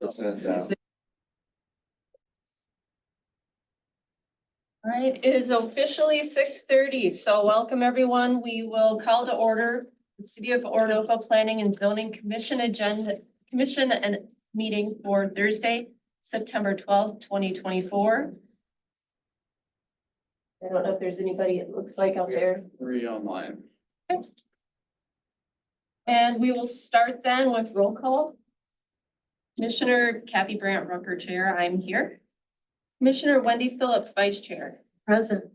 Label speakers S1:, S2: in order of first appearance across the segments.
S1: All right, it is officially 6:30, so welcome everyone. We will call to order the City of Orinoco Planning and Zoning Commission and meeting for Thursday, September 12th, 2024. I don't know if there's anybody it looks like out there.
S2: 3 online.
S1: And we will start then with roll call. Commissioner Kathy Brandt Rucker, Chair, I'm here. Commissioner Wendy Phillips, Vice Chair.
S3: Present.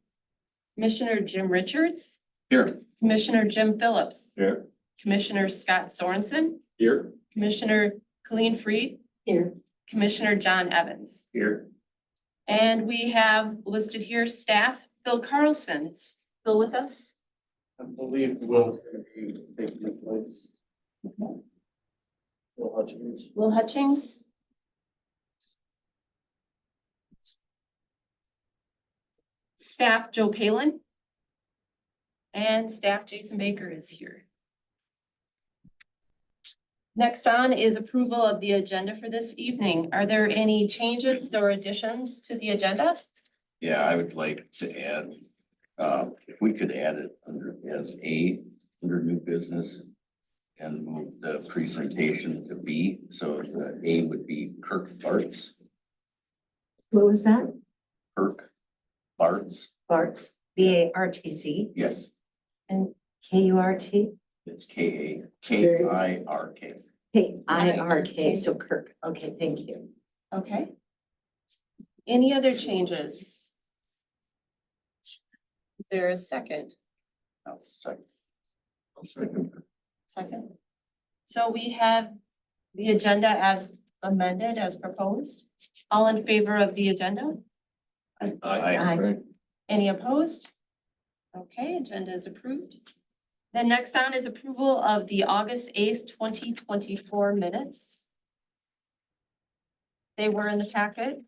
S1: Commissioner Jim Richards.
S2: Here.
S1: Commissioner Jim Phillips.
S2: Here.
S1: Commissioner Scott Sorensen.
S2: Here.
S1: Commissioner Colleen Freed.
S3: Here.
S1: Commissioner John Evans.
S2: Here.
S1: And we have listed here staff, Bill Carlson. Is Bill with us?
S2: I believe Will's gonna be taking the place. Will Hutchins.
S1: Will Hutchings. Staff Joe Palin. And staff Jason Baker is here. Next on is approval of the agenda for this evening. Are there any changes or additions to the agenda?
S4: Yeah, I would like to add, if we could add it under as A, under new business. And move the presentation to B, so the A would be Kirk Bartz,
S3: What was that?
S4: Kirk Bartz,
S3: Bartz, B-A-R-T-Z
S4: yes,
S3: and K-U-R-T,
S4: it's Kirk.
S3: K-I-R-K, so Kirk. Okay, thank you.
S1: Okay. Any other changes? Is there a second?
S4: I'll second.
S1: Second. So we have the agenda as amended, as proposed. All in favor of the agenda?
S3: Aye.
S1: Any opposed? Okay, agenda is approved. Then next on is approval of the August 8th, 2024 minutes. They were in the packet.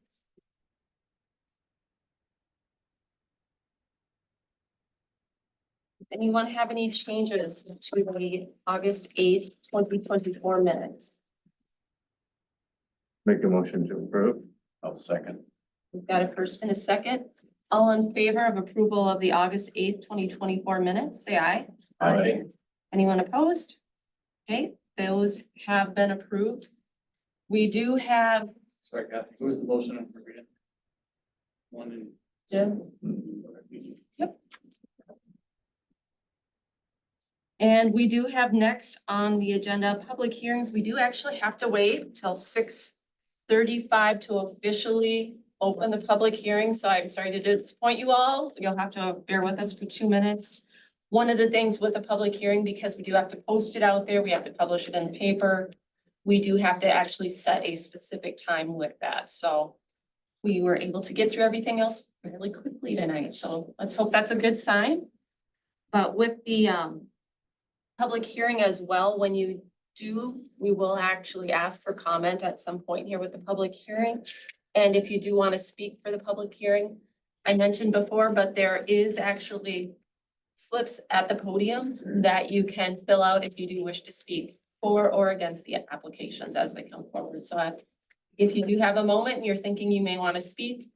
S1: Anyone have any changes to the August 8th, 2024 minutes?
S2: Make a motion to approve.
S4: I'll second.
S1: We've got a first and a second. All in favor of approval of the August 8th, 2024 minutes, say aye.
S4: Aye.
S1: Anyone opposed? Okay, those have been approved. We do have,
S2: Sorry, Kathy, who was the motion on reading? One and.
S1: Jim, and we do have next on the agenda, public hearings. We do actually have to wait till 6:35 to officially open the public hearing. So I'm sorry to disappoint you all. You'll have to bear with us for 2 minutes. One of the things with a public hearing, because we do have to post it out there, we have to publish it in the paper. We do have to actually set a specific time with that. So we were able to get through everything else fairly quickly tonight. So let's hope that's a good sign. But with the public hearing as well, when you do, we will actually ask for comment at some point here with the public hearing. And if you do want to speak for the public hearing, I mentioned before, but there is actually slips at the podium that you can fill out if you do wish to speak for or against the applications as they come forward. So if you do have a moment and you're thinking you may want to speak,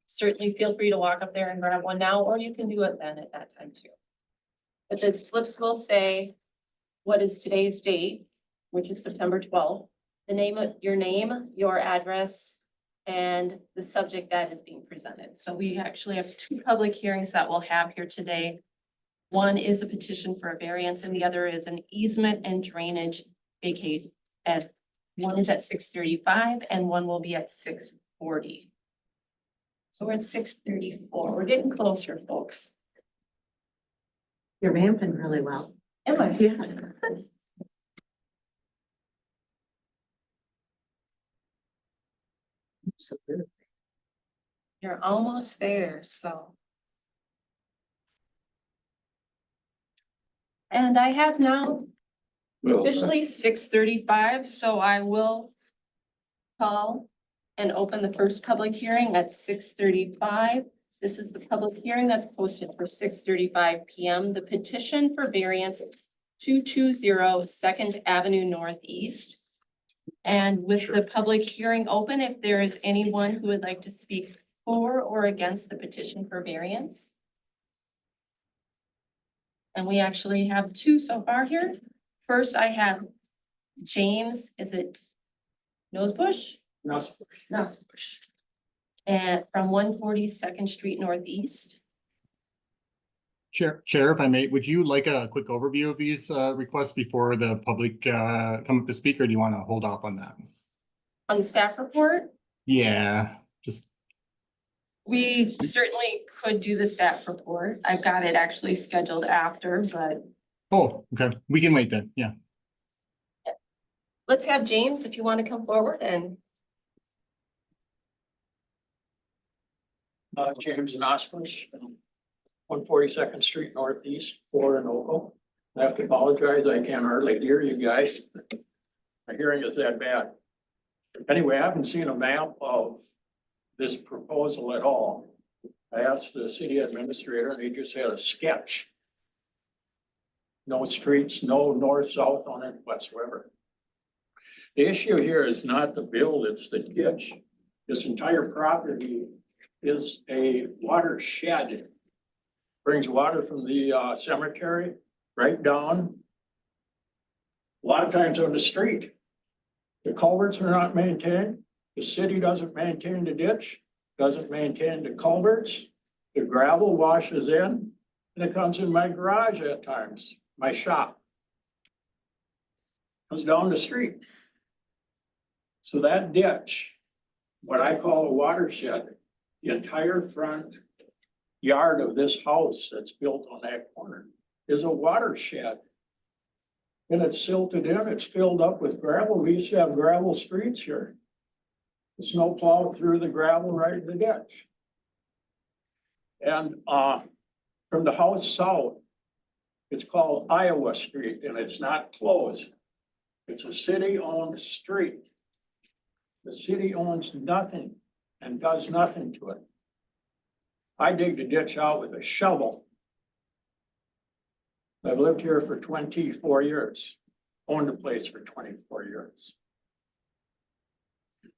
S1: certainly feel free to walk up there and grab one now, or you can do it then at that time too. But the slips will say, what is today's date, which is September 12th, your name, your address, and the subject that is being presented. So we actually have 2 public hearings that we'll have here today. One is a petition for a variance and the other is an easement and drainage vacate. At one is at 6:35 and one will be at 6:40. So we're at 6:34. We're getting closer, folks.
S3: You're ramping really well.
S1: Am I?
S3: Yeah. Absolutely.
S1: You're almost there, so. And I have now officially 6:35, so I will call and open the first public hearing at 6:35. This is the public hearing that's posted for 6:35 PM. The petition for variance 220 Second Avenue Northeast. And with the public hearing open, if there is anyone who would like to speak for or against the petition for variance. And we actually have two so far here. First, I have James, is it Nosebush? Nosebush. And from 142nd Street Northeast.
S5: Chair, if I may, would you like a quick overview of these requests before the public come up to speak, or do you want to hold off on that?
S1: On the staff report,
S5: Yeah, just,
S1: we certainly could do the staff report. I've got it actually scheduled after, but
S5: oh, okay, we can wait then, yeah.
S1: let's have James, if you want to come forward and
S6: James Nosbush, 142nd Street Northeast, for Anoka. I have to apologize, I can hardly hear you guys. My hearing is that bad. Anyway, I haven't seen a map of this proposal at all. I asked the city administrator and he just had a sketch. No streets, no north, south on it whatsoever. The issue here is not the build, it's the ditch. This entire property is a watershed. Brings water from the cemetery right down. A lot of times on the street. The culverts are not maintained. The city doesn't maintain the ditch, doesn't maintain the culverts. The gravel washes in and it comes in my garage at times, my shop. Comes down the street. So that ditch, what I call a watershed, the entire front yard of this house that's built on that corner is a watershed. And it's silted in, it's filled up with gravel. We used to have gravel streets here. The snow plow through the gravel right in the ditch. And from the house south, it's called Iowa Street and it's not closed. It's a city-owned street. The city owns nothing and does nothing to it. I dig the ditch out with a shovel. I've lived here for 24 years, owned the place for 24 years.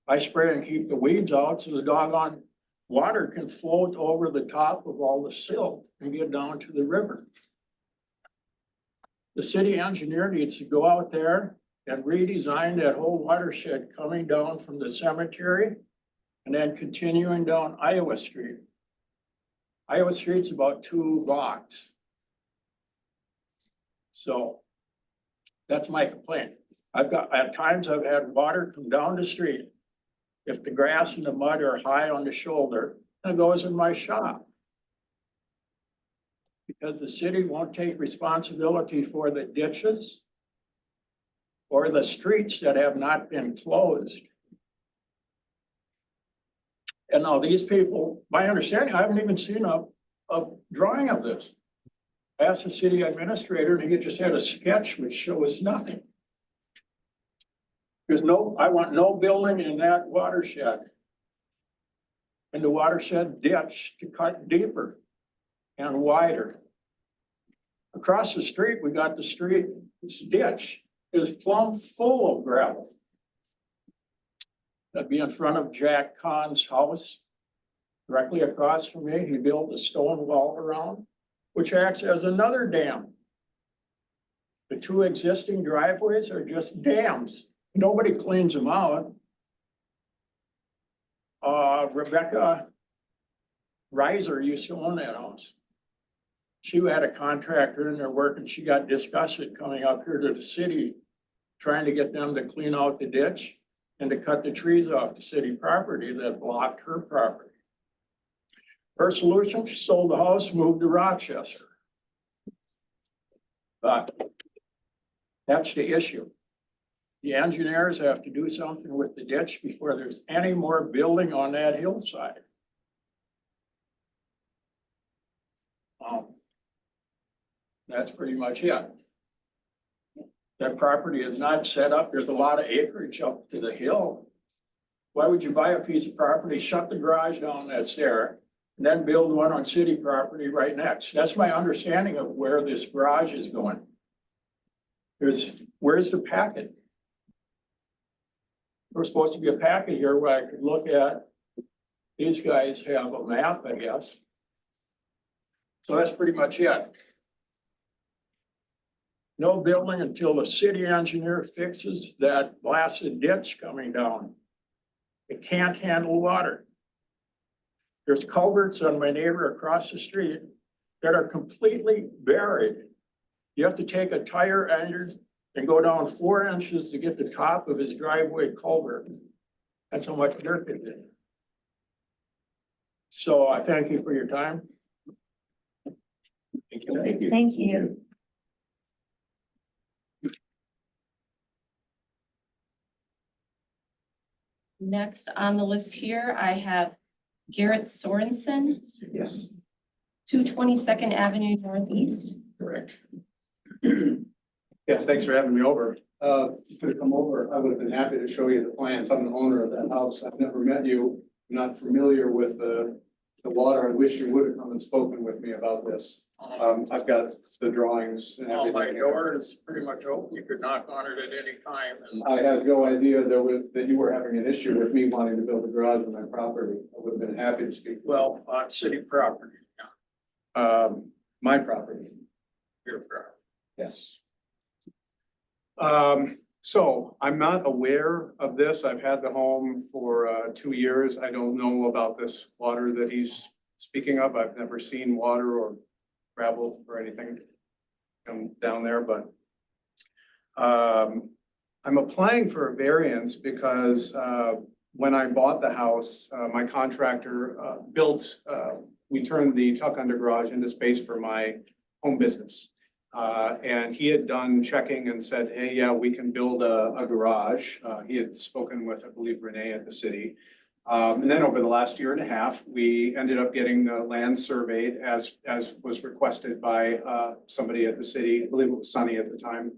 S6: I spray and keep the weeds out so the doggone water can float over the top of all the silt and get down to the river. The city engineer needs to go out there and redesign that whole watershed coming down from the cemetery and then continuing down Iowa Street. Iowa Street's about 2 blocks. So that's my complaint. At times I've had water come down the street. If the grass and the mud are high on the shoulder, and it goes in my shop. Because the city won't take responsibility for the ditches or the streets that have not been closed. And now these people, my understanding, I haven't even seen a drawing of this. I asked the city administrator and he just had a sketch which shows nothing. I want no building in that watershed. And the watershed ditch to cut deeper and wider. Across the street, we got the street, this ditch is plumb full of gravel. That'd be in front of Jack Kahn's house. Directly across from me, he built a stone wall around, which acts as another dam. The 2 existing driveways are just dams. Nobody cleans them out. Rebecca Reiser used to own that house. She had a contractor in there working. She got disgusted coming up here to the city, trying to get them to clean out the ditch and to cut the trees off the city property that blocked her property. Her solution, she sold the house, moved to Rochester. But that's the issue. The engineers have to do something with the ditch before there's any more building on that hillside. That's pretty much it. That property is not set up. There's a lot of acreage up to the hill. Why would you buy a piece of property, shut the garage down that's there, and then build one on city property right next? That's my understanding of where this garage is going. Where's the packet? was supposed to be a packet here where I could look at. These guys have a map, I guess. So that's pretty much it. No building until the city engineer fixes that blasted ditch coming down. It can't handle water. There's culverts on my neighbor across the street that are completely buried. You have to take a tire and go down 4 inches to get the top of his driveway culvert. That's how much dirt it is. So I thank you for your time.
S4: Thank you.
S3: Thank you.
S1: Next on the list here, I have Garrett Sorensen,
S2: Yes.
S1: 222nd Avenue Northeast.
S6: Correct.
S2: Yeah, thanks for having me over. If you could have come over, I would have been happy to show you the plans. I'm the owner of that house. I've never met you. I'm not familiar with the water. I wish you would have come and spoken with me about this. I've got the drawings and
S6: Oh, my
S2: everything.
S6: door is pretty much open. You could knock on it at any time. And
S2: I had no idea that you were having an issue with me wanting to build a garage on my property. I would have been happy to speak.
S6: well, on city property,
S2: My property.
S6: your property.
S2: Yes. So I'm not aware of this. I've had the home for 2 years. I don't know about this water that he's speaking of. I've never seen water or gravel or anything come down there, but I'm applying for a variance because when I bought the house, my contractor we turned the tuck under garage into space for my home business. And he had done checking and said, hey, yeah, we can build a garage. He had spoken with, I believe, Renee at the city. And then over the last year and a half, we ended up getting the land surveyed as was requested by somebody at the city. I believe it was Sunny at the time.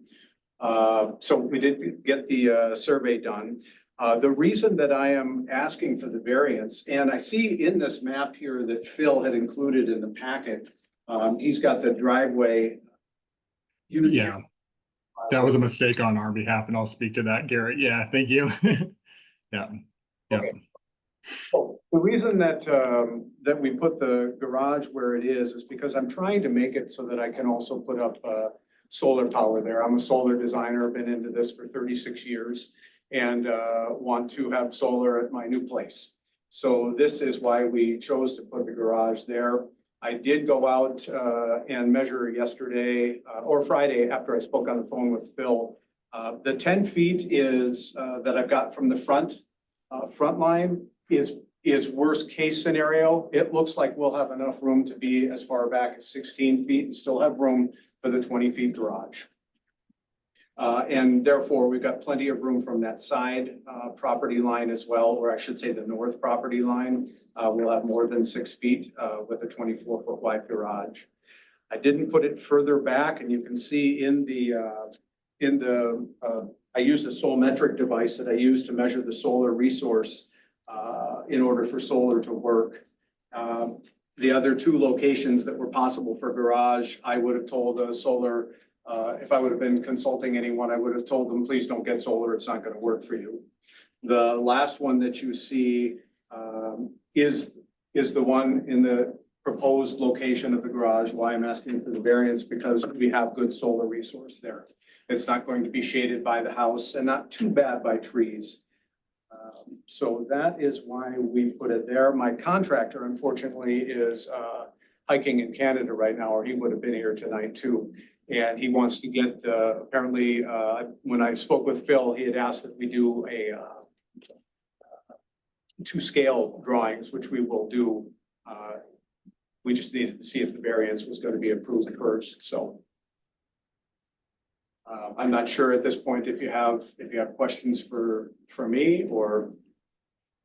S2: So we did get the survey done. The reason that I am asking for the variance, and I see in this map here that Phil had included in the packet, he's got the driveway.
S5: Yeah, that was a mistake on our behalf, and I'll speak to that, Garrett. Yeah, thank you. Yeah. Yeah.
S2: Okay. So the reason that we put the garage where it is because I'm trying to make it so that I can also put up solar power there. I'm a solar designer, been into this for 36 years and want to have solar at my new place. So this is why we chose to put the garage there. I did go out and measure yesterday or Friday after I spoke on the phone with Phil. The 10 feet is that I've got from the front line is worst case scenario. It looks like we'll have enough room to be as far back as 16 feet and still have room for the 20 feet garage. And therefore, we've got plenty of room from that side property line as well, or I should say the north property line. We'll have more than 6 feet with a 24-foot wide garage. I didn't put it further back, and you can see I used a Solmetric device that I use to measure the solar resource in order for solar to work. The other 2 locations that were possible for garage, I would have told solar. If I would have been consulting anyone, I would have told them, please don't get solar. It's not going to work for you. The last one that you see is the one in the proposed location of the garage. Why I'm asking for the variance, because we have good solar resource there. It's not going to be shaded by the house and not too bad by trees. So that is why we put it there. My contractor, unfortunately, is hiking in Canada right now, or he would have been here tonight too. And he wants to get apparently, when I spoke with Phil, he had asked that we do a 2-scale drawings, which we will do. We just needed to see if the variance was going to be approved first. So I'm not sure at this point if you have questions for me or.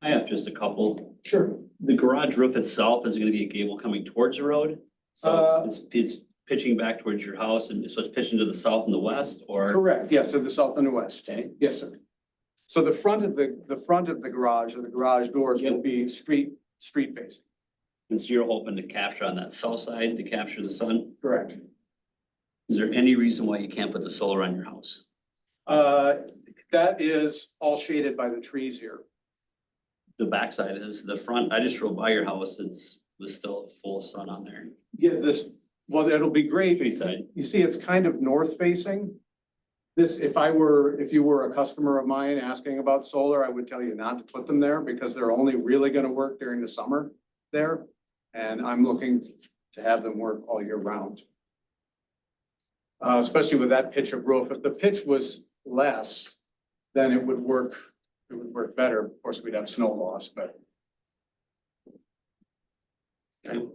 S7: I have just a couple.
S2: Sure.
S7: The garage roof itself is gonna be a gable coming towards the road? So it's pitching back towards your house, and so it's pitching to the south and the west, or?
S2: Correct, yes, to the south and the west.
S7: Okay.
S2: Yes, sir. So the front of the garage or the garage doors will be street facing.
S7: And so you're hoping to capture on that south side to capture the sun?
S2: Correct.
S7: Is there any reason why you can't put the solar on your house?
S2: That is all shaded by the trees here.
S7: The backside is, the front, I just drove by your house, was still full of sun on there.
S2: Yeah, well, it'll be great.
S7: Street side.
S2: You see, it's kind of north facing. This, if you were a customer of mine asking about solar, I would tell you not to put them there because they're only really gonna work during the summer there. And I'm looking to have them work all year round. Especially with that pitch of roof. If the pitch was less, then it would work better. Of course, we'd have snow loss, but.
S7: Okay.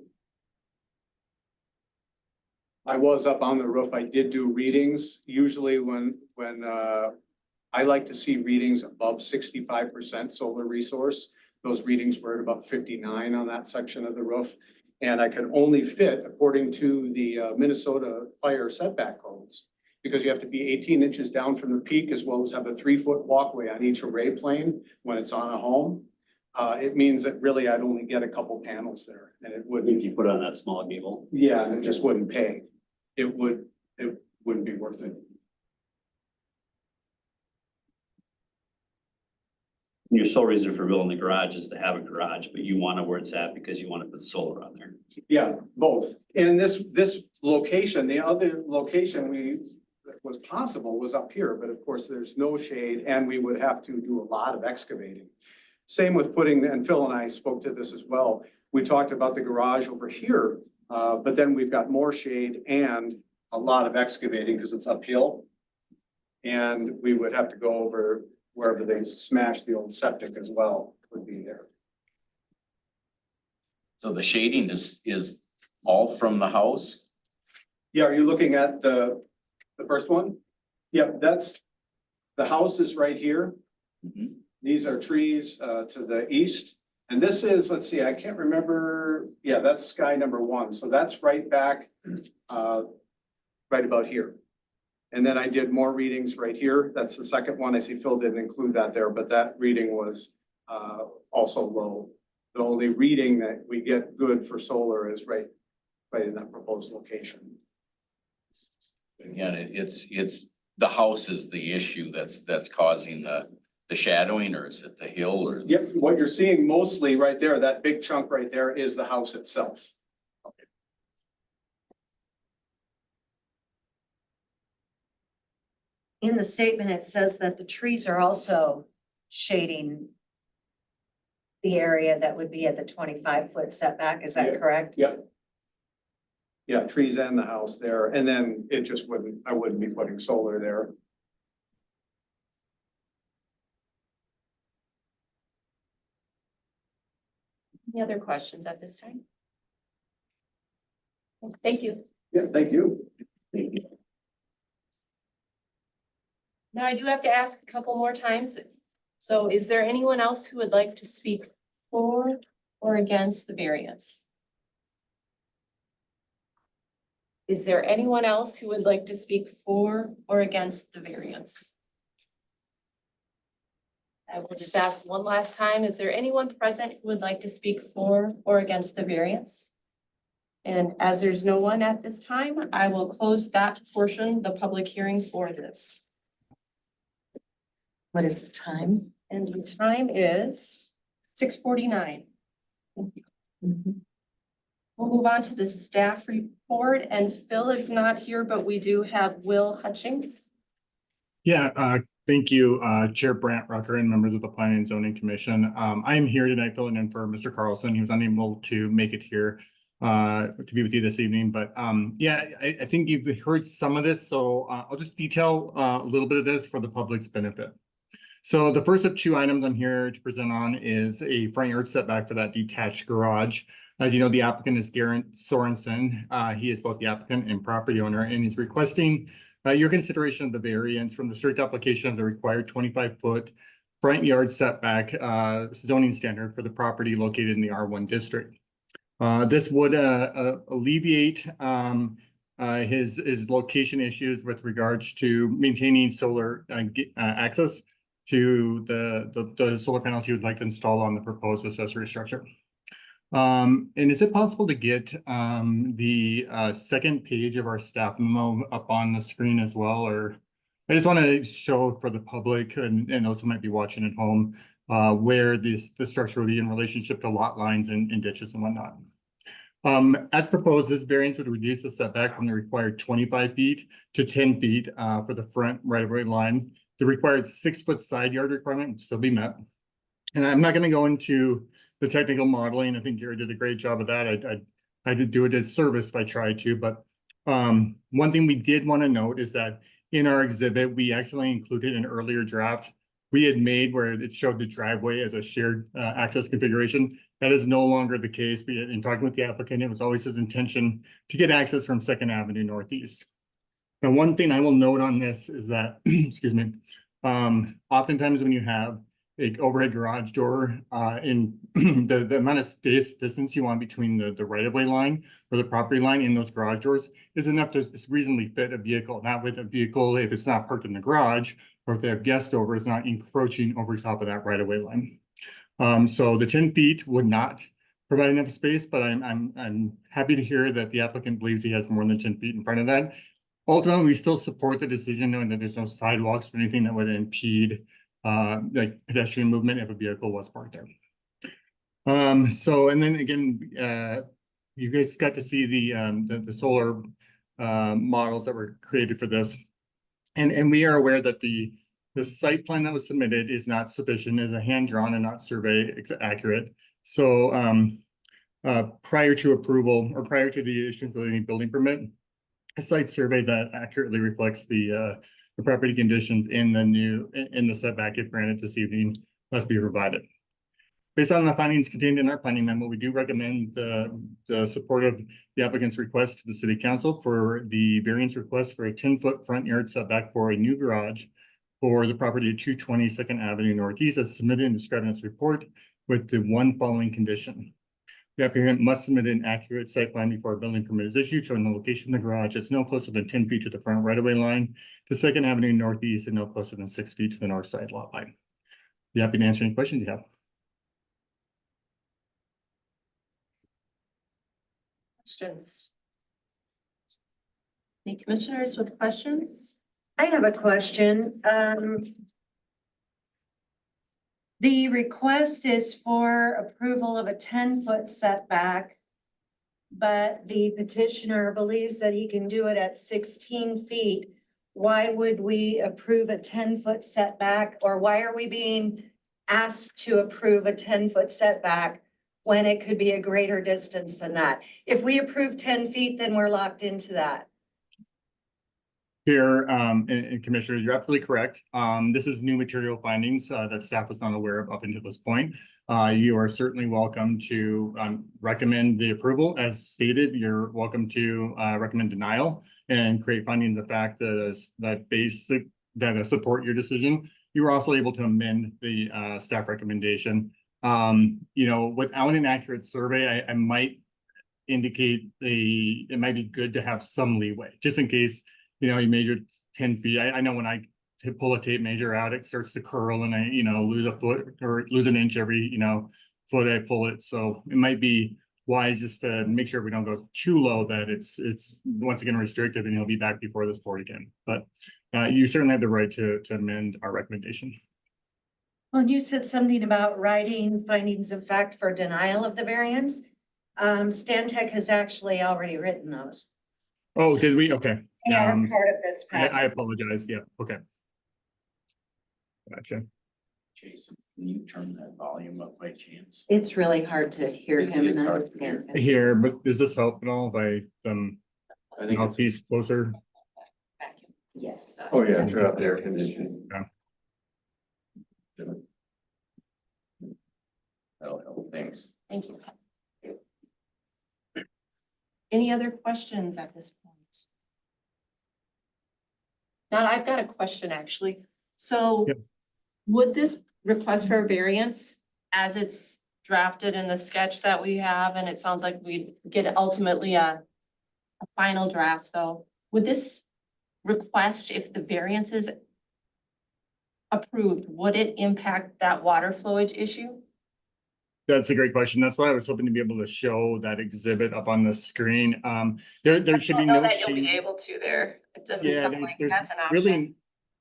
S2: I was up on the roof. I did do readings. Usually when I like to see readings above 65% solar resource. Those readings were at about 59 on that section of the roof. And I could only fit, according to the Minnesota fire setback codes, because you have to be 18 inches down from the peak as well as have a 3-foot walkway on each array plane when it's on a home. It means that really I'd only get a couple panels there and it
S7: If
S2: wouldn't,
S7: you put on that small gable.
S2: yeah, and it just wouldn't pay. It wouldn't be worth it.
S7: Your sole reason for building the garage is to have a garage, but you want it where it's at because you want to put solar on there.
S2: Yeah, both. And this location, the other location that was possible was up here, but of course there's no shade and we would have to do a lot of excavating. Same with putting, and Phil and I spoke to this as well. We talked about the garage over here, but then we've got more shade and a lot of excavating because it's uphill. And we would have to go over wherever they smashed the old septic as well would be there.
S4: So the shading is all from the house?
S2: Yeah, are you looking at the first one? Yep, the house is right here.
S4: Mhm.
S2: These are trees to the east. And this is, let's see, I can't remember. Yeah, that's sky number 1. So that's right back, right about here. And then I did more readings right here. That's the second one. I see Phil didn't include that there, but that reading was also low. The only reading that we get good for solar is right in that proposed location.
S4: Again, it's the house is the issue that's causing the shadowing, or is it the hill or?
S2: Yep, what you're seeing mostly right there, that big chunk right there is the house itself.
S3: In the statement, it says that the trees are also shading the area that would be at the 25-foot setback. Is that
S2: Yeah.
S3: correct?
S2: Yep. Yeah, trees and the house there, and then it just I wouldn't be putting solar there.
S1: Any other questions at this time? Thank you.
S2: Yeah, thank you.
S1: Now I do have to ask a couple more times. So is there anyone else who would like to speak for or against the variance? Is there anyone else who would like to speak for or against the variance? I will just ask one last time. Is there anyone present who would like to speak for or against the variance? And as there's no one at this time, I will close that portion, the public hearing for this.
S3: What is the time?
S1: And the time is 6:49. We'll move on to the staff report, and Phil is not here, but we do have Will Hutchings.
S5: Yeah, thank you, Chair Brandt Rucker and members of the Planning and Zoning Commission. I am here tonight filling in for Mr. Carlson. He was unable to make it here to be with you this evening, but yeah, I think you've heard some of this, so I'll just detail a little bit of this for the public's benefit. So the first of 2 items I'm here to present on is a front yard setback for that detached garage. As you know, the applicant is Garrett Sorensen. He is both the applicant and property owner, and he's requesting your consideration of the variance from the strict application of the required 25-foot front yard setback zoning standard for the property located in the R1 district. This would alleviate his location issues with regards to maintaining solar access to the solar panels he would like to install on the proposed accessory structure. And is it possible to get the second page of our staff memo up on the screen as well, or I just want to show for the public and those who might be watching at home, where the structure will be in relationship to lot lines and ditches and whatnot. As proposed, this variance would reduce the setback from the required 25 feet to 10 feet, for the front right-of-way line. The required 6-foot side yard requirement would still be met. And I'm not gonna go into the technical modeling. I think Gary did a great job of that. I did do a disservice if I tried to, but one thing we did want to note is that in our exhibit, we accidentally included an earlier draft we had made where it showed the driveway as a shared access configuration. That is no longer the case. In talking with the applicant, it was always his intention to get access from Second Avenue Northeast. Now, one thing I will note on this is that, excuse me, oftentimes when you have a overhead garage door, in the amount of distance you want between the right-of-way line or the property line in those garage doors is enough to reasonably fit a vehicle. Not with a vehicle, if it's not parked in the garage, or if they have guests over, it's not encroaching over top of that right-of-way line. So the 10 feet would not provide enough space, but I'm happy to hear that the applicant believes he has more than 10 feet in front of that. Ultimately, we still support the decision knowing that there's no sidewalks or anything that would impede like pedestrian movement if a vehicle was parked there. So, and then again, you guys got to see the solar models that were created for this. And we are aware that the site plan that was submitted is not sufficient, is a hand-drawn and not survey accurate. So prior to approval or prior to the issuance of any building permit, a site survey that accurately reflects the property conditions in the setback, if granted this evening, must be provided. Based on the findings contained in our planning memo, we do recommend the support of the applicant's request to the city council for the variance request for a 10-foot front yard setback for a new garage for the property at 220 Second Avenue Northeast as submitted and described in its report with the one following condition. The applicant must submit an accurate site plan before a building permit is issued, showing the location of the garage is no closer than 10 feet to the front right-of-way line to Second Avenue Northeast and no closer than 6 feet to the north side lot line. Be happy to answer any questions you have.
S1: Questions? Any commissioners with questions?
S3: I have a question. The request is for approval of a 10-foot setback, but the petitioner believes that he can do it at 16 feet. Why would we approve a 10-foot setback, or why are we being asked to approve a 10-foot setback when it could be a greater distance than that? If we approve 10 feet, then we're locked into that.
S5: Here, and Commissioner, you're absolutely correct. This is new material findings that staff was not aware of up until this point. You are certainly welcome to recommend the approval. As stated, you're welcome to recommend denial and create findings of fact that support your decision. You were also able to amend the staff recommendation. You know, without an accurate survey, I might indicate it might be good to have some leeway, just in case, you know, you measured 10 feet. I know when I pull a tape measure out, it starts to curl and I, you know, lose a foot or lose an inch every, you know, foot I pull it. So it might be wise just to make sure we don't go too low that it's once again restrictive and you'll be back before this board again. But you certainly have the right to amend our recommendation.
S3: Well, you said something about writing findings of fact for denial of the variance. Stantec has actually already written those.
S5: Oh, did we? Okay.
S3: They are part of this
S5: I
S3: package.
S5: apologize. Yeah. Okay. Gotcha.
S4: Jason, can you turn that volume up by chance?
S3: It's really hard to hear
S4: It's-
S3: him
S4: it's
S3: and
S4: hard to hear.
S3: understand him.
S5: Here, but does this help at all if I
S4: I think it's
S5: mouthpiece closer?
S3: Yes.
S8: Oh, yeah, turn off the air conditioning.
S4: that'll help things.
S1: Thank you. Any other questions at this point? Now, I've got a question actually. So
S5: Yep.
S1: would this request for a variance as it's drafted in the sketch that we have, and it sounds like we get ultimately a final draft though, would this request, if the variance is approved, would it impact that water flowage issue?
S5: That's a great question. That's why I was hoping to be able to show that exhibit up on the screen. There should be no
S1: That you'll be
S5: change.
S1: able to there. It doesn't
S5: Yeah,
S1: sound like
S5: there's
S1: that's an option.
S5: really,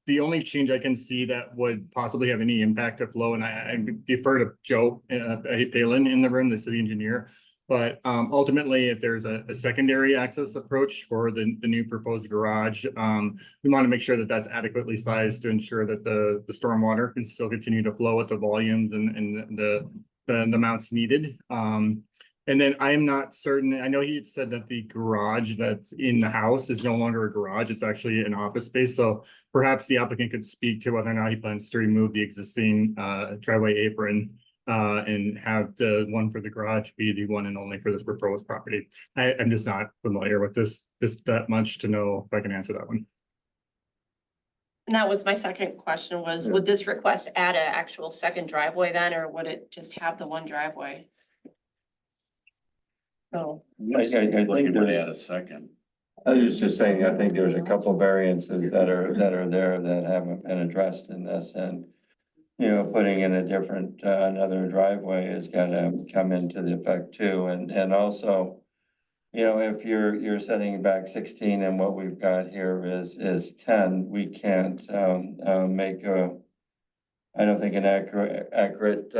S5: the only change I can see that would possibly have any impact to flow, and I defer to Joe Palin in the room, the city engineer. But ultimately, if there's a secondary access approach for the new proposed garage, we want to make sure that that's adequately sized to ensure that the stormwater can still continue to flow at the volumes and the amounts needed. And then I am not certain, I know he had said that the garage that's in the house is no longer a garage, it's actually an office space. So perhaps the applicant could speak to whether or not he plans to remove the existing driveway apron and have the one for the garage be the one and only for this proposed property. I'm just not familiar with this that much to know if I can answer that one.
S1: And that was my second question was, would this request add an actual second driveway then, or would it just have the one driveway? So,
S8: I think
S4: Looking to
S8: there's,
S4: add a second.
S8: I was just saying, I think there's a couple variances that are there that haven't been addressed in this, and you know, putting in a different, another driveway has gotta come into the effect too, and also, you know, if you're setting back 16 and what we've got here is 10, we can't, make I don't think an accurate,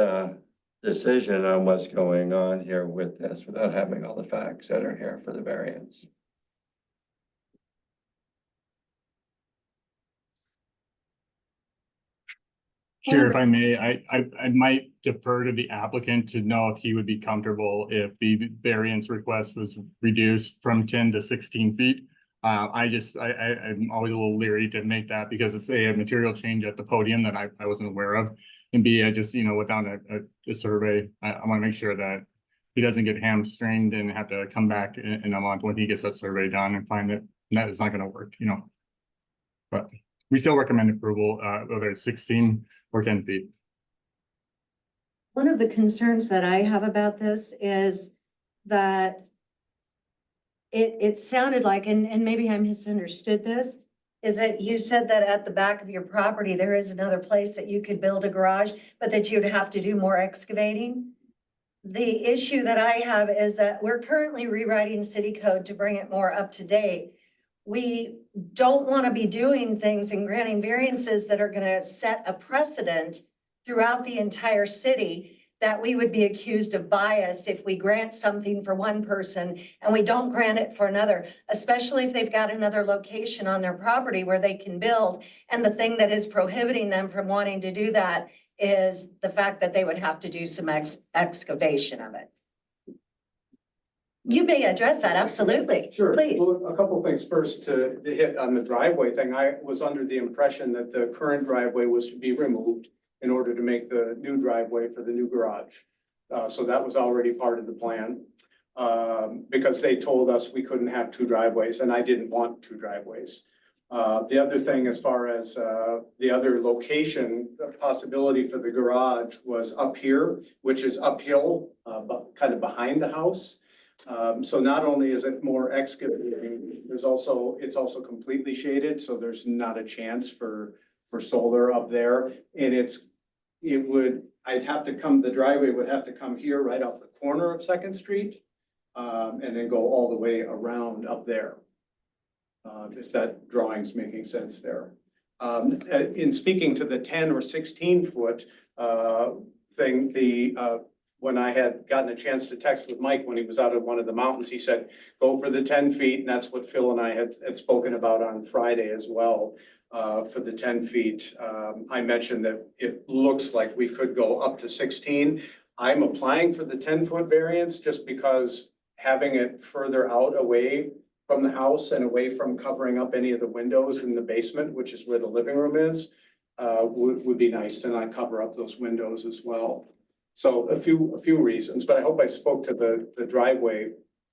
S8: decision on what's going on here with this without having all the facts that are here for the variance.
S5: Sure, if I may, I might defer to the applicant to know if he would be comfortable if the variance request was reduced from 10 to 16 feet. I'm always a little leery to make that because it's a material change at the podium that I wasn't aware of. And B, I just, you know, without a survey, I want to make sure that he doesn't get hamstringed and have to come back in a month when he gets that survey done and find that it's not going to work, you know. But we still recommend approval, whether it's 16 or 10 feet.
S3: One of the concerns that I have about this is that it sounded like, and maybe I misunderstood this, is that you said that at the back of your property, there is another place that you could build a garage, but that you'd have to do more excavating. The issue that I have is that we're currently rewriting city code to bring it more up to date. We don't want to be doing things and granting variances that are going to set a precedent throughout the entire city that we would be accused of bias if we grant something for one person and we don't grant it for another, especially if they've got another location on their property where they can build. And the thing that is prohibiting them from wanting to do that is the fact that they would have to do some excavation of it. You may address that, absolutely.
S2: Sure.
S3: Please.
S2: Well, a couple things first to hit on the driveway thing. I was under the impression that the current driveway was to be removed in order to make the new driveway for the new garage. So that was already part of the plan. Because they told us we couldn't have two driveways and I didn't want two driveways. The other thing, as far as the other location, the possibility for the garage was up here, which is uphill, but kind of behind the house. So not only is it more excavating, it's also completely shaded, so there's not a chance for solar up there. And the driveway would have to come here right off the corner of Second Street, and then go all the way around up there. If that drawing's making sense there. In speaking to the 10 or 16 foot thing, when I had gotten a chance to text with Mike when he was out at one of the mountains, he said, go for the 10 feet. And that's what Phil and I had spoken about on Friday as well. For the 10 feet, I mentioned that it looks like we could go up to 16. I'm applying for the 10-foot variance just because having it further out away from the house and away from covering up any of the windows in the basement, which is where the living room is, would be nice to not cover up those windows as well. So a few reasons, but I hope I spoke to the driveway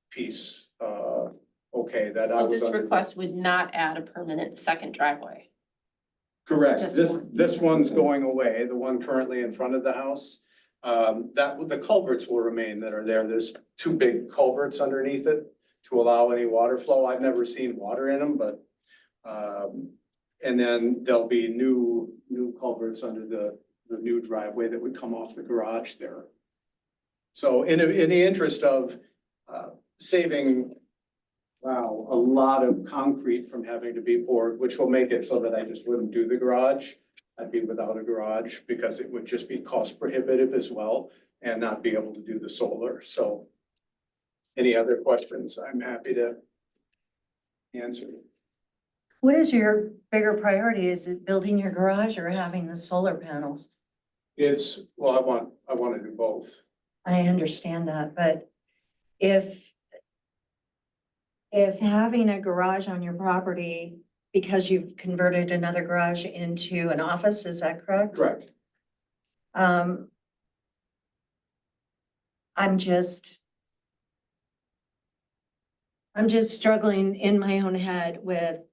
S2: piece. Okay, that I
S1: so
S2: was
S1: this
S2: under-
S1: request would not add a permanent second driveway.
S2: Correct.
S1: Just
S2: This one's going away, the one currently in front of the house. The culverts will remain that are there. There's two big culverts underneath it to allow any water flow. I've never seen water in them, but and then there'll be new culverts under the new driveway that would come off the garage there. So in the interest of saving wow, a lot of concrete from having to be poured, which will make it so that I just wouldn't do the garage. I'd be without a garage because it would just be cost prohibitive as well and not be able to do the solar. So any other questions, I'm happy to answer.
S3: What is your bigger priority? Is it building your garage or having the solar panels?
S2: It's, well, I want to do both.
S3: I understand that, but if having a garage on your property, because you've converted another garage into an office, is that correct?
S2: Correct.
S3: I'm just struggling in my own head with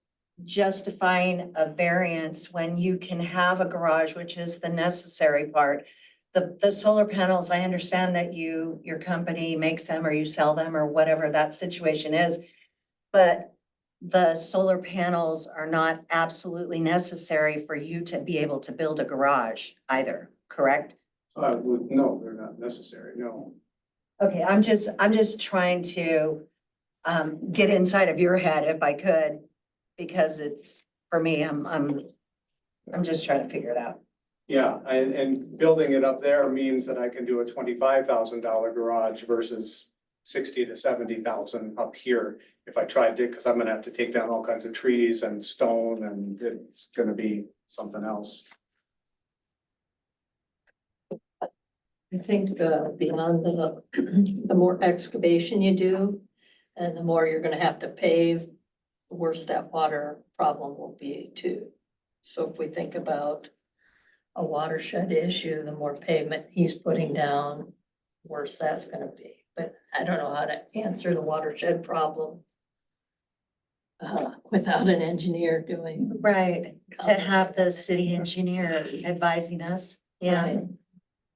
S3: justifying a variance when you can have a garage, which is the necessary part. The solar panels, I understand that your company makes them or you sell them or whatever that situation is. But the solar panels are not absolutely necessary for you to be able to build a garage either, correct?
S2: No, they're not necessary, no.
S3: Okay, I'm just trying to get inside of your head if I could, because it's, for me, I'm just trying to figure it out.
S2: Yeah, and building it up there means that I can do a $25,000 garage versus 60 to 70,000 up here. If I tried to, because I'm gonna have to take down all kinds of trees and stone, and it's gonna be something else.
S9: I think beyond the more excavation you do, and the more you're gonna have to pave, the worse that water problem will be too. So if we think about a watershed issue, the more pavement he's putting down, worse that's gonna be. But I don't know how to answer the watershed problem without an engineer doing.
S3: Right, to have the city engineer advising us, yeah.
S9: Right.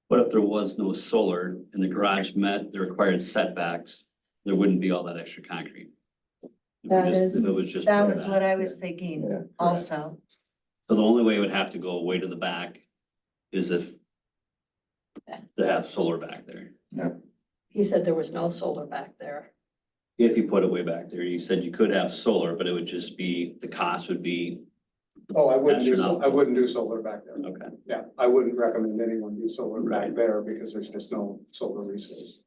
S7: What if there was no solar and the garage met the required setbacks? There wouldn't be all that extra concrete. If we
S3: That
S7: just-
S3: is-
S7: if it was just
S3: That
S7: put
S3: was
S7: back.
S3: what I was thinking
S8: Yeah.
S3: also.
S7: So the only way it would have to go way to the back is if they have solar back there.
S9: He said there was no solar back there.
S7: If you put it way back there, you said you could have solar, but it would just be, the cost would be,
S2: Oh, I wouldn't do,
S7: Astronomical.
S2: I wouldn't do solar back there.
S7: okay.
S2: Yeah, I wouldn't recommend anyone do solar back there because there's just no solar resource.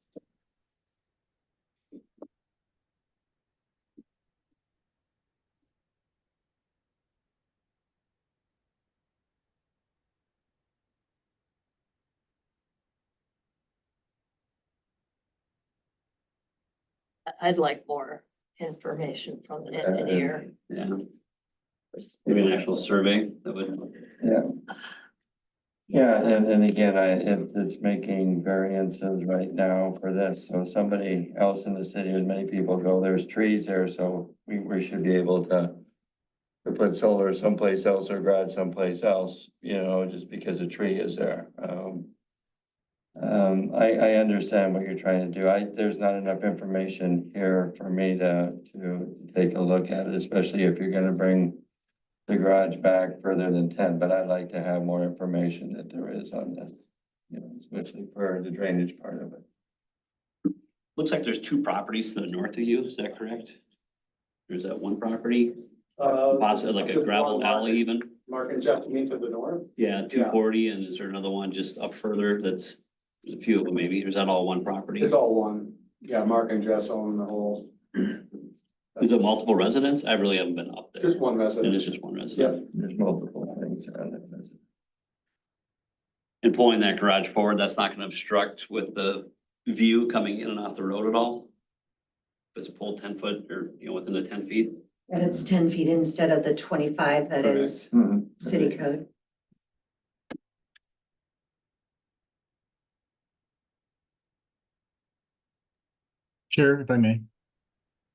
S9: I'd like more information from the engineer.
S7: Yeah. Maybe an actual survey that would,
S8: Yeah, and again, it's making variances right now for this, so somebody else in the city, as many people go, there's trees there, so we should be able to put solar someplace else or garage someplace else, you know, just because a tree is there. I understand what you're trying to do. There's not enough information here for me to take a look at it, especially if you're gonna bring the garage back further than 10, but I'd like to have more information that there is on this, you know, especially for the drainage part of it.
S7: looks like there's two properties to the north of you, is that correct? There's that one property, possibly like a gravel alley even?
S2: Mark and Jeff, you mean to the north?
S7: Yeah, 240, and is there another one just up further that's, there's a few of them maybe, or is that all one property?
S2: It's all one. Yeah, Mark and Jess own the whole.
S7: Is it multiple residents? I really haven't been up there.
S2: Just one
S7: And
S2: resident.
S7: it's just one resident.
S8: There's multiple things around it.
S7: And pulling that garage forward, that's not gonna obstruct with the view coming in and off the road at all? If it's pulled 10 foot or, you know, within the 10 feet?
S3: And it's 10 feet instead of the 25 that is
S8: Mhm.
S3: city code.
S5: Chair, if I may.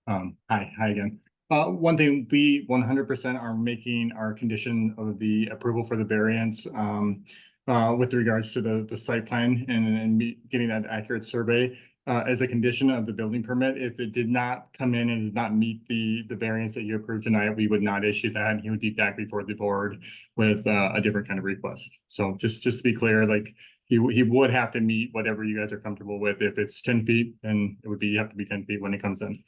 S5: Hi again. One thing, we 100% are making our condition of the approval for the variance, with regards to the site plan and getting that accurate survey, as a condition of the building permit. If it did not come in and did not meet the variance that you approved tonight, we would not issue that. He would be back before the board with, a different kind of request. So just to be clear, like, he would have to meet whatever you guys are comfortable with. If it's 10 feet, then it would be, have to be 10 feet when it comes in.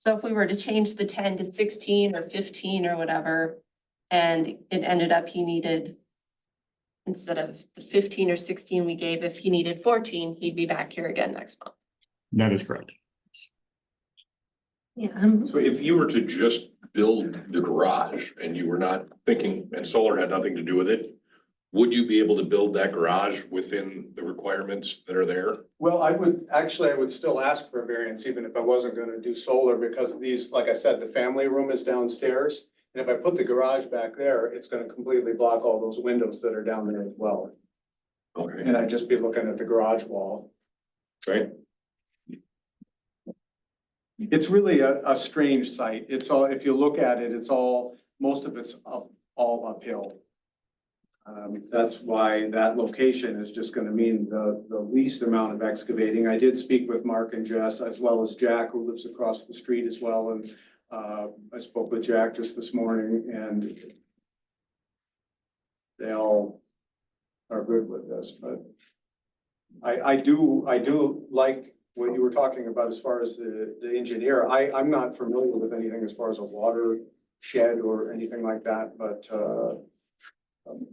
S1: So if we were to change the 10 to 16 or 15 or whatever, and it ended up he needed, instead of the 15 or 16 we gave, if he needed 14, he'd be back here again next month.
S5: That is correct.
S3: Yeah,
S10: So if you were to just build the garage and you were not thinking, and solar had nothing to do with it, would you be able to build that garage within the requirements that are there?
S2: Well, I would still ask for a variance even if I wasn't gonna do solar, because these, like I said, the family room is downstairs. And if I put the garage back there, it's gonna completely block all those windows that are down there as well.
S10: Okay,
S2: And I'd just be looking at the garage wall.
S10: right?
S2: It's really a strange site. It's all, if you look at it, it's all, most of it's all uphill. That's why that location is just gonna mean the least amount of excavating. I did speak with Mark and Jess, as well as Jack, who lives across the street as well, and I spoke with Jack just this morning, and they all are good with this, but I do like what you were talking about as far as the engineer. I'm not familiar with anything as far as a water shed or anything like that, but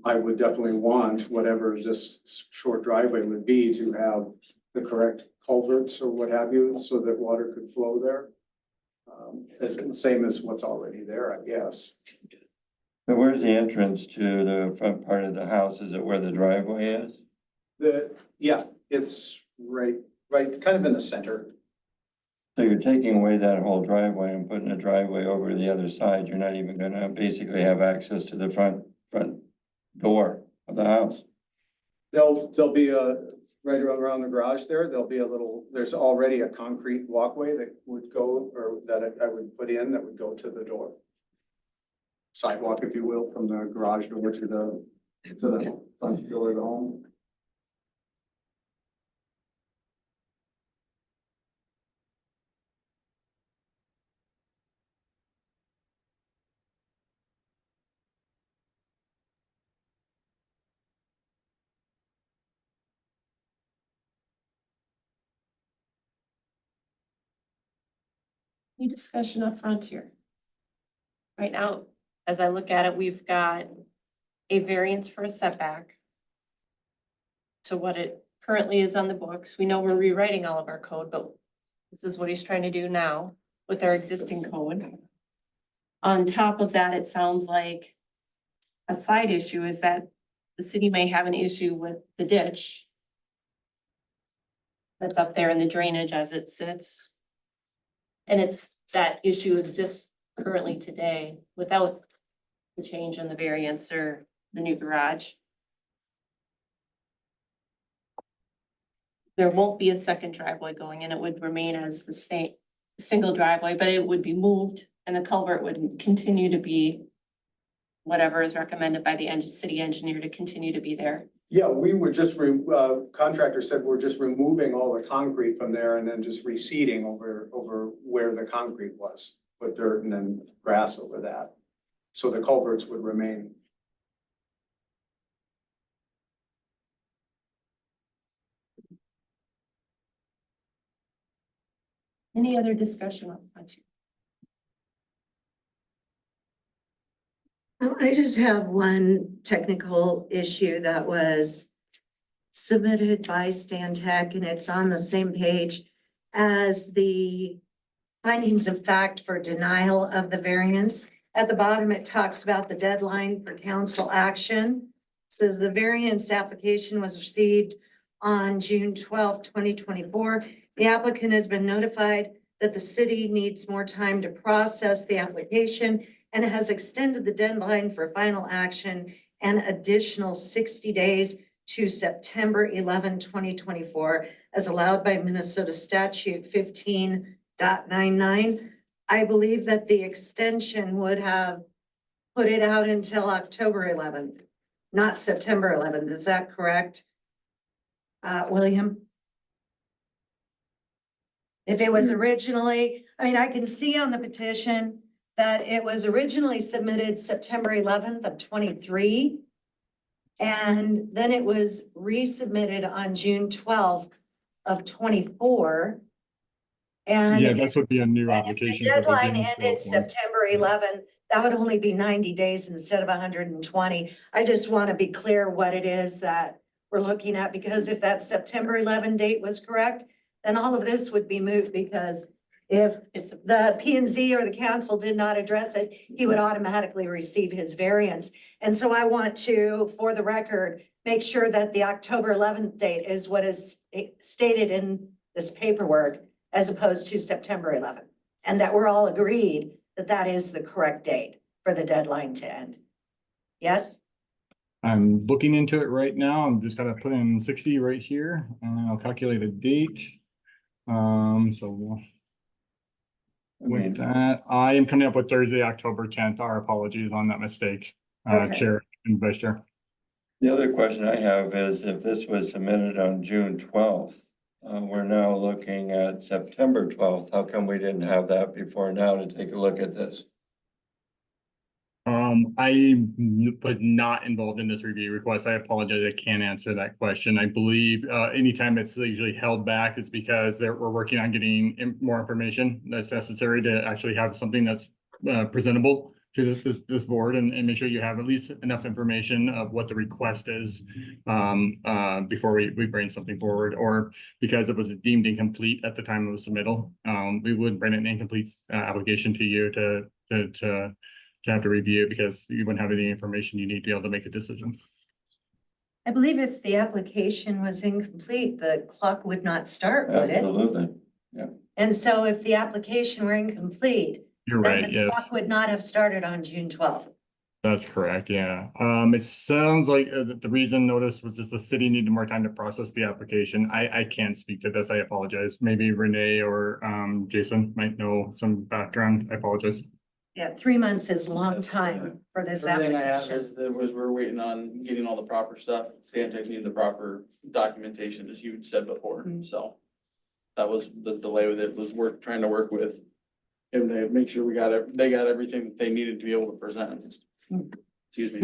S2: I would definitely want whatever this short driveway would be to have the correct culverts or what have you, so that water could flow there. As the same as what's already there, I guess.
S8: So where's the entrance to the front part of the house? Is it where the driveway is?
S2: Yeah, it's right, kind of in the center.
S8: So you're taking away that whole driveway and putting a driveway over to the other side. You're not even gonna basically have access to the front door of the house.
S2: There'll be right around the garage there, there's already a concrete walkway that would go, or that I would put in that would go to the door. Sidewalk, if you will, from the garage door to the front door of the home.
S1: Any discussion up front here? Right now, as I look at it, we've got a variance for a setback to what it currently is on the books. We know we're rewriting all of our code, but this is what he's trying to do now with our existing code. On top of that, it sounds like a side issue is that the city may have an issue with the ditch that's up there in the drainage as it sits. And it's, that issue exists currently today without the change in the variance or the new garage. There won't be a second driveway going in. It would remain as the same single driveway, but it would be moved and the culvert would continue to be whatever is recommended by the city engineer to continue to be there.
S2: Yeah, we would just, contractor said we're just removing all the concrete from there and then just reseeding over where the concrete was. Put dirt and then grass over that. So the culverts would remain.
S1: Any other discussion on that?
S3: I just have one technical issue that was submitted by Stan Tech, and it's on the same page as the findings of fact for denial of the variance. At the bottom, it talks about the deadline for council action. It says the variance application was received on June 12th, 2024. The applicant has been notified that the city needs more time to process the application and has extended the deadline for final action an additional 60 days to September 11, 2024, as allowed by Minnesota statute 15.99. I believe that the extension would have put it out until October 11th, not September 11th. Is that correct? William? If it was originally, I mean, I can see on the petition that it was originally submitted September 11th of 23. And then it was resubmitted on June 12th of 24. And
S5: Yeah, this would be a new
S3: if the
S5: application. for the
S3: deadline
S5: June
S3: ended
S5: 12th one.
S3: September 11, that would only be 90 days instead of 120. I just want to be clear what it is that we're looking at, because if that September 11 date was correct, then all of this would be moot, because if
S1: It's,
S3: the P and Z or the council did not address it, he would automatically receive his variance. And so I want to, for the record, make sure that the October 11th date is what is stated in this paperwork as opposed to September 11th. And that we're all agreed that that is the correct date for the deadline to end. Yes?
S5: I'm looking into it right now. I'm just gonna put in 60 right here and I'll calculate a date. So
S8: I mean,
S5: with that, I am coming up with Thursday, October 10th. Our apologies on that mistake,
S3: Okay.
S5: Chair and Vice Chair.
S8: the other question I have is if this was submitted on June 12th, we're now looking at September 12th. How come we didn't have that before now to take a look at this?
S5: I was not involved in this review request. I apologize. I can't answer that question. I believe anytime it's usually held back is because we're working on getting more information that's necessary to actually have something that's presentable to this board and make sure you have at least enough information of what the request is before we bring something forward, or because it was deemed incomplete at the time of the submittal. We would bring an incomplete application to you to have to review, because you wouldn't have any information you need to be able to make a decision.
S3: I believe if the application was incomplete, the clock would not start, would it?
S8: Absolutely.
S3: And so if the application were incomplete,
S5: You're
S3: then
S5: right,
S3: the
S5: yes,
S3: clock would not have started on June 12th.
S5: that's correct, yeah. It sounds like the reason notice was just the city needed more time to process the application. I can't speak to this, I apologize. Maybe Renee or Jason might know some background, I apologize.
S3: Yeah, 3 months is a long time for this
S11: Everything I have
S3: application.
S11: is we're waiting on getting all the proper stuff. Stantec needed the proper documentation, as you said before, so. That was the delay with it, was trying to work with him to make sure they got everything that they needed to be able to present. Excuse me.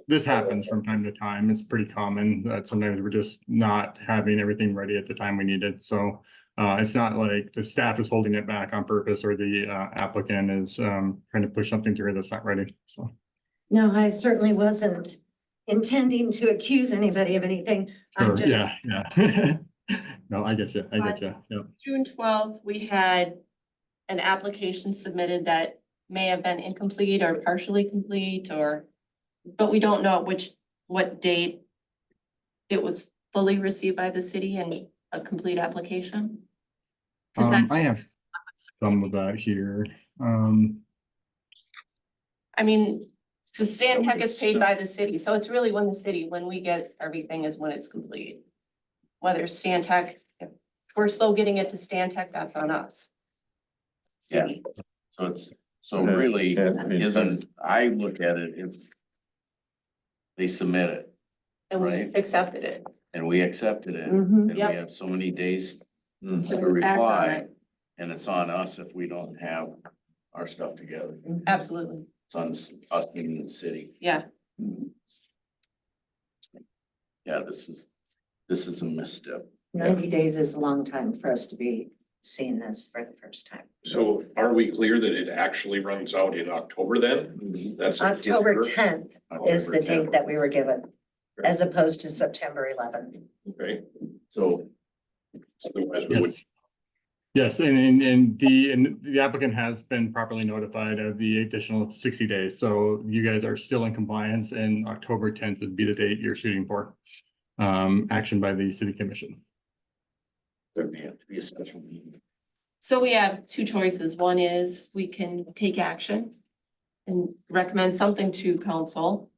S5: This happens from time to time. It's pretty common that sometimes we're just not having everything ready at the time we need it. So it's not like the staff is holding it back on purpose or the applicant is trying to push something through that's not ready, so.
S3: No, I certainly wasn't intending to accuse anybody of anything. I'm
S5: Sure,
S3: just.
S5: yeah. No, I get you, yeah.
S1: June 12th, we had an application submitted that may have been incomplete or partially complete, but we don't know what date it was fully received by the city and a complete application. 'Cause that's
S5: I have some of that here.
S1: I mean, the Stantec is paid by the city, so it's really when we get everything is when it's complete. Whether Stantec, if we're slow getting it to Stantec, that's on us.
S4: Yeah.
S1: City.
S4: So really, I look at it, they submit it
S1: And we
S4: Right.
S1: accepted it.
S4: and we accepted it,
S3: Mhm.
S4: and we
S1: Yep.
S4: have so many days to
S1: Act on
S4: reply.
S1: it.
S4: And it's on us if we don't have our stuff together.
S1: Absolutely,
S4: It's on us being the city.
S1: yeah.
S4: Yeah, this is a misstep.
S3: 90 days is a long time for us to be seeing this for the first time.
S10: So are we clear that it actually runs out in October then? That's. for
S3: October
S10: sure?
S3: 10th is the
S4: October 10th.
S3: date that we were given, as opposed to September 11th.
S10: Okay,
S4: So,
S10: otherwise we would,
S5: Yes, and the applicant has been properly notified of the additional 60 days, so you guys are still in compliance, and October 10th would be the date you're shooting for. Action by the city commission.
S4: there may have to be a special meeting.
S1: So we have two choices. One is we can take action and recommend something to council.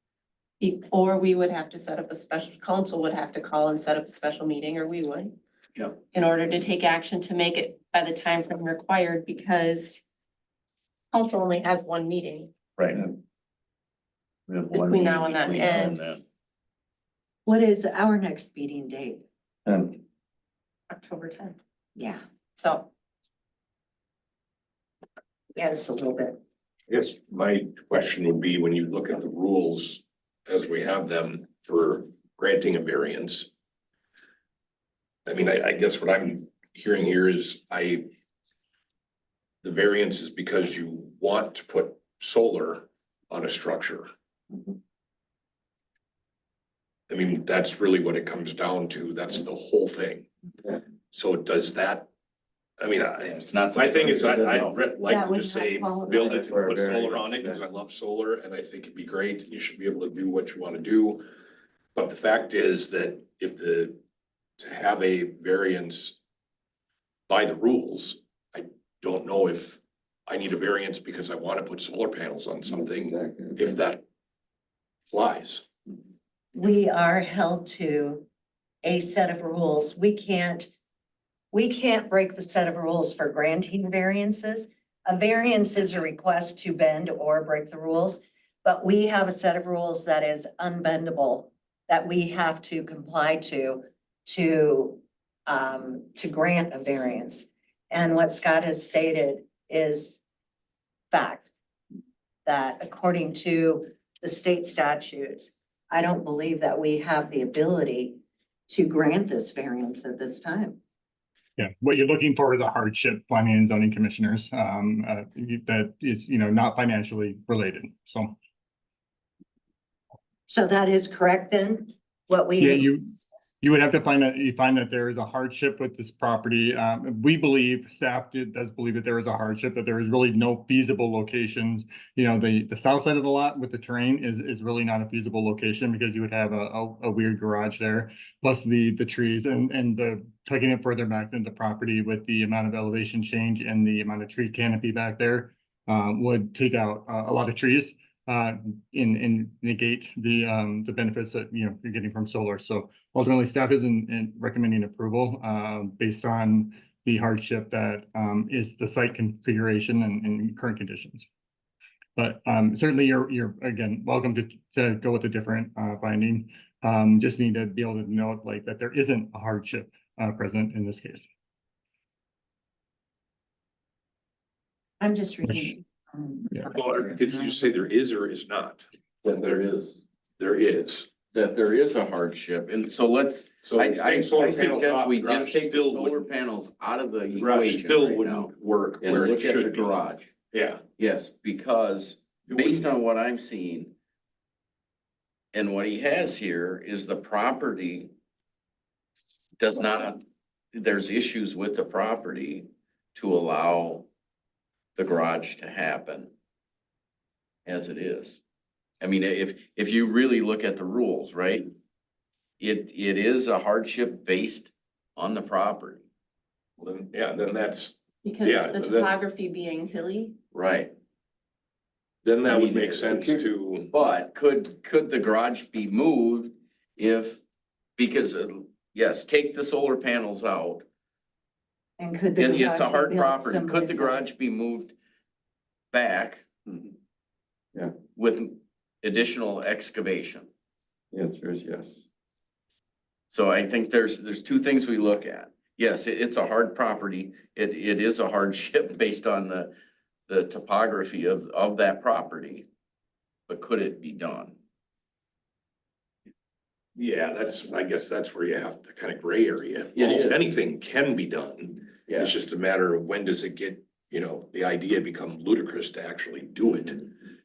S1: Or we would have to set up a special, council would have to call and set up a special meeting, or we would.
S4: Yep.
S1: In order to take action to make it by the time frame required, because council only has one meeting.
S4: Right. We have one
S1: Between now and then,
S4: meeting between
S1: and-
S4: now and then.
S3: What is our next meeting date?
S8: And
S1: October 10th.
S3: Yeah,
S1: So
S3: yes, a little bit.
S10: I guess my question would be, when you look at the rules as we have them for granting a variance. I mean, I guess what I'm hearing here is the variance is because you want to put solar on a structure. I mean, that's really what it comes down to. That's the whole thing. So does that, I mean,
S4: It's not.
S10: my thing is, I'd
S3: That
S10: like to
S3: would
S10: just
S3: not
S10: say,
S3: qualify
S10: build it
S8: for
S10: and
S8: a
S10: put solar
S8: variance,
S10: on it, because
S8: yeah.
S10: I love solar, and I think it'd be great, and you should be able to do what you wanna do. But the fact is that to have a variance by the rules, I don't know if I need a variance because I wanna put solar panels on something, if that flies.
S3: We are held to a set of rules. We can't break the set of rules for granting variances. A variance is a request to bend or break the rules, but we have a set of rules that is unbendable that we have to comply to grant a variance. And what Scott has stated is fact, that according to the state statutes, I don't believe that we have the ability to grant this variance at this time.
S5: Yeah, what you're looking for is a hardship, planning and zoning commissioners, that is, not financially related, so.
S3: So that is correct then, what we
S5: Yeah,
S3: have
S5: you-
S3: just discussed.
S5: You would have to find that there is a hardship with this property. We believe, does believe that there is a hardship, that there is really no feasible locations. The south side of the lot with the terrain is really not a feasible location because you would have a weird garage there. Plus the trees and the taking it further back into the property with the amount of elevation change and the amount of tree canopy back there would take out a lot of trees. And negate the benefits that, you're getting from solar. So ultimately, staff is in recommending approval, based on the hardship that, is the site configuration and current conditions. But, certainly you're again, welcome to go with a different, finding. Just need to be able to note like that there isn't a hardship, present in this case.
S3: I'm just reading.
S5: Yeah.
S10: Or did you say there is or is not?
S4: That there is,
S10: There is.
S4: that there is a hardship, and so let's,
S10: So
S4: I
S10: solar panels
S4: suggest
S10: off,
S4: we
S10: garage
S4: just take the
S10: still
S4: solar
S10: wouldn't-
S4: panels out of the
S10: Garage
S4: equation
S10: still
S4: right now.
S10: wouldn't work
S4: And
S10: where it
S4: look at the
S10: should be.
S4: garage.
S10: Yeah.
S4: Yes, because
S10: It
S4: based
S10: wouldn't-
S4: on what I'm seeing. And what he has here is the property. Does not, there's issues with the property to allow the garage to happen. As it is. I mean, if you really look at the rules, right? It is a hardship based on the property,
S10: Well, then that's,
S1: Because
S10: Yeah,
S1: of the
S10: that-
S1: topography being hilly.
S4: right?
S10: then that
S4: I
S10: would
S4: mean,
S10: make
S4: it-
S10: sense
S4: it-
S10: to,
S4: But could the garage be moved because, yes, take the solar panels out.
S3: And could the
S4: It's a
S3: garage be
S4: hard
S3: built
S4: property. Could the
S3: someplace
S4: garage
S3: else?
S4: be moved back?
S8: Yeah.
S4: With additional excavation?
S8: The answer is yes.
S4: So I think there's two things we look at. Yes, it's a hard property. It is a hardship based on the topography of that property. But could it be done?
S10: yeah, I guess that's where you have the kind of gray area.
S4: It
S10: Almost
S4: is.
S10: anything can be done.
S4: Yeah,
S10: It's just a matter of when does it get, the idea become ludicrous to actually do it.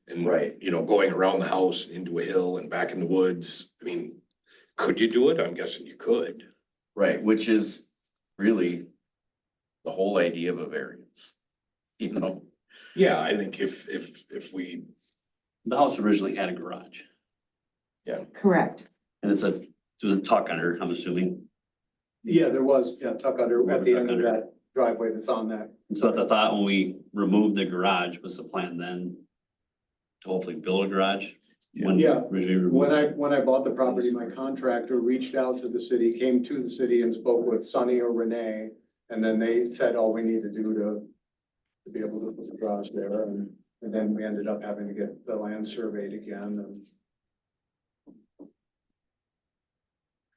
S10: And,
S4: Right.
S10: Going around the house into a hill and back in the woods, I mean, could you do it? I'm guessing you could.
S4: right, which is really the whole idea of a variance.
S10: Yeah, I think if we,
S7: The house originally had a garage,
S3: Correct.
S7: and it was a tuck under, I'm assuming.
S2: Yeah, there was, tuck under,
S7: at the end of
S2: that driveway that's on that.
S7: And so the thought when we removed the garage was the plan then to hopefully build a garage? When
S2: Yeah.
S7: originally removed?
S2: When I bought the property, my contractor reached out to the city, came to the city and spoke with Sonny or Renee. And then they said all we need to do to be able to put the garage there, and then we ended up having to get the land surveyed again and.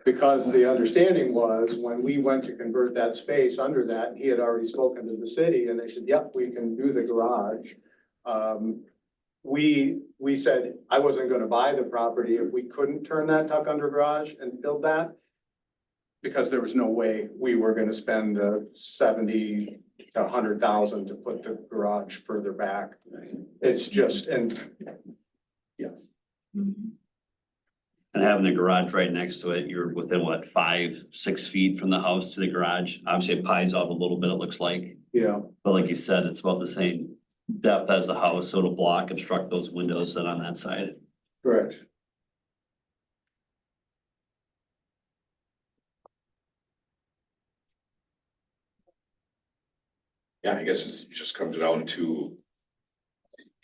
S2: Because the understanding was, when we went to convert that space under that, he had already spoken to the city and they said, yep, we can do the garage. We said, I wasn't gonna buy the property if we couldn't turn that tuck under garage and build that. because there was no way we were gonna spend the 70 to 100,000 to put the garage further back. It's just, and yes,
S7: And having the garage right next to it, you're within what, 5, 6 feet from the house to the garage? Obviously it pies out a little bit, it looks like.
S2: yeah,
S7: But like you said, it's about the same depth as the house, so it'll block, obstruct those windows that on that side.
S2: correct.
S10: Yeah, I guess it just comes down to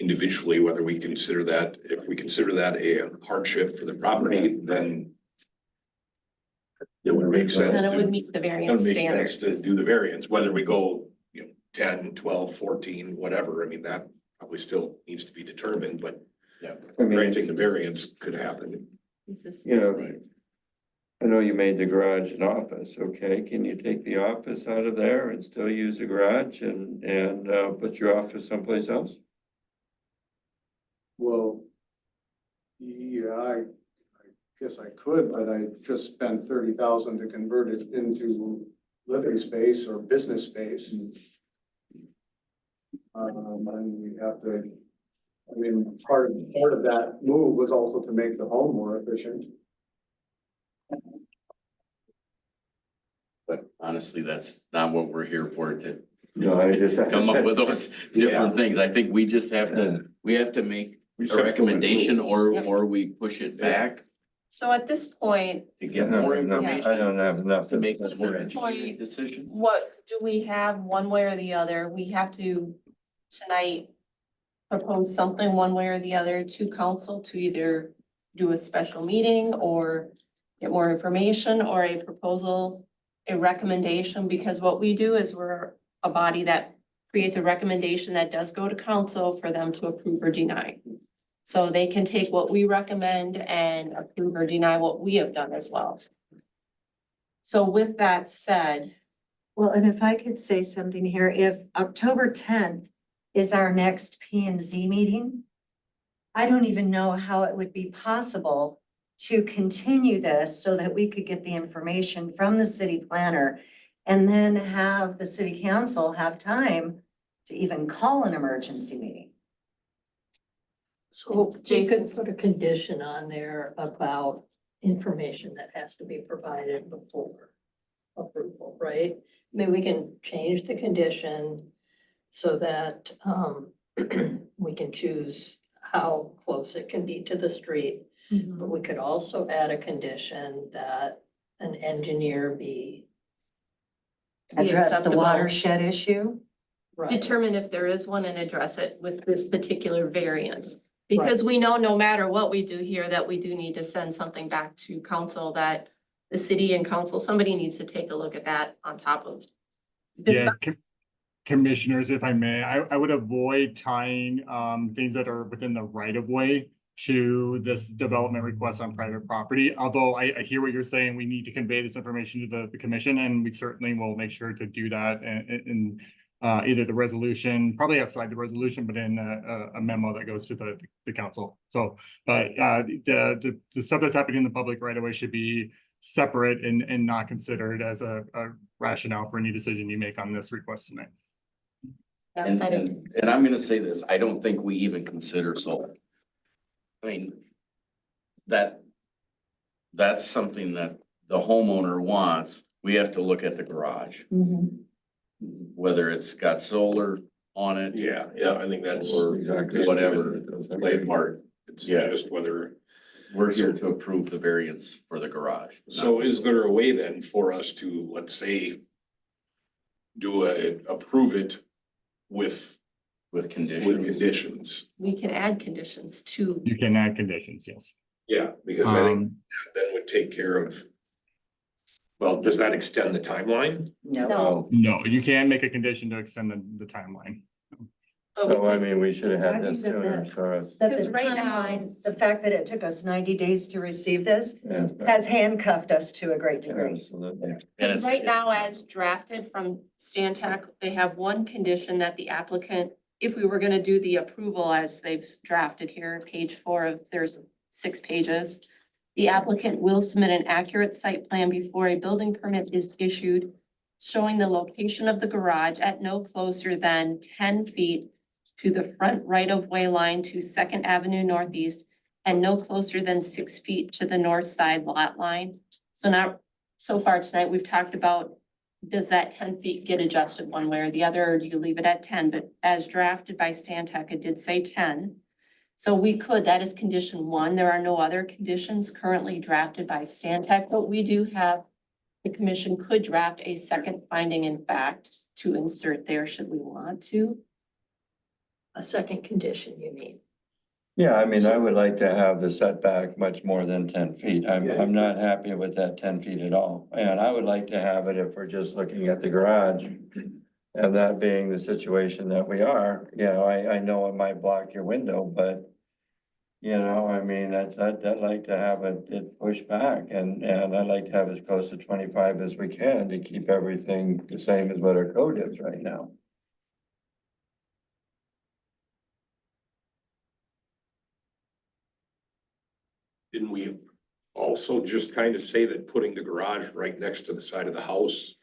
S10: individually, whether we consider that, if we consider that a hardship for the property, then it would make sense
S1: Then it would
S10: to,
S1: meet the
S10: it
S1: variance
S10: would make sense
S1: standards.
S10: to do the variance, whether we go, 10, 12, 14, whatever. I mean, that probably still needs to be determined, but
S8: I mean,
S10: granting the variance could happen.
S8: you know, I know you made the garage an office, okay? Can you take the office out of there and still use the garage and put your office someplace else?
S2: Well, yeah, I guess I could, but I just spent 30,000 to convert it into living space or business space. And we have to, I mean, part of that move was also to make the home more efficient.
S4: But honestly, that's not what we're here for, to
S8: No, I just.
S4: come up with those different things. I think we just have to, we have to make
S10: We just
S4: a
S10: have to go with
S4: recommendation
S10: rules.
S4: or we push it back
S1: So at this point,
S4: to get more
S8: I
S4: information
S8: don't have enough
S4: to make a
S1: At
S4: more
S1: this
S4: educated
S1: point,
S4: decision.
S1: what do we have one way or the other? We have to tonight propose something one way or the other to council to either do a special meeting or get more information or a proposal, a recommendation, because what we do is we're a body that creates a recommendation that does go to council for them to approve or deny. So they can take what we recommend and approve or deny what we have done as well. So with that said,
S3: Well, and if I could say something here, if October 10th is our next P and Z meeting, I don't even know how it would be possible to continue this so that we could get the information from the city planner and then have the city council have time to even call an emergency meeting.
S9: So you could
S1: Jason's-
S9: put a condition on there about information that has to be provided before approval, right? Maybe we can change the condition so that we can choose how close it can be to the street. But we could also add a condition that an engineer be.
S3: Address the
S1: acceptable.
S3: watershed issue.
S1: Determine if there is one and address it with this particular variance. Because we know no matter what we do here, that we do need to send something back to council, that the city and council, somebody needs to take a look at that on top of.
S5: Yeah, commissioners, if I may, I would avoid tying things that are within the right of way to this development request on private property. Although I hear what you're saying, we need to convey this information to the commission, and we certainly will make sure to do that in either the resolution, probably outside the resolution, but in a memo that goes to the council. So, but the stuff that's happening in the public right away should be separate and not considered as a rationale for any decision you make on this request tonight.
S4: And I'm gonna say this, I don't think we even consider solar. I mean, that's something that the homeowner wants. We have to look at the garage, whether it's got solar on it.
S10: Yeah, I think that's
S4: Or
S8: Exactly.
S4: whatever.
S10: play a part. It's
S4: Yeah.
S10: just whether,
S4: We're here to approve the variance for the garage.
S10: so
S4: not
S10: is
S4: the
S10: there a way then for us to, let's say, approve it with
S4: with conditions.
S10: conditions?
S1: We can add conditions to.
S5: You can add conditions, yes.
S10: Yeah, because I think
S5: Um,
S10: that would take care of. Well, does that extend the timeline?
S1: No.
S5: no, you can make a condition to extend the timeline.
S8: So I mean, we should have
S3: I
S8: had this
S3: think that
S8: sooner, so.
S3: That
S1: Because
S3: the
S1: right now-
S3: timeline, the fact that it took us 90 days to receive this
S8: Yeah.
S3: has handcuffed us to a great degree.
S8: Absolutely.
S4: And
S1: And
S4: it's
S1: right now, as drafted from Stantec, they have one condition that the applicant, if we were gonna do the approval as they've drafted here, page 4 of, there's 6 pages. The applicant will submit an accurate site plan before a building permit is issued, showing the location of the garage at no closer than 10 feet to the front right-of-way line to Second Avenue Northeast and no closer than 6 feet to the north side lot line. So now, so far tonight, we've talked about, does that 10 feet get adjusted one way or the other, or do you leave it at 10? But as drafted by Stantec, it did say 10. So we could, that is condition 1. There are no other conditions currently drafted by Stantec, but we do have, the commission could draft a second finding in fact to insert there should we want to.
S9: A second condition, you mean?
S8: Yeah, I mean, I would like to have the setback much more than 10 feet. I'm not happy with that 10 feet at all. And I would like to have it if we're just looking at the garage. And that being the situation that we are, you know, I know it might block your window, but. You know, I mean, I'd like to have it pushed back and I'd like to have as close to 25 as we can to keep everything the same as what our code is right now.
S10: Didn't we also just kind of say that putting the garage right next to the side of the house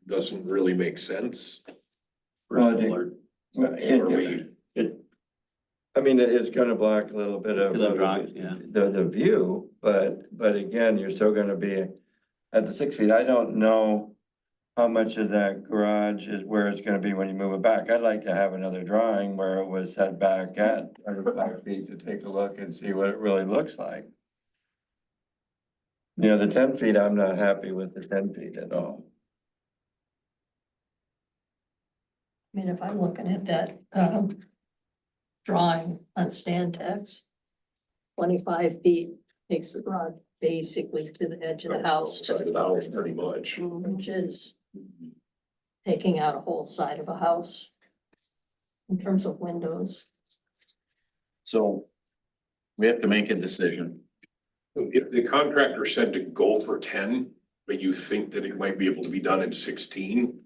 S10: doesn't really make sense?
S8: Well,
S7: Or-
S10: Or we,
S8: I mean, it's gonna block a little bit of
S7: The drive, yeah.
S8: the view, but again, you're still gonna be at the 6 feet. I don't know how much of that garage is where it's gonna be when you move it back. I'd like to have another drawing where it was set back at 5 feet to take a look and see what it really looks like. You know, the 10 feet, I'm not happy with the 10 feet at all.
S9: I mean, if I'm looking at that, drawing on Stantec's, 25 feet takes the garage basically to the edge of the house,
S10: Side of the house, pretty much.
S9: which is taking out a whole side of a house in terms of windows.
S4: So we have to make a decision.
S10: If the contractor said to go for 10, but you think that it might be able to be done in 16,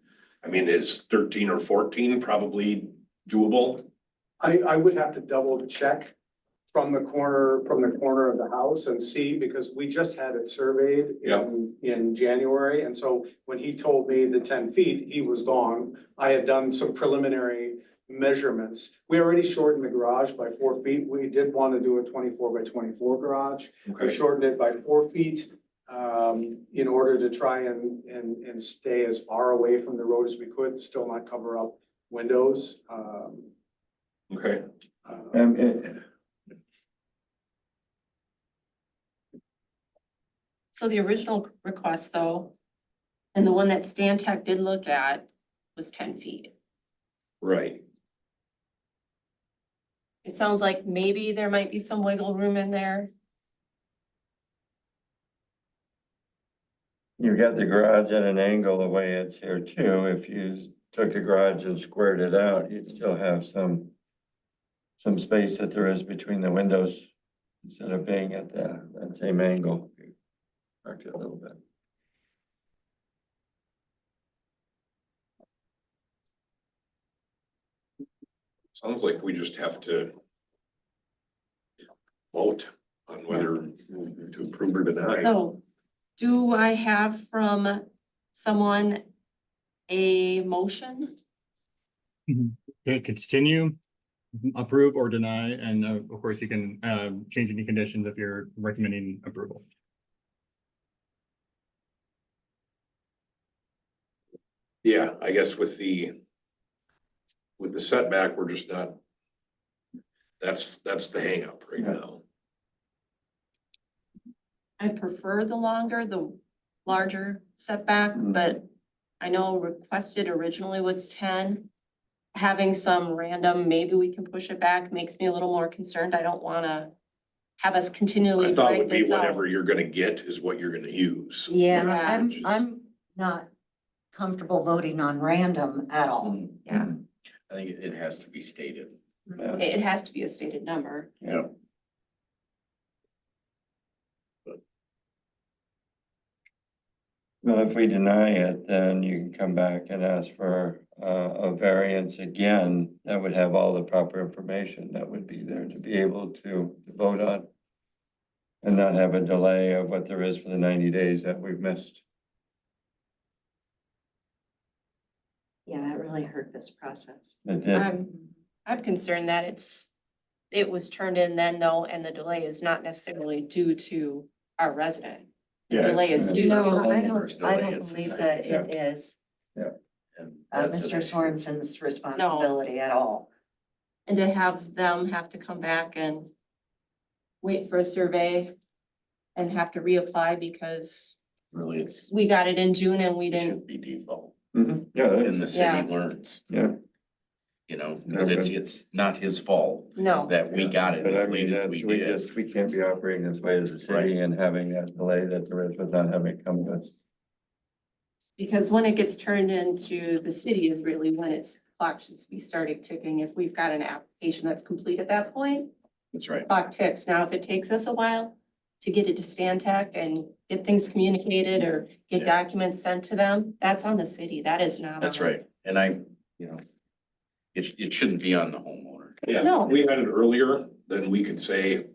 S10: I mean, is 13 or 14 probably doable?
S2: I would have to double check from the corner of the house and see, because we just had it surveyed
S10: Yeah.
S2: in January. And so when he told me the 10 feet, he was gone. I had done some preliminary measurements. We already shortened the garage by 4 feet. We did want to do a 24 by 24 garage. We
S10: Okay,
S2: shortened it by 4 feet in order to try and stay as far away from the road as we could, still not cover up windows.
S10: okay.
S8: And
S1: So the original request though, and the one that Stantec did look at was 10 feet.
S10: Right.
S1: It sounds like maybe there might be some wiggle room in there.
S8: you got the garage at an angle the way it's here too. If you took the garage and squared it out, you'd still have some space that there is between the windows instead of being at that same angle. Correct it a little bit.
S10: Sounds like we just have to vote on whether to approve or deny.
S1: So do I have from someone a motion?
S5: Okay, continue, approve or deny, and of course you can change any conditions if you're recommending approval.
S10: Yeah, I guess with the setback, we're just not, that's the hangup right now.
S1: I prefer the larger setback, but I know requested originally was 10. Having some random, maybe we can push it back, makes me a little more concerned. I don't wanna have us continually.
S10: I thought it would
S1: drag
S10: be
S1: this out.
S10: whatever you're gonna get is what you're gonna use.
S3: Yeah,
S1: Yeah.
S3: I'm not comfortable voting on random at all.
S1: Yeah,
S4: I think it has to be stated.
S1: it has to be a stated number.
S4: Yeah.
S8: Well, if we deny it, then you can come back and ask for a variance again. That would have all the proper information that would be there to be able to vote on. and not have a delay of what there is for the 90 days that we've missed.
S3: Yeah, that really hurt this process.
S8: It did.
S1: I'm concerned that it was turned in then though, and the delay is not necessarily due to our resident. The
S4: Yeah,
S1: delay is
S4: it's-
S1: due to the
S3: No, I
S1: homeowner's
S3: don't, I
S1: delay.
S3: don't believe that it is
S4: And
S3: Mr.
S4: that's an issue.
S3: Sorensen's responsibility at all.
S1: And to have them have to come back and wait for a survey and have to reapply because
S4: Really, it's,
S1: we got it in June and we
S4: it
S1: didn't.
S4: should be default,
S8: Yeah,
S4: and the
S8: that's,
S1: Yeah.
S4: city learns,
S8: yeah,
S4: you know, because it's not his fault
S1: No,
S4: that we got it
S8: but I
S4: as
S8: mean,
S4: late as
S8: that's,
S4: we
S8: we
S4: did.
S8: just, we can't be operating this way as a city and having that delay that there is without having it come to us.
S1: because when it gets turned into the city is really when its clock should be starting ticking. If we've got an application that's complete at that point,
S4: That's right.
S1: clock ticks. Now, if it takes us a while to get it to Stantec and get things communicated or get
S4: Yeah.
S1: documents sent to them, that's on the city. That is not.
S4: That's
S1: on-
S4: right. And you know, it shouldn't be on the homeowner.
S10: Yeah,
S1: No.
S10: if we had it earlier, then we could say,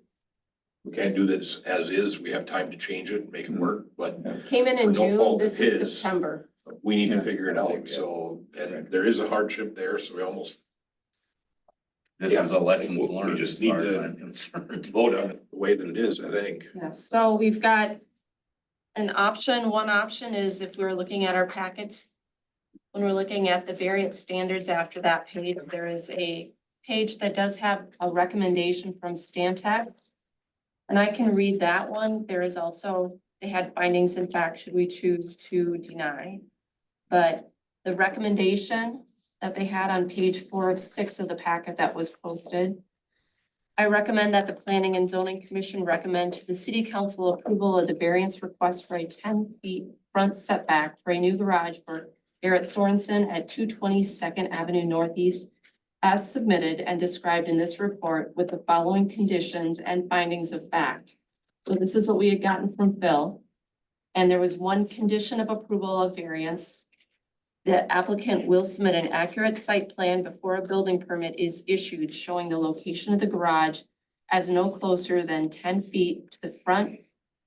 S10: we can't do this as is, we have time to change it, make it work, but
S1: Came in
S10: For no
S1: June,
S10: fault of
S1: this is
S10: his.
S1: September.
S10: we need
S8: Yeah.
S10: to figure it out, so, and there is a hardship there, so we almost
S4: This
S10: Yeah,
S4: is a lessons
S10: we
S4: learned
S10: just
S4: as
S10: need
S4: far as
S10: to
S4: I'm concerned.
S10: vote on it the way that it is, I think.
S1: Yes, so we've got an option. One option is if we're looking at our packets. When we're looking at the variance standards after that page, there is a page that does have a recommendation from Stantec. And I can read that one. There is also, they had findings in fact, should we choose to deny. But the recommendation that they had on page 4 of 6 of the packet that was posted. I recommend that the Planning and Zoning Commission recommend to the City Council approval of the variance request for a 10 feet front setback for a new garage for Garrett Sorensen at 220 Second Avenue Northeast as submitted and described in this report with the following conditions and findings of fact. So this is what we had gotten from Phil. And there was one condition of approval of variance. The applicant will submit an accurate site plan before a building permit is issued showing the location of the garage as no closer than 10 feet to the front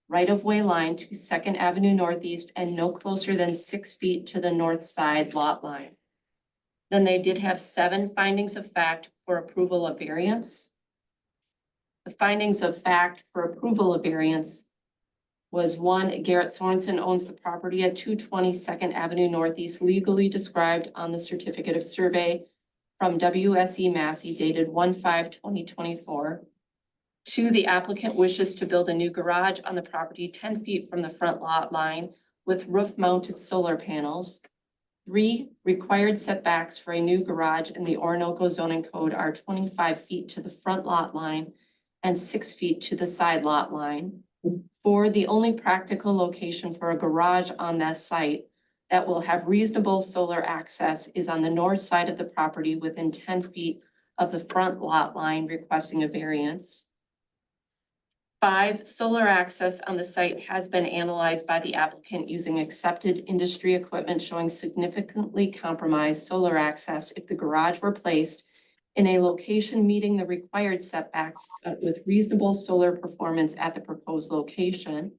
S1: right-of-way line to Second Avenue Northeast and no closer than 6 feet to the north side lot line. Then they did have 7 findings of fact for approval of variance. The findings of fact for approval of variance was 1, Garrett Sorensen owns the property at 220 Second Avenue Northeast legally described on the certificate of survey from WSE Massey dated 1/5/2024. 2, the applicant wishes to build a new garage on the property 10 feet from the front lot line with roof-mounted solar panels. 3, required setbacks for a new garage in the Orinoco zoning code are 25 feet to the front lot line and 6 feet to the side lot line. 4, the only practical location for a garage on that site that will have reasonable solar access is on the north side of the property within 10 feet of the front lot line requesting a variance. 5, solar access on the site has been analyzed by the applicant using accepted industry equipment showing significantly compromised solar access if the garage were placed in a location meeting the required setback with reasonable solar performance at the proposed location.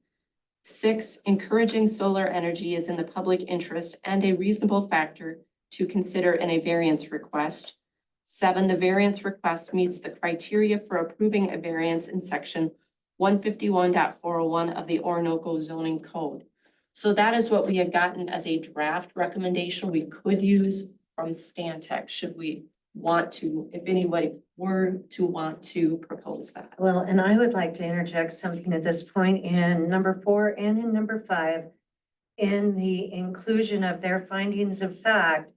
S1: 6, encouraging solar energy is in the public interest and a reasonable factor to consider in a variance request. 7, the variance request meets the criteria for approving a variance in section 151.401 of the Orinoco zoning code. So that is what we had gotten as a draft recommendation we could use from Stantec, should we want to, if anybody were to want to propose that.
S3: Well, and I would like to interject something at this point in number 4 and in number 5. In the inclusion of their findings of fact,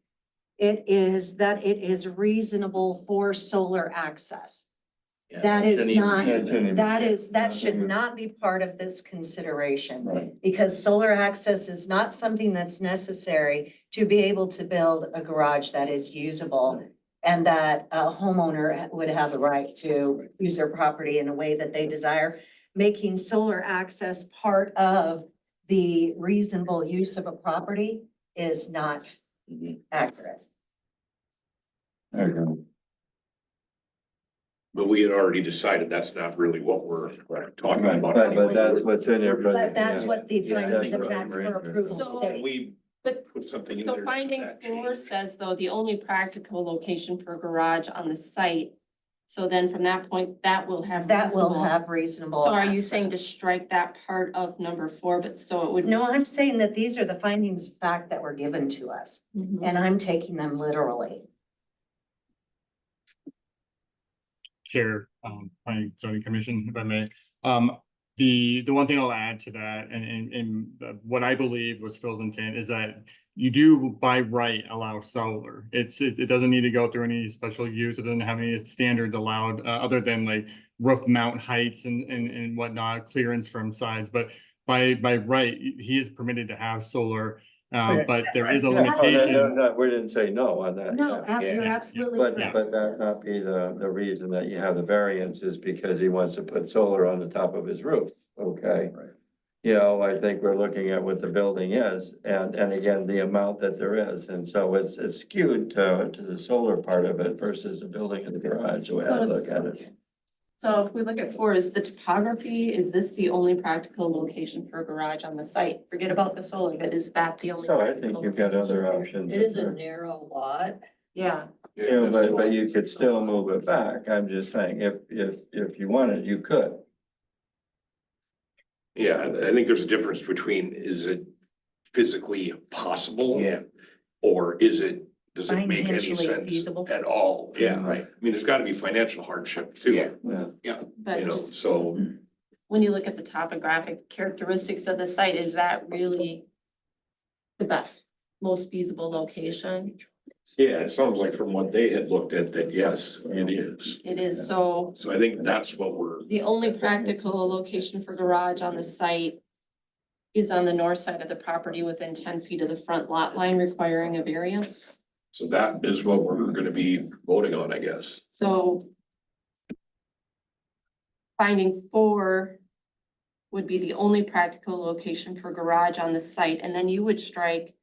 S3: it is that it is reasonable for solar access.
S4: Yeah,
S3: That is
S4: shouldn't even
S3: not-
S4: be in there.
S3: That should not be part of this consideration.
S8: Right.
S3: Because solar access is not something that's necessary to be able to build a garage that is usable. And that a homeowner would have the right to use their property in a way that they desire. Making solar access part of the reasonable use of a property is not
S4: Mhm.
S3: accurate.
S8: I agree.
S10: But we had already decided that's not really what we're talking
S8: Right,
S10: about.
S8: but that's what's in there.
S3: But that's
S8: yeah.
S3: what the
S8: Yeah,
S3: findings
S8: that's
S3: of
S8: what
S3: fact
S8: we're
S3: for approval
S1: So-
S3: state.
S10: We
S1: But
S10: put something in
S1: so
S10: there.
S1: finding
S10: that
S1: 4
S10: changed.
S1: says though, the only practical location for garage on the site. So then from that point, that will have.
S3: That will
S1: reasonable-
S3: have reasonable.
S1: So are you saying to
S3: access.
S1: strike that part of number 4, but so it would?
S3: No, I'm saying that these are the findings of fact that were given to us,
S1: Mhm.
S3: and I'm taking them literally.
S5: Chair, planning and zoning commission, if I may. The one thing I'll add to that, and what I believe was Phil's intent is that you do by right allow solar. It doesn't need to go through any special use. It doesn't have any standards allowed, other than like roof mount heights and whatnot, clearance from sides, but by right, he is permitted to have solar. But there is a
S8: Yeah, oh,
S5: limitation.
S8: no, we didn't say no on that.
S3: No,
S8: yeah.
S3: you're
S4: Yeah.
S3: absolutely
S8: But,
S3: correct.
S8: but that not be the reason that you have the variance is because he wants to put solar on the top of his roof, okay?
S4: Right.
S8: You know, I think we're looking at what the building is and again, the amount that there is. And so it's skewed to the solar part of it versus the building in the garage, the way I look at it.
S1: So if we look at 4, is the topography, is this the only practical location for a garage on the site? Forget about the solar, but is that the only?
S8: So I think
S1: practical
S8: you've got
S1: location?
S8: other options.
S9: It is a
S8: there.
S9: narrow lot.
S1: Yeah,
S8: You know,
S10: that's
S8: but
S10: the-
S8: you could still move it back. I'm just saying, if you wanted, you could.
S10: Yeah, I think there's a difference between, is it physically possible?
S4: Yeah,
S10: Or is it, does it make any
S3: Financially
S10: sense
S3: feasible.
S10: at all?
S4: yeah, right,
S10: I mean, there's gotta be financial hardship too.
S4: yeah.
S8: Yeah.
S1: but
S10: You know,
S1: just
S10: so,
S1: when you look at the topographic characteristics of the site, is that really the best, most feasible location?
S10: yeah, it sounds like from what they had looked at, that yes, it is.
S1: It is, so
S10: So I think that's what we're,
S1: the only practical location for garage on the site is on the north side of the property within 10 feet of the front lot line, requiring a variance.
S10: so that is what we're gonna be voting on, I guess.
S1: So finding 4 would be the only practical location for garage on the site, and then you would strike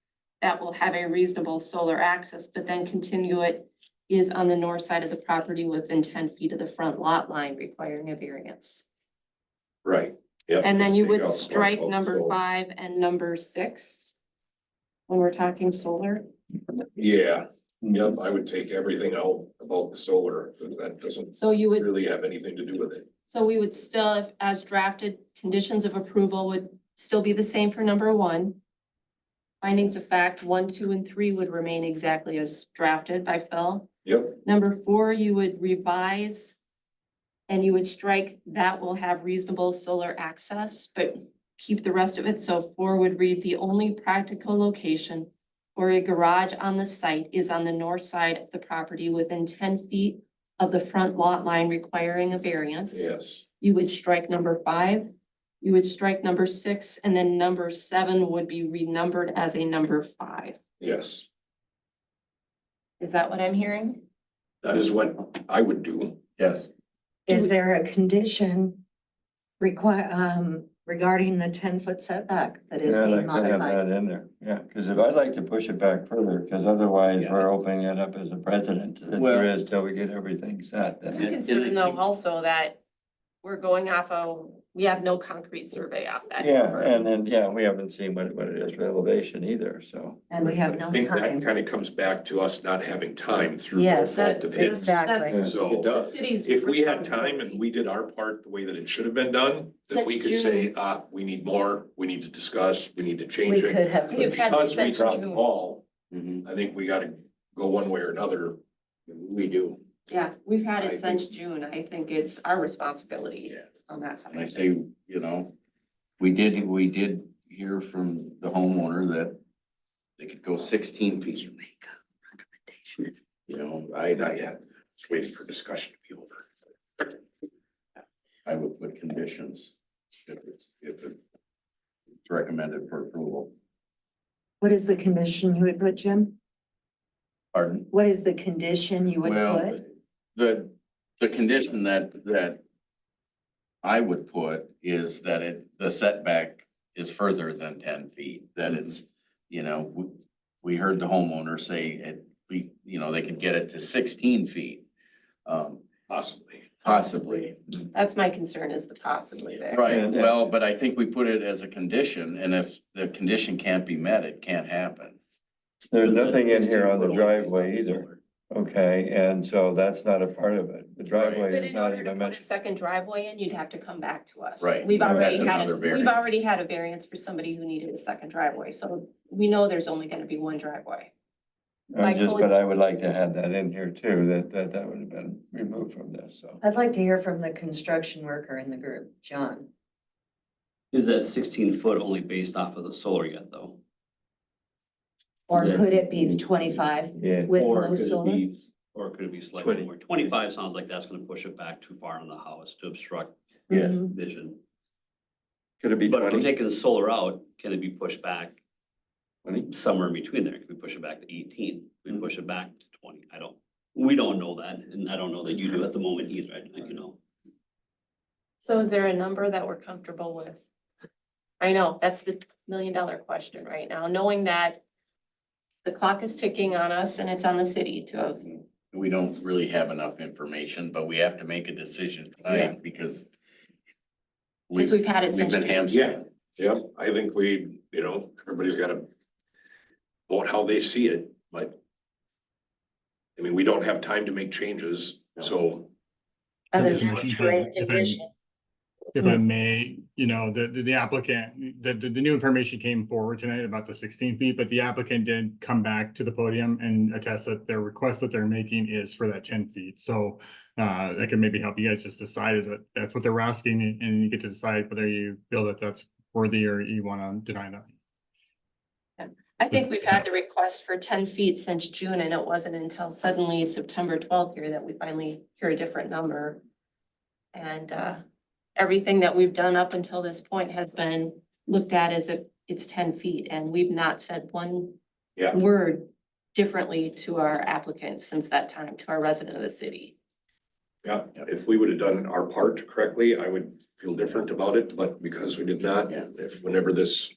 S1: that will have a reasonable solar access, but then continue it is on the north side of the property within 10 feet of the front lot line, requiring a variance.
S10: Right, yeah.
S1: And then you
S10: Take
S1: would
S10: out
S1: strike
S10: one
S1: number
S10: vote.
S1: 5 and number 6 when we're talking solar.
S10: Yeah, yep, I would take everything out about the solar, because that doesn't
S1: So you would,
S10: really have anything to do with it.
S1: so we would still, if as drafted, conditions of approval would still be the same for number 1. Findings of fact, 1, 2, and 3 would remain exactly as drafted by Phil.
S10: Yep,
S1: Number 4, you would revise and you would strike that will have reasonable solar access, but keep the rest of it. So 4 would read, the only practical location for a garage on the site is on the north side of the property within 10 feet of the front lot line, requiring a variance.
S10: yes,
S1: You would strike number 5, you would strike number 6, and then number 7 would be renumbered as a number 5.
S10: yes,
S1: Is that what I'm hearing?
S10: that is what I would do.
S4: Yes,
S3: Is there a condition regarding the 10-foot setback that is
S8: Yeah, I'd
S3: being
S8: like to have
S3: modified?
S8: that in there, yeah, because if I'd like to push it back further, because otherwise
S4: Yeah.
S8: we're opening it up as a precedent that
S4: Well-
S8: there is till we get everything set.
S1: I'm
S4: And
S1: concerned
S4: I
S1: though
S4: think-
S1: also that we're going off of, we have no concrete survey off that.
S8: Yeah,
S1: number.
S8: and then, yeah, we haven't seen what it is for elevation either, so.
S3: And we have no
S10: I think that
S3: time.
S10: kind of comes back to us not having time through.
S3: Yes,
S10: both of his.
S3: exactly.
S10: So
S4: it
S1: The
S4: does.
S1: city's.
S10: if we had time and we did our part the way that it should have been done, then we could say, we need more, we need to discuss, we need to change
S3: We
S10: it.
S3: could have.
S1: We've had this
S10: Because we
S1: since
S10: dropped the
S1: June.
S10: ball,
S4: mhm,
S10: I think we gotta go one way or another.
S4: we do.
S1: Yeah, we've had
S4: I
S1: it since June. I think it's our responsibility
S4: Yeah.
S1: on that side.
S4: And I say, you know, we did hear from the homeowner that they could go 16 feet. You know,
S10: Not yet, just waiting for discussion to be over.
S4: I would put conditions if it's recommended for approval.
S3: What is the condition you would put, Jim?
S4: Pardon?
S3: What is the condition you would
S4: Well,
S3: put?
S4: the condition that I would put is that the setback is further than 10 feet, that it's, you know, we heard the homeowner say at least, you know, they could get it to 16 feet.
S10: Possibly.
S4: Possibly.
S1: That's my concern is the possibly there.
S4: Right,
S8: And-
S4: well, but I think we put it as a condition, and if the condition can't be met, it can't happen.
S8: There's nothing in here on the driveway either, okay, and so that's not a part of it. The driveway
S1: But
S8: is
S1: in
S8: not
S1: order to
S8: even
S1: put a
S8: mentioned.
S1: second driveway in, you'd have to come back to us.
S4: Right,
S1: We've
S4: now
S1: already
S4: that's
S1: had,
S4: another
S1: we've
S4: variance.
S1: already had a variance for somebody who needed a second driveway, so we know there's only gonna be one driveway. by code-
S8: But I would like to have that in here too, that would have been removed from this, so.
S3: I'd like to hear from the construction worker in the group, John.
S7: Is that 16 foot only based off of the solar yet, though?
S3: Or
S7: Yeah.
S3: could it be the 25
S8: Yeah.
S3: with
S7: Or
S3: no
S7: could it
S3: solar?
S7: be, or could it be slightly
S8: 20.
S7: more? 25 sounds like that's gonna push it back too far on the house to obstruct
S4: Yes.
S3: Mhm.
S7: vision.
S8: Could it be
S7: But if we're
S8: 20?
S7: taking the solar out, can it be pushed back
S8: 20?
S7: somewhere in between there? Can we push it back to 18? Can we push it back to 20? We don't know that, and I don't know that you do at the moment either, you know.
S1: So is there a number that we're comfortable with? I know, that's the $1 million question right now, knowing that the clock is ticking on us and it's on the city to have.
S4: We don't really have enough information, but we have to make a decision tonight because
S1: Because we've had it since
S4: been
S1: June.
S4: hamstrung.
S10: Yeah, I think everybody's got to vote how they see it, but I mean, we don't have time to make changes, so
S1: Other
S5: If
S1: than
S5: I-
S1: great
S5: if I-
S1: condition.
S5: If I may, the applicant, the new information came forward tonight about the 16 feet, but the applicant did come back to the podium and attest that their request that they're making is for that 10 feet. So that can maybe help you guys just decide is that that's what they're asking and you get to decide whether you feel that that's worthy or you want to deny that.
S1: I think we've had the request for 10 feet since June, and it wasn't until suddenly September 12th here that we finally hear a different number. And everything that we've done up until this point has been looked at as if it's 10 feet, and we've not said one
S10: Yeah.
S1: word differently to our applicants since that time, to our resident of the city.
S10: yeah, if we would have done our part correctly, I would feel different about it, but because we did not,
S4: Yeah.
S10: whenever this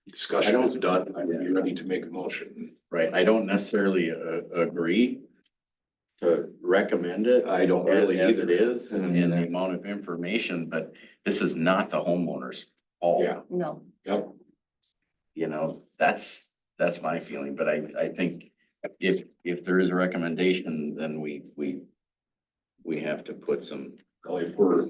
S10: discussion
S4: I don't-
S10: is done, I would be ready to make a motion.
S4: Right, I don't necessarily agree to recommend it.
S10: I don't
S4: as
S10: really
S4: as it
S10: either.
S4: is and the amount of information, but this is not the homeowner's fault.
S10: Yeah.
S1: No.
S10: Yep.
S4: That's my feeling, but I think if there is a recommendation, then we have to put some,
S10: Well, if we're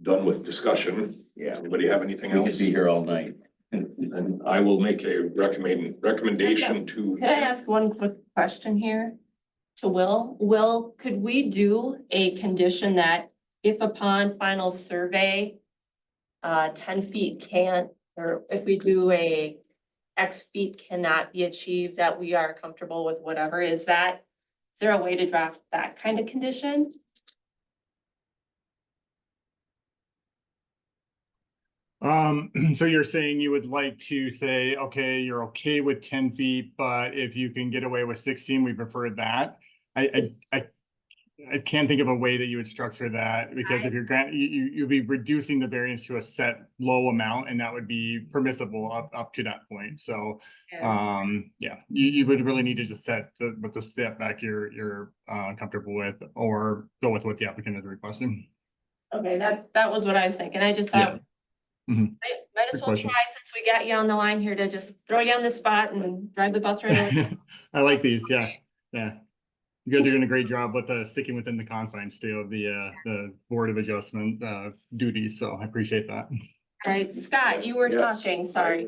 S10: done with discussion,
S4: yeah,
S10: anybody have anything
S4: we could
S10: else?
S4: be here all night.
S10: And I will make a recommendation to.
S1: Could I ask one quick question here to Will? Will, could we do a condition that if upon final survey, 10 feet can't, or if we do a X feet cannot be achieved, that we are comfortable with whatever, is there a way to draft that kind of condition?
S5: So you're saying you would like to say, okay, you're okay with 10 feet, but if you can get away with 16, we prefer that. I can't think of a way that you would structure that because if you're you'll be reducing the variance to a set low amount and that would be permissible up to that point. So yeah, you would really need to just set the step back you're comfortable with or go with what the applicant is requesting.
S1: Okay, that was what I was thinking. I just thought.
S5: Mhm.
S1: I might as
S5: Good
S1: well
S5: question.
S1: try since we got you on the line here to just throw you on the spot and drive the bus right away.
S5: I like these, yeah, yeah. You guys are doing a great job with sticking within the confines too of the Board of Adjustment duties, so I appreciate that.
S1: All right, Scott, you were
S10: Yes,
S1: talking, sorry.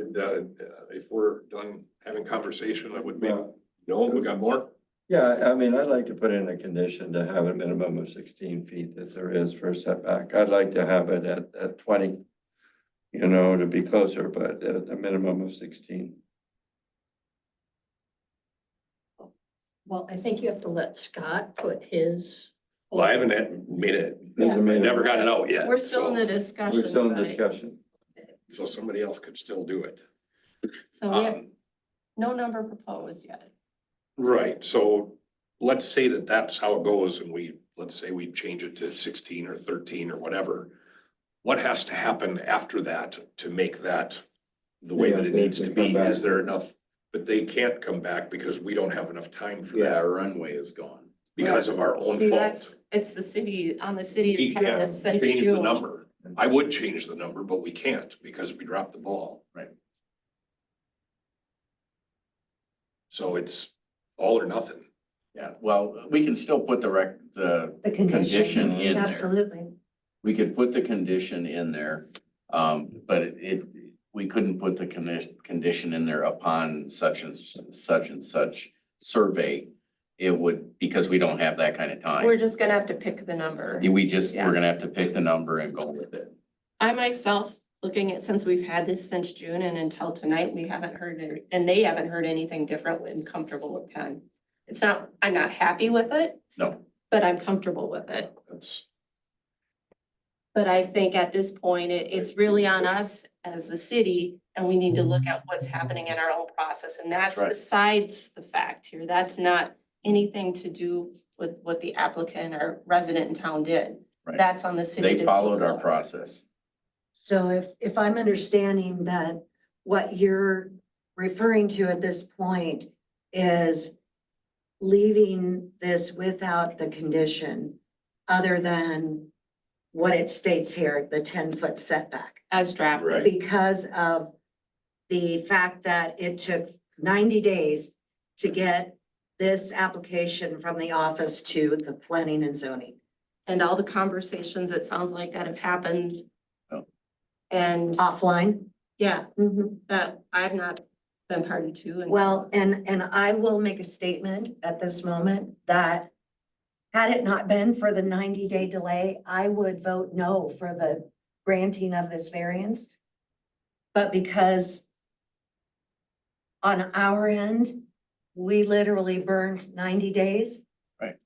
S10: If we're done having conversation, I would make, no, we got more?
S8: Yeah, I mean, I'd like to put in a condition to have a minimum of 16 feet that there is for setback. I'd like to have it at 20. To be closer, but at a minimum of 16.
S9: Well, I think you have to let Scott put his.
S10: Well, I haven't made it,
S1: Yeah.
S10: I never got it out yet.
S1: We're still in the
S10: so-
S1: discussion.
S8: We're still in
S1: right?
S8: discussion.
S10: So somebody else could still do it.
S1: So we have
S10: Um,
S1: no number proposed yet.
S10: Right, so let's say that that's how it goes and let's say we change it to 16 or 13 or whatever. What has to happen after that to make that the way that it
S8: Yeah,
S10: needs
S8: they
S10: to
S8: come
S10: be?
S8: back.
S10: Is there enough? But they can't come back because we don't have enough time for
S4: Yeah,
S10: that.
S4: our runway is gone.
S10: because of our own
S1: See,
S10: fault.
S1: it's the city, on the city.
S10: We
S1: it's having
S10: can't
S1: us send
S10: change the
S1: you-
S10: number. I would change the number, but we can't because we dropped the ball.
S4: Right.
S10: So it's all or nothing.
S4: Yeah, well, we can still put the
S3: The
S4: condition in there.
S3: Absolutely.
S4: We could put the condition in there, but we couldn't put the condition in there upon such and such survey. It would, because we don't have that kind of time.
S1: We're just gonna have to pick the number.
S4: We're gonna have to pick the number and go with it.
S1: I myself, looking at, since we've had this since June and until tonight, we haven't heard it, and they haven't heard anything different and comfortable with 10. It's not, I'm not happy with it,
S4: No,
S1: but I'm comfortable with it.
S10: That's,
S1: But I think at this point, it's really on us as the city, and we need to look at what's happening in our own process, and that's
S4: right.
S1: besides the fact here. That's not anything to do with what the applicant or resident in town did.
S4: Right.
S1: That's on the city.
S4: they
S1: to
S4: followed
S1: take
S4: our
S1: over.
S4: process.
S3: So if I'm understanding that what you're referring to at this point is leaving this without the condition other than what it states here, the 10-foot setback.
S1: As drafted.
S10: right.
S3: Because of the fact that it took 90 days to get this application from the office to the planning and zoning.
S1: And all the conversations, it sounds like that have happened.
S4: Oh.
S1: And
S3: Offline?
S1: yeah,
S3: Mhm.
S1: that I've not been party to and.
S3: Well, and I will make a statement at this moment that had it not been for the 90-day delay, I would vote no for the granting of this variance. But because on our end, we literally burned 90 days.
S4: Right.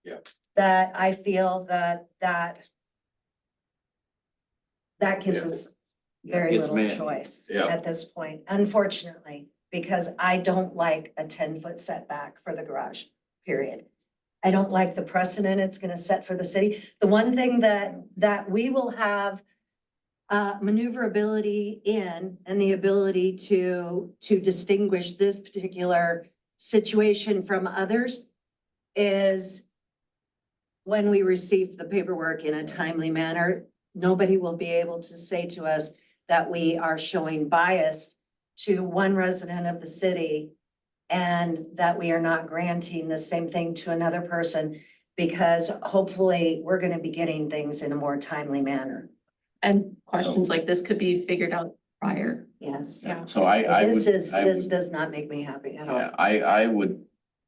S10: Yeah.
S3: That I feel that gives
S10: Yeah.
S3: us very
S4: It's
S3: little
S4: man-
S3: choice
S10: Yeah.
S3: at this point, unfortunately, because I don't like a 10-foot setback for the garage, period. I don't like the precedent it's gonna set for the city. The one thing that we will have maneuverability in and the ability to distinguish this particular situation from others is when we receive the paperwork in a timely manner, nobody will be able to say to us that we are showing bias to one resident of the city and that we are not granting the same thing to another person, because hopefully we're gonna be getting things in a more timely manner.
S1: And questions like this could be figured out prior.
S3: Yes.
S1: Yeah.
S4: So I would.
S3: This
S4: I
S3: this
S4: would-
S3: does not make me happy at all.
S4: Yeah, I would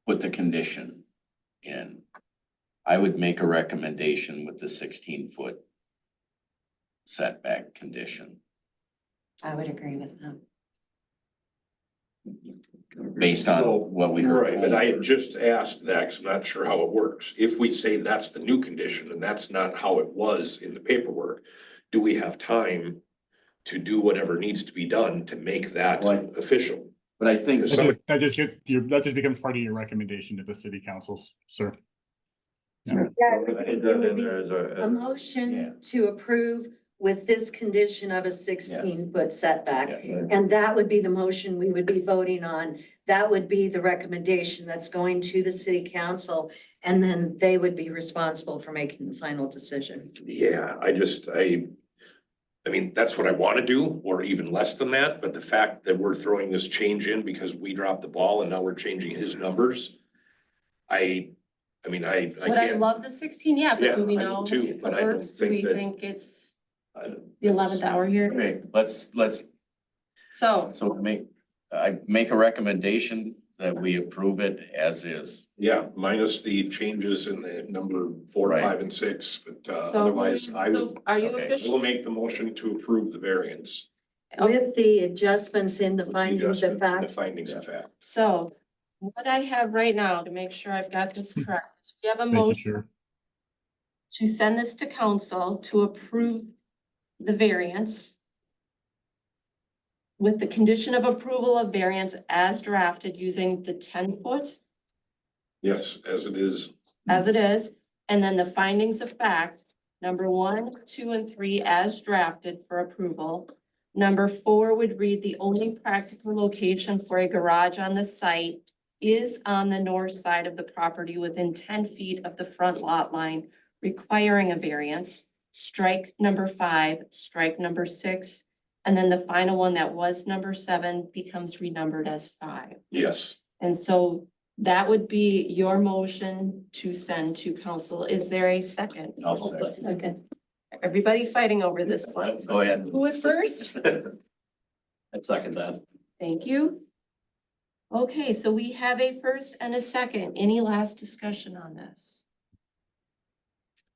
S4: put the condition in. I would make a recommendation with the 16-foot setback condition
S3: I would agree with them.
S4: based on
S10: So,
S4: what we heard.
S10: Right, but I had just asked that, 'cause I'm not sure how it works. If we say that's the new condition and that's not how it was in the paperwork, do we have time to do whatever needs to be done to make that
S4: Right.
S10: official?
S4: But I think,
S10: Because
S5: That just becomes part of your recommendation to the city councils, sir.
S3: Yeah,
S8: It does in there as
S3: a
S8: a,
S3: motion to approve with this condition of a 16-foot setback.
S4: yeah,
S3: And that would be the motion we would be voting on. That would be the recommendation that's going to the city council. And then they would be responsible for making the final decision.
S10: Yeah, I mean, that's what I want to do, or even less than that, but the fact that we're throwing this change in because we dropped the ball and now we're changing his numbers. I
S1: Would I
S10: can't.
S1: love the 16? Yeah, but do we
S10: Yeah, I do
S1: know
S10: too,
S1: if
S10: but
S1: it
S10: I don't
S1: works? Do we
S10: think that-
S1: think it's
S10: I don't-
S1: the 11th hour here?
S4: okay, let's,
S1: So
S4: so I make a recommendation that we approve it as is.
S10: Yeah, minus the changes in the number 4,
S4: Right.
S10: 5, and 6, but
S1: So
S10: otherwise I would.
S1: so are you
S10: Okay,
S1: official?
S10: We'll make the motion to approve the variance.
S3: With the adjustments in the
S10: with the
S3: findings of
S10: adjustment in The
S3: fact.
S10: findings of fact.
S1: So what I have right now to make sure I've got this correct, is we have a
S5: Thank you,
S1: motion
S5: Chair.
S1: to send this to council to approve the variance with the condition of approval of variance as drafted using the 10-foot
S10: Yes, as it is.
S1: as it is, and then the findings of fact, number 1, 2, and 3 as drafted for approval. Number 4 would read the only practical location for a garage on the site is on the north side of the property within 10 feet of the front lot line, requiring a variance. Strike number 5, strike number 6, and then the final one that was number 7 becomes renumbered as 5.
S10: Yes.
S1: And so that would be your motion to send to council. Is there a second?
S4: I'll second.
S9: Okay.
S1: Everybody fighting over this one.
S4: Go ahead.
S1: Who was first?
S7: I'd second that.
S1: Thank you. Okay, so we have a first and a second. Any last discussion on this?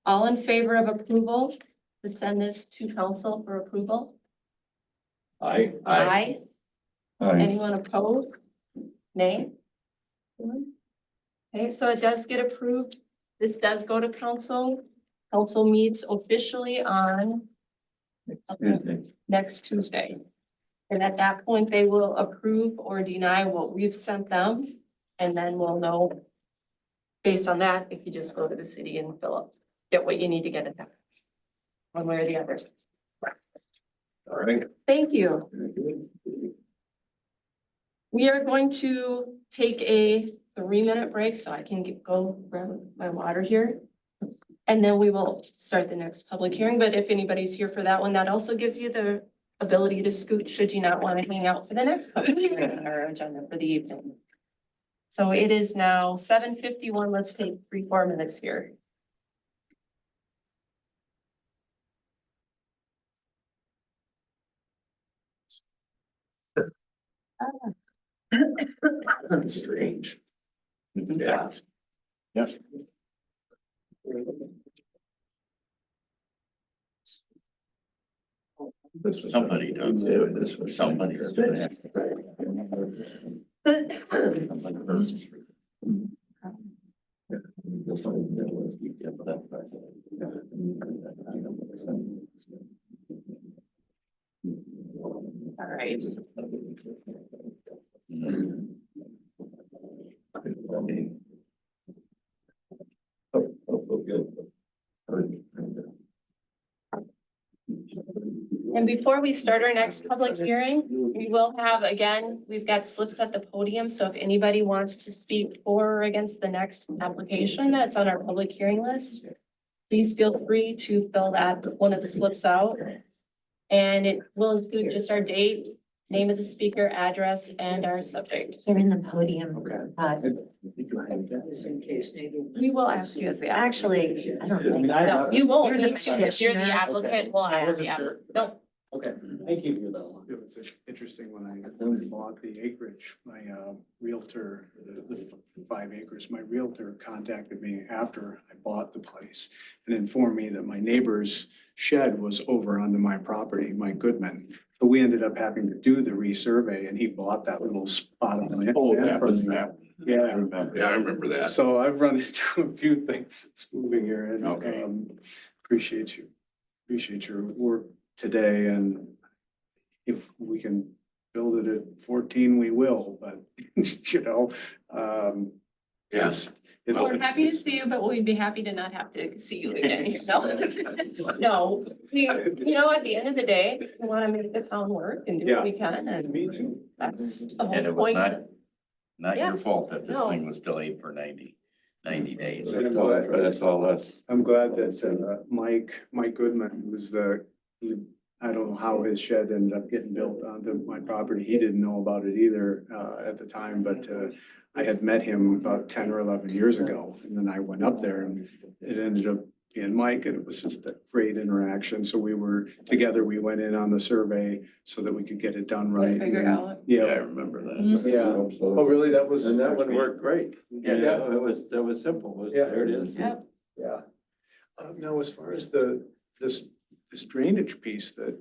S1: All in favor of approval to send this to council for approval?
S10: I,
S1: Aye.
S8: Aye.
S1: Anyone opposed? Nay? Okay, so it does get approved. This does go to council. Council meets officially on
S8: Excuse me.
S1: next Tuesday. And at that point, they will approve or deny what we've sent them. And then we'll know based on that, if you just go to the city and fill up, get what you need to get it done. One way or the other.
S10: all right.
S1: Thank you. We are going to take a 3-minute break so I can go grab my water here. And then we will start the next public hearing. But if anybody's here for that one, that also gives you the ability to scoot should you not want to hang out for the next public hearing on our agenda for the evening. So it is now 7:51. Let's take 3-4 minutes here.
S10: Strange.
S4: Yes. Yes. Somebody does. Somebody's gonna have
S1: All right. And before we start our next public hearing, we will have, again, we've got slips at the podium, so if anybody wants to speak for or against the next application that's on our public hearing list, please feel free to fill that one of the slips out. And it will include just our date, name of the speaker, address, and our subject.
S3: You're in the podium.
S1: We will ask you as the.
S3: Actually, I don't think.
S1: No, you won't
S3: You're the
S1: need to. If you're the
S3: petitioner.
S1: applicant, we'll ask the applicant. No,
S2: Okay.
S10: Thank you.
S2: It was interesting when I bought the acreage, my realtor, the 5 acres, my realtor contacted me after I bought the place and informed me that my neighbor's shed was over onto my property, Mike Goodman. But we ended up having to do the resurvey and he bought that little spot of land.
S10: Oh, that was that.
S2: Yeah.
S4: I remember.
S10: Yeah, I remember that.
S2: So I've run into a few things that's moving here and
S4: Okay.
S2: appreciate your work today, and if we can build it at 14, we will, but you know,
S10: Yes.
S1: we're happy to see you, but we'd be happy to not have to see you again. No, no, you know, at the end of the day, we want to make the town work and do what we can, and
S2: Me too.
S1: that's the
S4: And
S1: whole
S4: it was
S1: point.
S4: not
S1: Yeah.
S4: your fault that this
S1: No.
S4: thing was delayed for 90 days.
S8: That's all us.
S2: I'm glad that Mike Goodman was I don't know how his shed ended up getting built onto my property. He didn't know about it either at the time, but I had met him about 10 or 11 years ago. And then I went up there and it ended up being Mike, and it was just a great interaction. So we were together, we went in on the survey so that we could get it done right.
S1: Figure out.
S4: Yeah, I
S2: Yeah,
S4: remember that.
S2: yeah. Oh, really? That was.
S8: And that one worked great.
S4: Yeah.
S8: That was simple.
S2: Yeah.
S8: There it is.
S1: Yep.
S2: Yeah. Now, as far as this drainage piece that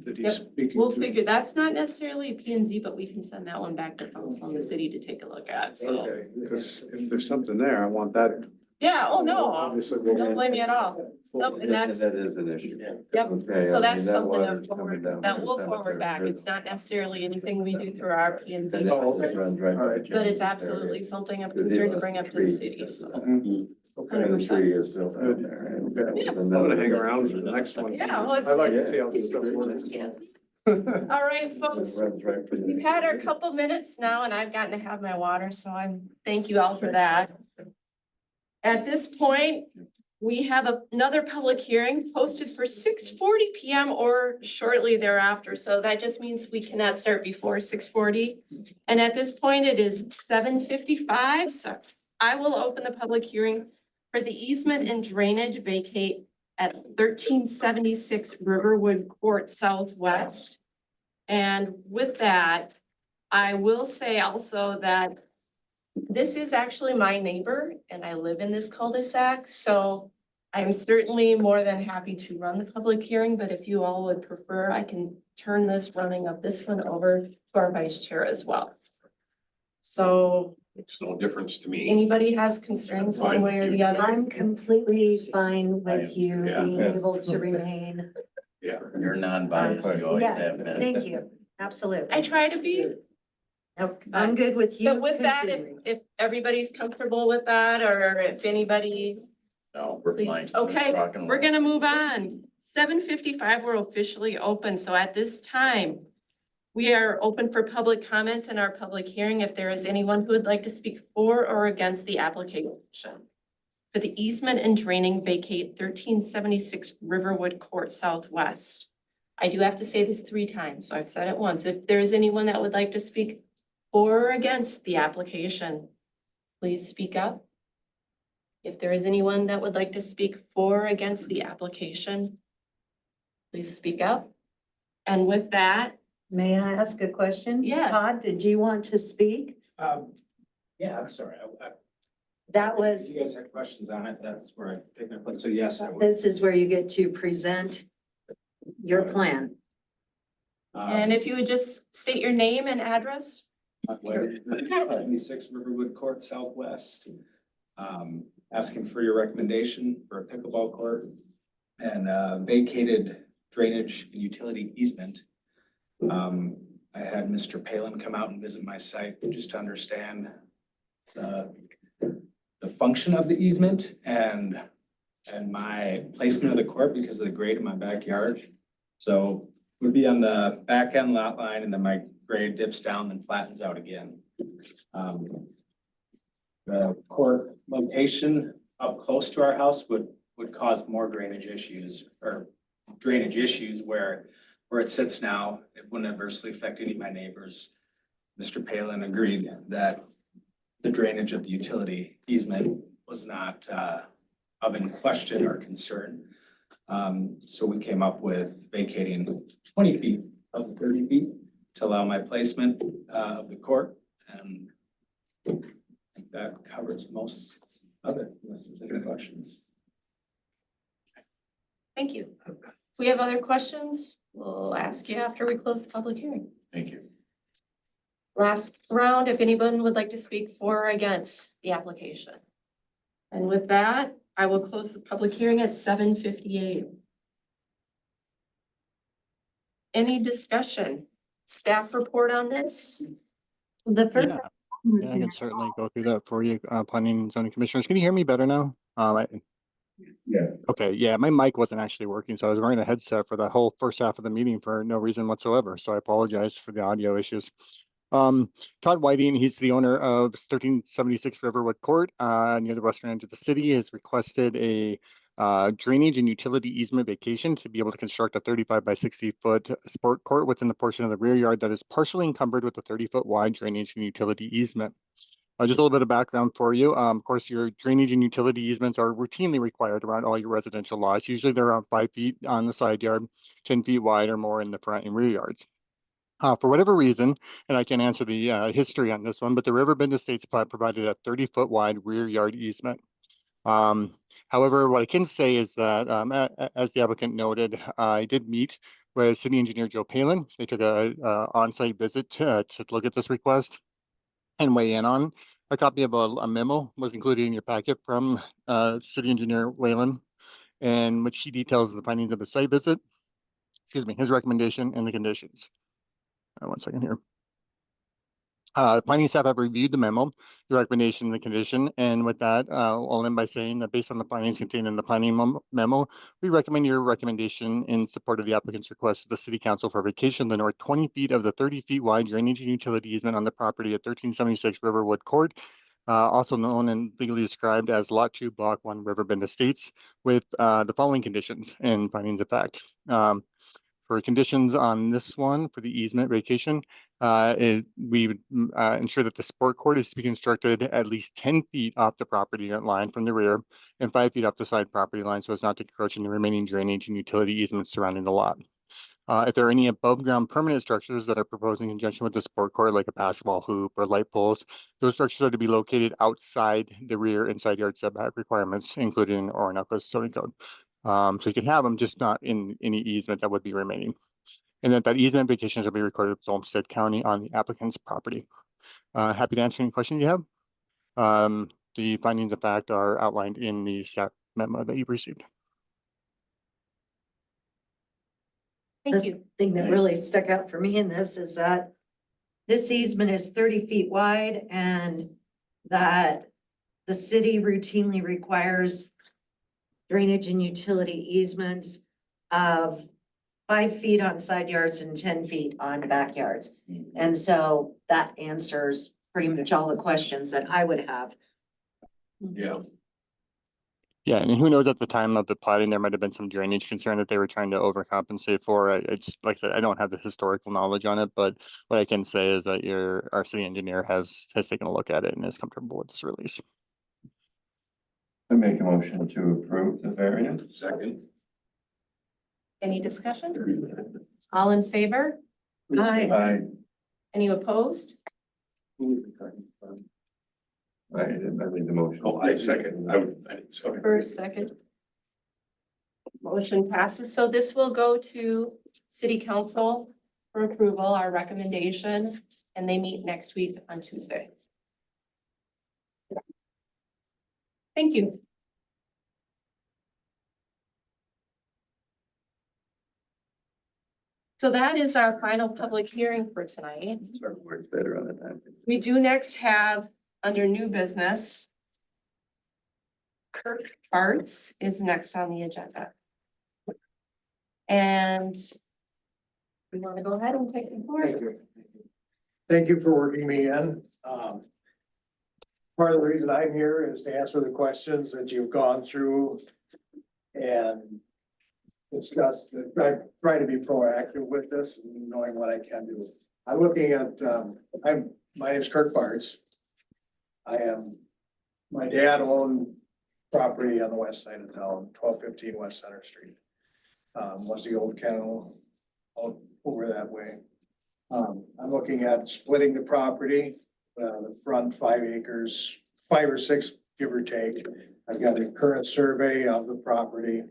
S1: Yep.
S2: he's speaking
S1: We'll
S2: to.
S1: figure, that's not necessarily P and Z, but we can send that one back to council and the city to take a look at, so.
S2: Okay, because if there's something there, I want that.
S1: Yeah, oh, no,
S2: Obviously,
S1: don't blame me at all. Nope, and that's,
S8: That is an issue.
S1: yep,
S8: Okay,
S1: so
S8: I
S1: that's
S8: mean, that
S1: something
S8: water's
S1: to
S8: coming
S1: forward,
S8: down
S1: that
S8: from
S1: will
S8: the
S1: forward
S8: cemetery.
S1: back. It's not necessarily anything we do through our P and Z
S8: And it
S1: process,
S8: runs right by
S2: Alright.
S8: the
S1: but it's
S8: James area.
S1: absolutely something of
S8: Because he
S1: concern to
S8: lost
S1: bring
S8: the
S1: up to the
S8: tree.
S1: city, so.
S2: Okay.
S8: And the tree is still down there.
S2: Okay.
S1: Yeah.
S2: I'm gonna hang around for the next one.
S1: Yeah, well, it's.
S2: I like to
S1: it's-
S2: see how this stuff
S1: it's-
S2: works.
S1: yeah. All right, folks,
S8: Runs right for
S1: we've
S8: you.
S1: had our couple minutes now and I've gotten to have my water, so thank you all for that. At this point, we have another public hearing posted for 6:40 PM or shortly thereafter. So that just means we cannot start before 6:40. And at this point, it is 7:55. So I will open the public hearing for the easement and drainage vacate at 1376 Riverwood Court Southwest. And with that, I will say also that this is actually my neighbor and I live in this cul-de-sac, so I'm certainly more than happy to run the public hearing, but if you all would prefer, I can turn this running of this one over to our vice chair as well. So
S10: Makes no difference to me.
S1: anybody has concerns one way or the other?
S3: I'm completely fine with you
S10: Yeah.
S3: being able to remain.
S10: Yeah.
S4: You're non-biased, you always
S3: Yeah,
S4: have been.
S3: Thank you, absolutely.
S1: I try to be,
S3: Nope, I'm good with you.
S1: but with that,
S3: continuing.
S1: if everybody's comfortable with that, or if anybody
S4: No, we're fine.
S1: Please, okay,
S4: Rock and
S1: we're
S4: roll.
S1: gonna move on. 7:55, we're officially open, so at this time, we are open for public comments in our public hearing. If there is anyone who would like to speak for or against the application for the easement and draining vacate 1376 Riverwood Court Southwest. I do have to say this 3 times, so I've said it once. If there is anyone that would like to speak for or against the application, please speak up. If there is anyone that would like to speak for or against the application, please speak up. And with that,
S3: May I ask a question?
S1: Yeah.
S3: Todd, did you want to speak?
S12: Yeah, I'm sorry.
S3: That was,
S12: You guys have questions on it, that's where I take my place. So yes, I would.
S3: this is where you get to present your plan.
S1: and if you would just state your name and address.
S12: 76 Riverwood Court Southwest. Asking for your recommendation for a pickleball court and vacated drainage and utility easement. I had Mr. Palin come out and visit my site just to understand the function of the easement and my placement of the court because of the grade in my backyard. So would be on the back end lot line and then my grade dips down then flattens out again. The court location up close to our house would cause more drainage issues where it sits now. It wouldn't adversely affect any of my neighbors. Mr. Palin agreed that the drainage of the utility easement was not of any question or concern. So we came up with vacating 20 feet of the 30 feet to allow my placement of the court. And I think that covers most of it, unless there's any questions.
S1: Thank you. If we have other questions, we'll ask you after we close the public hearing.
S4: Thank you.
S1: Last round, if anyone would like to speak for or against the application. And with that, I will close the public hearing at 7:58. Any discussion? Staff report on this?
S3: The first.
S5: Yeah, I can certainly go through that for you, planning and zoning commissioners. Can you hear me better now?
S8: Yeah.
S5: Okay, yeah, my mic wasn't actually working, so I was wearing a headset for the whole first half of the meeting for no reason whatsoever. So I apologize for the audio issues. Todd Whiting, he's the owner of 1376 Riverwood Court, near the western end of the city, has requested a drainage and utility easement vacation to be able to construct a 35 by 60 foot sport court within the portion of the rear yard that is partially encumbered with a 30-foot wide drainage and utility easement. Just a little bit of background for you. Of course, your drainage and utility easements are routinely required around all your residential lots. Usually they're around 5 feet on the side yard, 10 feet wide or more in the front and rear yards. For whatever reason, and I can answer the history on this one, but the Riverbend Estates plat provided a 30-foot wide rear yard easement. However, what I can say is that, as the applicant noted, I did meet with City Engineer Joe Palin. They took a on-site visit to look at this request and weigh in on. A copy of a memo was included in your packet from City Engineer Whalen, in which he details the findings of the site visit, his recommendation and the conditions. One second here. Planning staff have reviewed the memo, the recommendation, and the condition, and with that, I'll end by saying that based on the findings contained in the planning memo, we recommend your recommendation in support of the applicant's request to the city council for vacation of the north 20 feet of the 30 feet wide drainage and utility easement on the property at 1376 Riverwood Court, also known and legally described as Lot 2, Block 1, Riverbend Estates, with the following conditions and findings of fact. For conditions on this one, for the easement vacation, we would ensure that the sport court is to be constructed at least 10 feet off the property line from the rear and 5 feet off the side property line so as not to encroach in the remaining drainage and utility easements surrounding the lot. If there are any above ground permanent structures that are proposed in conjunction with the sport court, like a basketball hoop or light poles, those structures are to be located outside the rear and side yard setback requirements, including Orinoco zoning code. So you can have them, just not in any easement that would be remaining. And that easement vacations will be recorded with Olmsted County on the applicant's property. Happy to answer any questions you have. The findings of fact are outlined in the staff memo that you've received.
S1: Thank you.
S3: Thing that really stuck out for me in this is that this easement is 30 feet wide and that the city routinely requires drainage and utility easements of 5 feet on side yards and 10 feet on backyards. And so that answers pretty much all the questions that I would have.
S10: Yeah.
S5: Yeah, and who knows, at the time of the plating, there might have been some drainage concern that they were trying to overcompensate for. It's just, like I said, I don't have the historical knowledge on it, but what I can say is that our city engineer has taken a look at it and is comfortable with this release.
S8: I make a motion to approve the variance.
S10: Second.
S1: Any discussion? All in favor?
S8: Aye.
S1: Any opposed?
S8: I made the motion.
S10: Oh, I second. Sorry.
S1: First, second. Motion passes. So this will go to city council for approval, our recommendation, and they meet next week on Tuesday. Thank you. So that is our final public hearing for tonight.
S8: Sort of works better on the time.
S1: We do next have, under new business, Kirk Arts is next on the agenda. And we want to go ahead and take the floor.
S6: Thank you. Thank you for working me in. Part of the reason I'm here is to answer the questions that you've gone through and discuss, try to be proactive with this, and knowing what I can do. I'm looking at, my name's Kirk Bartz. My dad owned property on the west side of town, 1215 West Center Street. Was the old kennel over that way. I'm looking at splitting the property, the front 5 acres, 5 or 6, give or take. I've got a current survey of the property.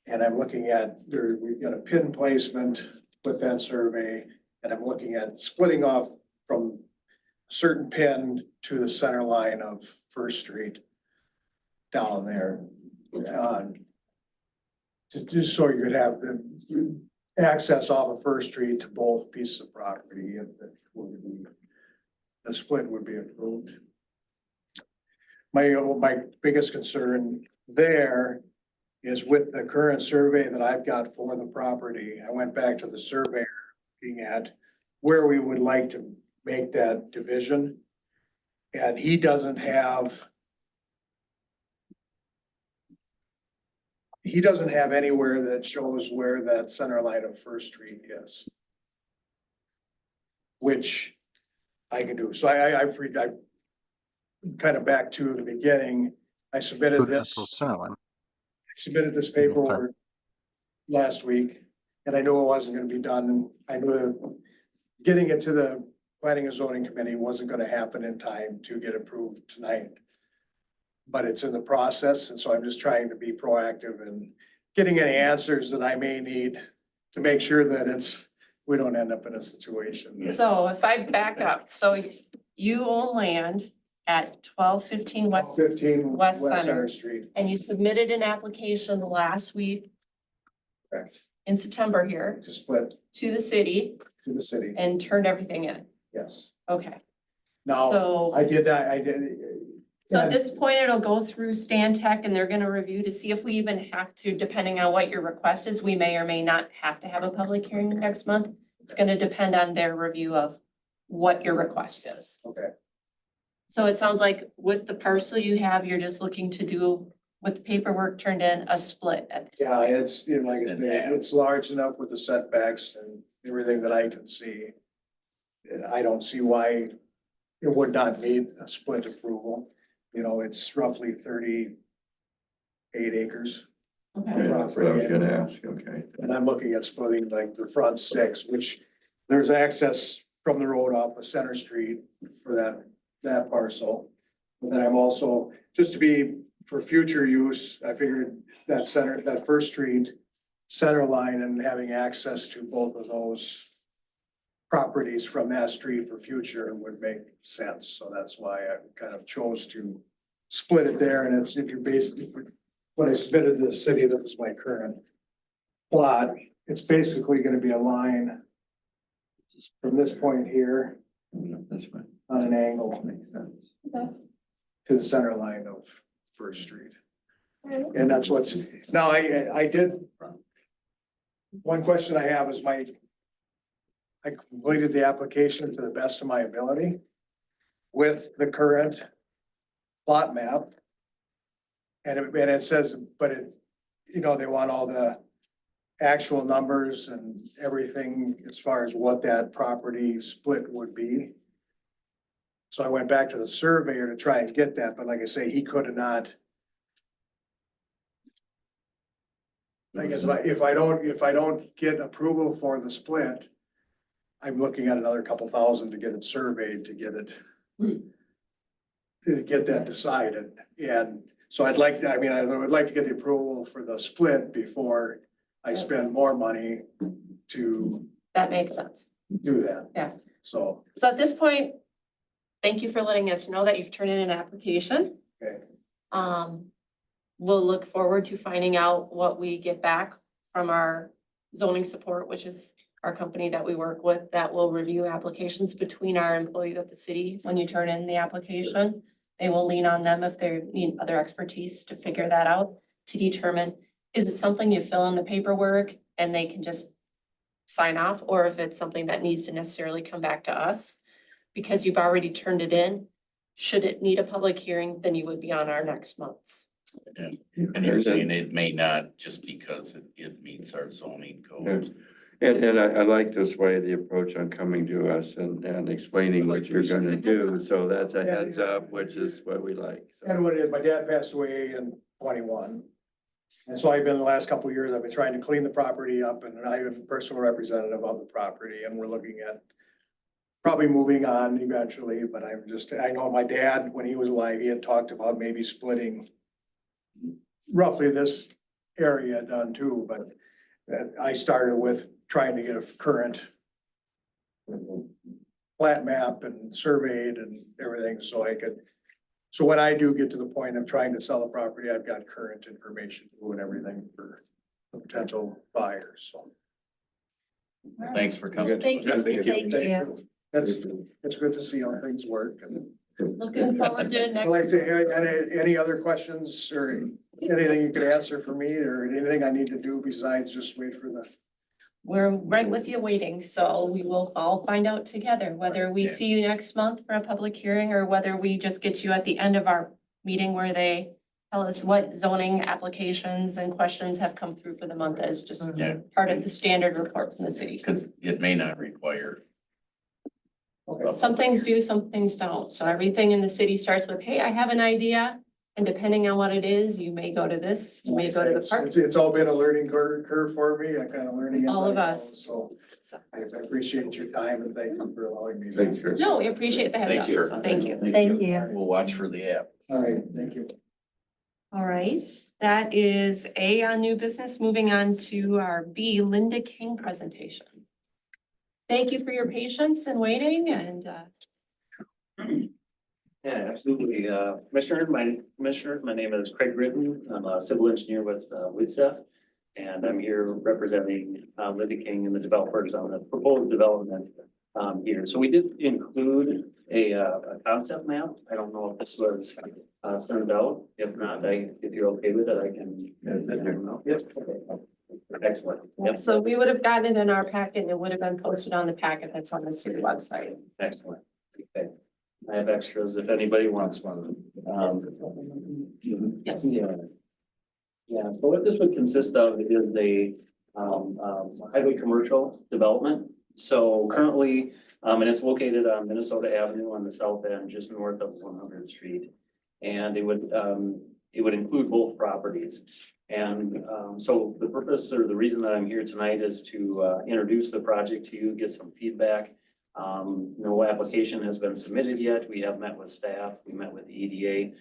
S6: And I'm looking at, we've got a pin placement with that survey, and I'm looking at splitting off from a certain pin to the center line of First Street down there. Just so you could have the access off of First Street to both pieces of property if the split would be approved. My biggest concern there is with the current survey that I've got for the property. I went back to the surveyor looking at where we would like to make that division. And he doesn't have anywhere that shows where that center line of First Street is. Which I can do. So I kind of back to the beginning. I submitted this. Submitted this paperwork last week, and I knew it wasn't gonna be done, and I knew getting it to the planning and zoning committee wasn't gonna happen in time to get approved tonight. But it's in the process, and so I'm just trying to be proactive and getting any answers that I may need to make sure that we don't end up in a situation.
S1: So if I back up, so you own land at 1215 West
S6: 15
S1: West
S6: West
S1: Center.
S6: Center Street,
S1: and you submitted an application last week
S6: correct,
S1: in September here
S6: to split
S1: to the city
S6: to the city,
S1: and turned everything in.
S6: yes.
S1: Okay.
S6: No,
S1: So,
S6: I did that, I did.
S1: so at this point, it'll go through Stan Tech and they're gonna review to see if we even have to, depending on what your request is, we may or may not have to have a public hearing next month. It's gonna depend on their review of what your request is.
S6: Okay.
S1: So it sounds like with the parcel you have, you're just looking to do, with the paperwork turned in, a split at this
S6: Yeah,
S1: point.
S6: it's, you know, like, I say, it's large enough with the setbacks and everything that I can see. I don't see why it would not need a split approval. You know, it's roughly 38 acres.
S1: Okay.
S8: Yeah, that's what I was gonna ask, okay.
S6: And I'm looking at splitting like the front 6, which there's access from the road off of Center Street for that parcel. And then I'm also, just to be for future use, I figured that First Street center line and having access to both of those properties from that street for future would make sense. So that's why I kind of chose to split it there. And it's, if you're basically, when I submitted to the city, that was my current plot, it's basically gonna be a line from this point here
S8: This one
S6: on an angle
S8: makes sense.
S6: to the center line of First Street. And that's what's, now I did. One question I have is I completed the application to the best of my ability with the current plot map. And it says, but it, you know, they want all the actual numbers and everything as far as what that property split would be. So I went back to the surveyor to try and get that, but like I say, he could not. I guess if I don't get approval for the split, I'm looking at another couple thousand to get it surveyed, to get it. To get that decided, and so I would like to get the approval for the split before I spend more money to
S1: That makes sense.
S6: do that.
S1: Yeah.
S6: So,
S1: So at this point, thank you for letting us know that you've turned in an application.
S6: okay,
S1: We'll look forward to finding out what we get back from our zoning support, which is our company that we work with, that will review applications between our employees at the city. When you turn in the application, they will lean on them if they need other expertise to figure that out, to determine, is it something you fill in the paperwork and they can just sign off, or if it's something that needs to necessarily come back to us because you've already turned it in. Should it need a public hearing, then you would be on our next month's.
S4: And you're saying it may not just because it meets our zoning code.
S8: And I like this way, the approach on coming to us and explaining what you're gonna do, so that's a heads up, which is what we like. So,
S6: and what it is, my dad passed away in 21. And so I've been, the last couple of years, I've been trying to clean the property up, and I have a personal representative of the property, and we're looking at probably moving on eventually, but I know my dad, when he was alive, he had talked about maybe splitting roughly this area done too, but I started with trying to get a current plat map and surveyed and everything, so I could. So when I do get to the point of trying to sell the property, I've got current information and everything for the potential buyers, so.
S4: Thanks for coming.
S1: Thank you.
S3: Thank you.
S6: It's good to see how things work. And
S1: Looking forward to next.
S6: like I say, any other questions or anything you could answer for me, or anything I need to do besides just wait for the.
S1: We're right with you waiting, so we will all find out together whether we
S4: Yeah.
S1: see you next month for a public hearing or whether we just get you at the end of our meeting where they tell us what zoning applications and questions have come through for the month as just
S4: Yeah,
S1: part of the standard report from the city.
S4: because it may not require.
S1: Some things do, some things don't. So everything in the city starts with, hey, I have an idea. And depending on what it is, you may go to this, you may go to the park.
S6: It's all been a learning curve for me. I'm kind of learning. as
S1: All
S6: I
S1: of
S6: go,
S1: us.
S6: So
S1: So-
S6: I appreciate your time and thank you for allowing me.
S8: Thanks, Chris.
S1: No, we appreciate the heads
S4: Thanks,
S1: up,
S4: Kurt.
S1: so thank you.
S3: Thank you.
S4: We'll watch for the app.
S6: All right, thank you.
S1: All right, that is A on new business. Moving on to our B, Linda King presentation. Thank you for your patience and waiting and
S13: Yeah, absolutely. Commissioner, my name is Craig Britton. I'm a civil engineer with WITSEF. And I'm here representing Linda King and the developers on the proposed development here. So we did include a concept map. I don't know if this was sent out. If not, if you're okay with it, I can. Yep. Okay. Excellent. Yep.
S1: So we would have gotten it in our packet and it would have been posted on the packet that's on the city website.
S13: Excellent. Okay. I have extras if anybody wants one.
S1: Yes.
S13: Yeah. Yeah, so what this would consist of is a highway commercial development. So currently, and it's located on Minnesota Avenue on the south end, just north of 100th Street. And it would include both properties. And so the purpose or the reason that I'm here tonight is to introduce the project to you, get some feedback. No application has been submitted yet. We have met with staff. We met with the EDA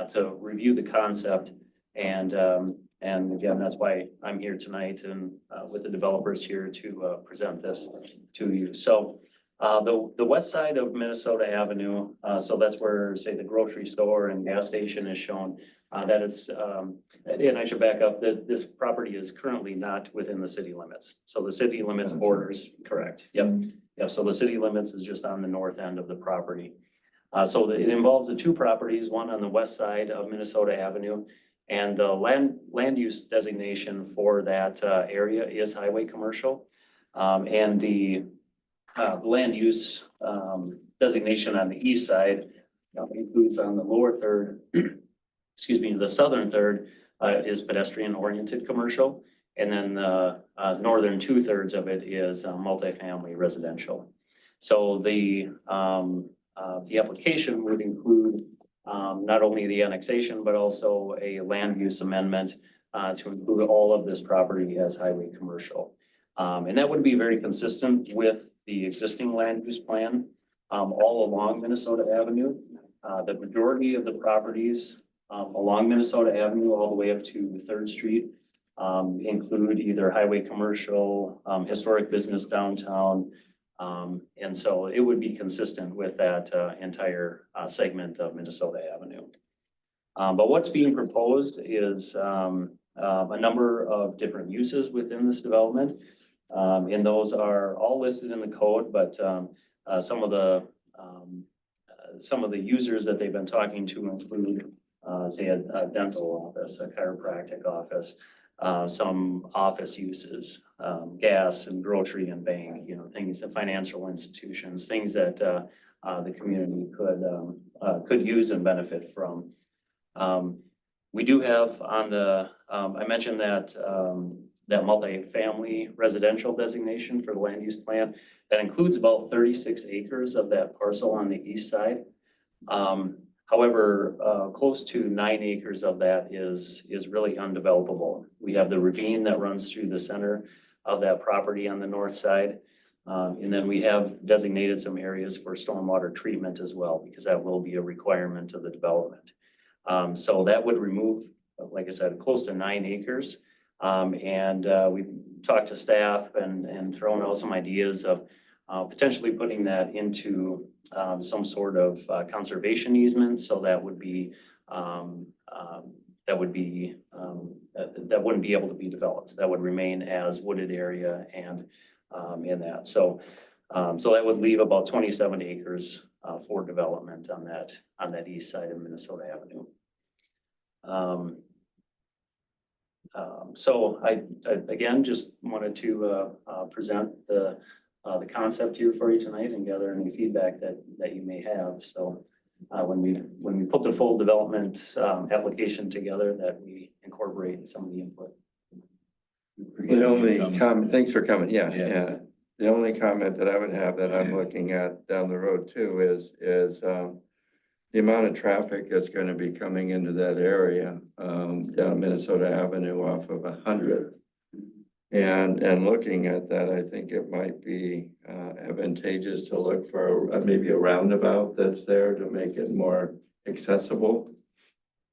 S13: to review the concept. And again, that's why I'm here tonight and with the developers here to present this to you. So the west side of Minnesota Avenue, so that's where, say, the grocery store and gas station is shown. That is, and I should back up, that this property is currently not within the city limits. So the city limits borders, correct? Yep. Yep. So the city limits is just on the north end of the property. So it involves the two properties, one on the west side of Minnesota Avenue. And the land use designation for that area is highway commercial. And the land use designation on the east side includes on the lower third, excuse me, the southern third is pedestrian oriented commercial. And then the northern 2/3 of it is multifamily residential. So the application would include not only the annexation, but also a land use amendment to include all of this property as highway commercial. And that would be very consistent with the existing land use plan all along Minnesota Avenue. The majority of the properties along Minnesota Avenue all the way up to 3rd Street include either highway commercial, historic business downtown. And so it would be consistent with that entire segment of Minnesota Avenue. But what's being proposed is a number of different uses within this development. And those are all listed in the code, but some of the users that they've been talking to include say a dental office, a chiropractic office, some office uses, gas and grocery and bank, you know, things that financial institutions, things that the community could use and benefit from. We do have on the, I mentioned that that multifamily residential designation for the land use plan that includes about 36 acres of that parcel on the east side. However, close to 9 acres of that is really undevelopable. We have the ravine that runs through the center of that property on the north side. And then we have designated some areas for stormwater treatment as well, because that will be a requirement of the development. So that would remove, like I said, close to 9 acres. And we've talked to staff and thrown out some ideas of potentially putting that into some sort of conservation easement. So that would be that wouldn't be able to be developed. That would remain as wooded area and in that. So so that would leave about 27 acres for development on that east side of Minnesota Avenue. So I again just wanted to present the concept here for you tonight and gather any feedback that you may have. So when we put the full development application together, that we incorporate some of the input.
S8: The only comment, thanks for coming, yeah.
S4: Yeah.
S8: The only comment that I would have that I'm looking at down the road too is the amount of traffic that's gonna be coming into that area, down Minnesota Avenue off of 100. And looking at that, I think it might be advantageous to look for maybe a roundabout that's there to make it more accessible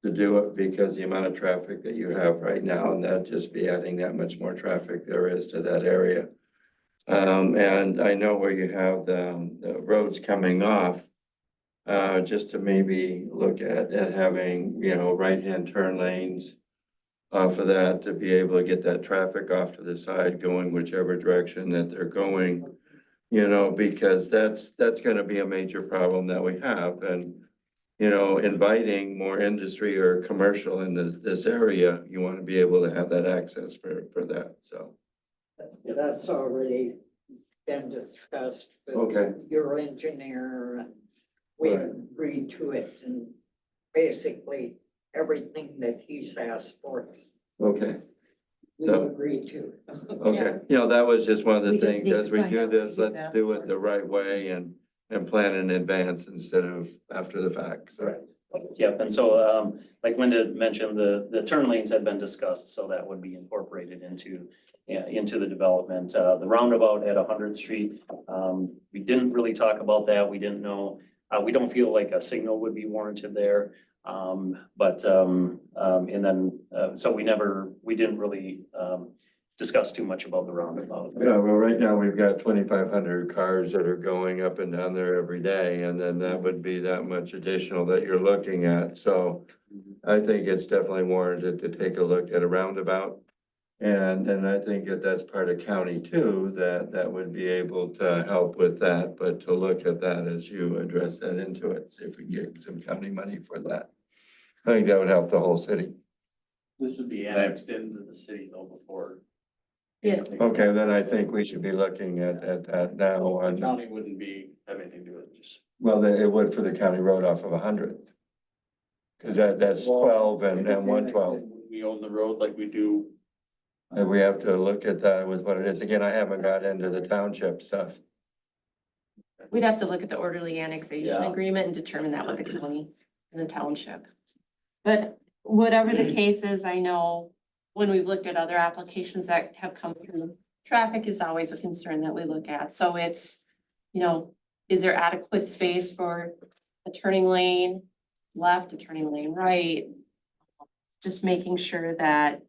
S8: to do it, because the amount of traffic that you have right now, and that'd just be adding that much more traffic there is to that area. And I know where you have the roads coming off, just to maybe look at having, you know, right-hand turn lanes off of that to be able to get that traffic off to the side going whichever direction that they're going. You know, because that's gonna be a major problem that we have and, you know, inviting more industry or commercial in this area, you wanna be able to have that access for that, so.
S14: That's already been discussed with
S8: Okay.
S14: your engineer, and we
S8: Right.
S14: agreed to it, and basically everything that he's asked for,
S8: Okay,
S14: we
S8: So-
S14: agreed to.
S8: okay, you know, that was just one of the
S3: We just
S8: things,
S3: need
S8: as
S3: to
S8: we
S3: find
S8: do
S3: out
S8: this,
S3: what he's
S8: let's do
S3: asked
S8: it the right way and plan in advance instead of after the fact, so.
S13: Correct. Yep, and so, like Linda mentioned, the turn lanes had been discussed, so that would be incorporated into, into the development. The roundabout at 100th Street, we didn't really talk about that. We didn't know, we don't feel like a signal would be warranted there. But, and then, so we didn't really, discuss too much about the roundabout.
S8: Yeah, well, right now we've got 2,500 cars that are going up and down there every day, and then that would be that much additional that you're looking at, so I think it's definitely warranted to take a look at a roundabout. And I think that that's part of county too, that would be able to help with that, but to look at that as you address that into it, see if we can get some county money for that. I think that would help the whole city.
S11: This would be annexed into the city though before.
S1: Yeah.
S8: Okay, then I think we should be looking at that now
S11: The
S8: on,
S11: county wouldn't be, have anything to do with it, just.
S8: well, it would for the county road off of 100th. Cause that's 12 and 112.
S11: We own the road like we do.
S8: And we have to look at that with what it is. Again, I haven't got into the township stuff.
S1: We'd have to look at the orderly annexation
S11: Yeah.
S1: agreement and determine that with the county and the township. But whatever the case is, I know when we've looked at other applications that have come through, traffic is always a concern that we look at. So it's, you know, is there adequate space for a turning lane left, a turning lane right? Just making sure that,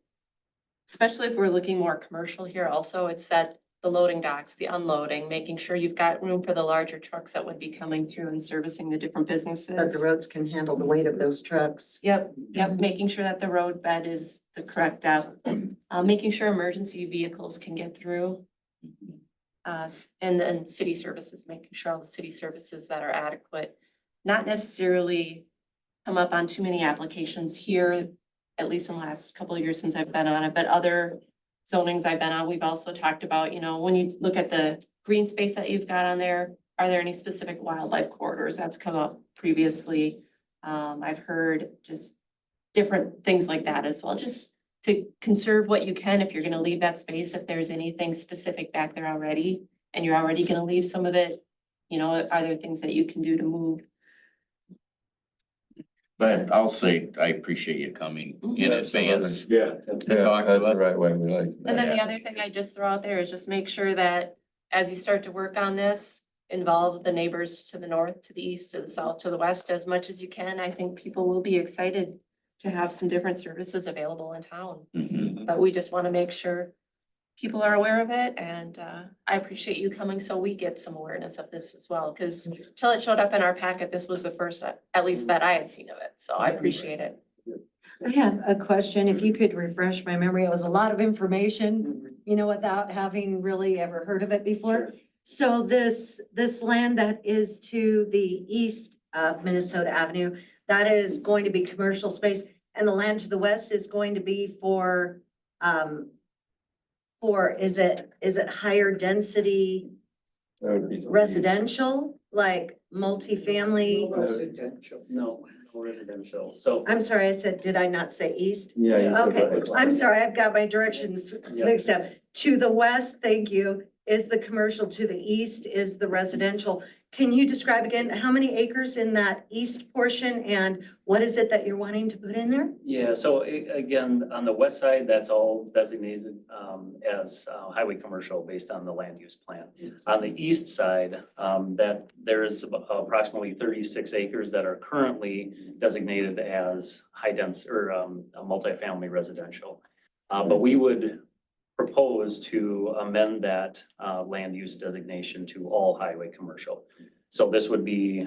S1: especially if we're looking more commercial here also, it's that the loading docks, the unloading, making sure you've got room for the larger trucks that would be coming through and servicing the different businesses.
S3: That the roads can handle the weight of those trucks.
S1: Yep, making sure that the road bed is the correct depth, making sure emergency vehicles can get through. And then city services, making sure all the city services that are adequate, not necessarily come up on too many applications here, at least in the last couple of years since I've been on it, but other zonings I've been on, we've also talked about, you know, when you look at the green space that you've got on there, are there any specific wildlife corridors? That's come up previously. I've heard just different things like that as well, just to conserve what you can if you're gonna leave that space, if there's anything specific back there already, and you're already gonna leave some of it, you know, are there things that you can do to move?
S4: But I'll say, I appreciate you coming in advance.
S8: Yeah.
S4: To talk to
S8: That's the
S4: us.
S8: right way we like.
S1: And then the
S4: Yeah.
S1: other thing I just throw out there is just make sure that as you start to work on this, involve the neighbors to the north, to the east, to the south, to the west as much as you can. I think people will be excited to have some different services available in town.
S4: Mhm.
S1: But we just want to make sure people are aware of it, and I appreciate you coming so we get some awareness of this as well, because till it showed up in our packet, this was the first, at least that I had seen of it, so I appreciate it.
S3: I have a question, if you could refresh my memory. It was a lot of information, you know, without having really ever heard of it before. So this land that is to the east of Minnesota Avenue, that is going to be commercial space, and the land to the west is going to be for, is it higher density
S8: That would be-
S3: residential, like multifamily?
S14: Residential.
S13: No residential. So,
S3: I'm sorry, I said, did I not say east?
S8: Yeah. you said
S3: Okay,
S8: right.
S3: I'm sorry, I've got my directions
S13: Yeah.
S3: mixed up. To the west, thank you, is the commercial, to the east is the residential. Can you describe again, how many acres in that east portion and what is it that you're wanting to put in there?
S13: yeah, so again, on the west side, that's all designated as highway commercial based on the land use plan. On the east side, that there is approximately 36 acres that are currently designated as high dense or a multifamily residential. But we would propose to amend that land use designation to all highway commercial. So this would be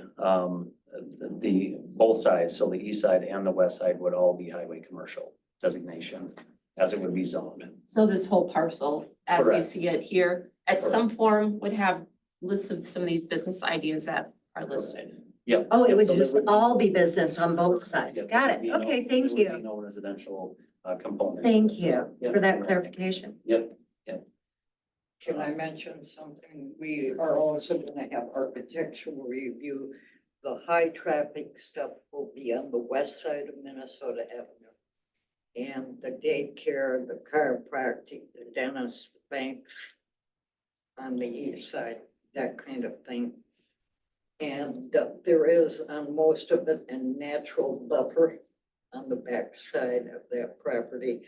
S13: both sides, so the east side and the west side would all be highway commercial designation as it would be zoned.
S1: So this whole parcel, as we
S13: Correct.
S1: see it here, at some form would have list of some of these business ideas that are listed.
S13: Yep.
S3: Oh, it would
S13: So there
S3: just all be business on both sides.
S13: Yep,
S3: Got
S13: there
S3: it.
S13: would be no-
S3: Okay, thank
S13: there would be
S3: you.
S13: No residential component.
S3: Thank you
S13: Yep.
S3: for that clarification.
S13: Yep,
S14: Can I mention something? We are also gonna have architectural review. The high traffic stuff will be on the west side of Minnesota Avenue. And the daycare, the chiropractic, the dentist, the banks on the east side, that kind of thing. And there is on most of it a natural buffer on the back side of that property.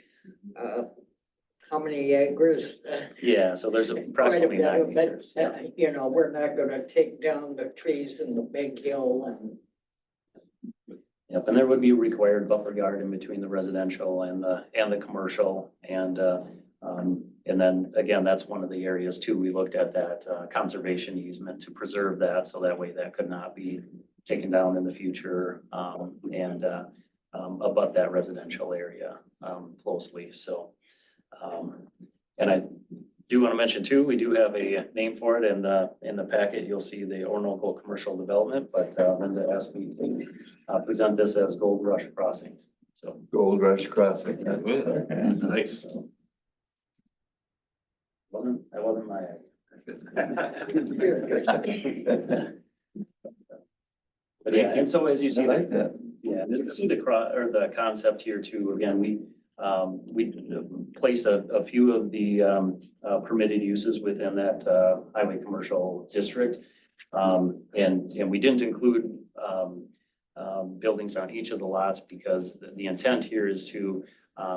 S14: How many acres?
S13: yeah, so there's
S14: Quite a
S13: approximately
S14: bit
S13: 9
S14: of
S13: acres.
S14: it, you know, we're not gonna take down the trees in the big hill and.
S13: Yep, and there would be a required buffer yard in between the residential and the commercial. And then again, that's one of the areas too, we looked at that conservation easement to preserve that, so that way that could not be taken down in the future. Abut that residential area closely, so. And I do want to mention too, we do have a name for it in the packet. You'll see the Orinoco Commercial Development, but Linda asked me to present this as Gold Rush Crossings, so.
S8: Gold Rush Crossing.
S10: Nice.
S13: That wasn't my. But yeah, and so as you see,
S8: like that.
S13: yeah, as you see the concept here too, again, we placed a few of the permitted uses within that highway commercial district. And we didn't include buildings on each of the lots because the intent here is to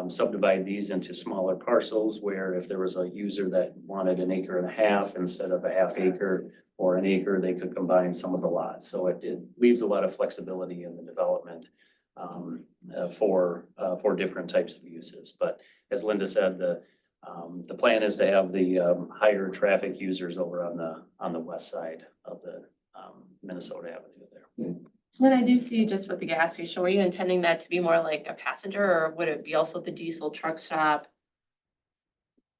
S13: subdivide these into smaller parcels where if there was a user that wanted 1.5 acres instead of a 1/2 acre or 1 acre, they could combine some of the lots. So it leaves a lot of flexibility in the development for different types of uses. But as Linda said, the plan is to have the higher traffic users over on the west side of the Minnesota Avenue there.
S1: Then I do see just with the gas station, were you intending that to be more like a passenger or would it be also the diesel truck stop?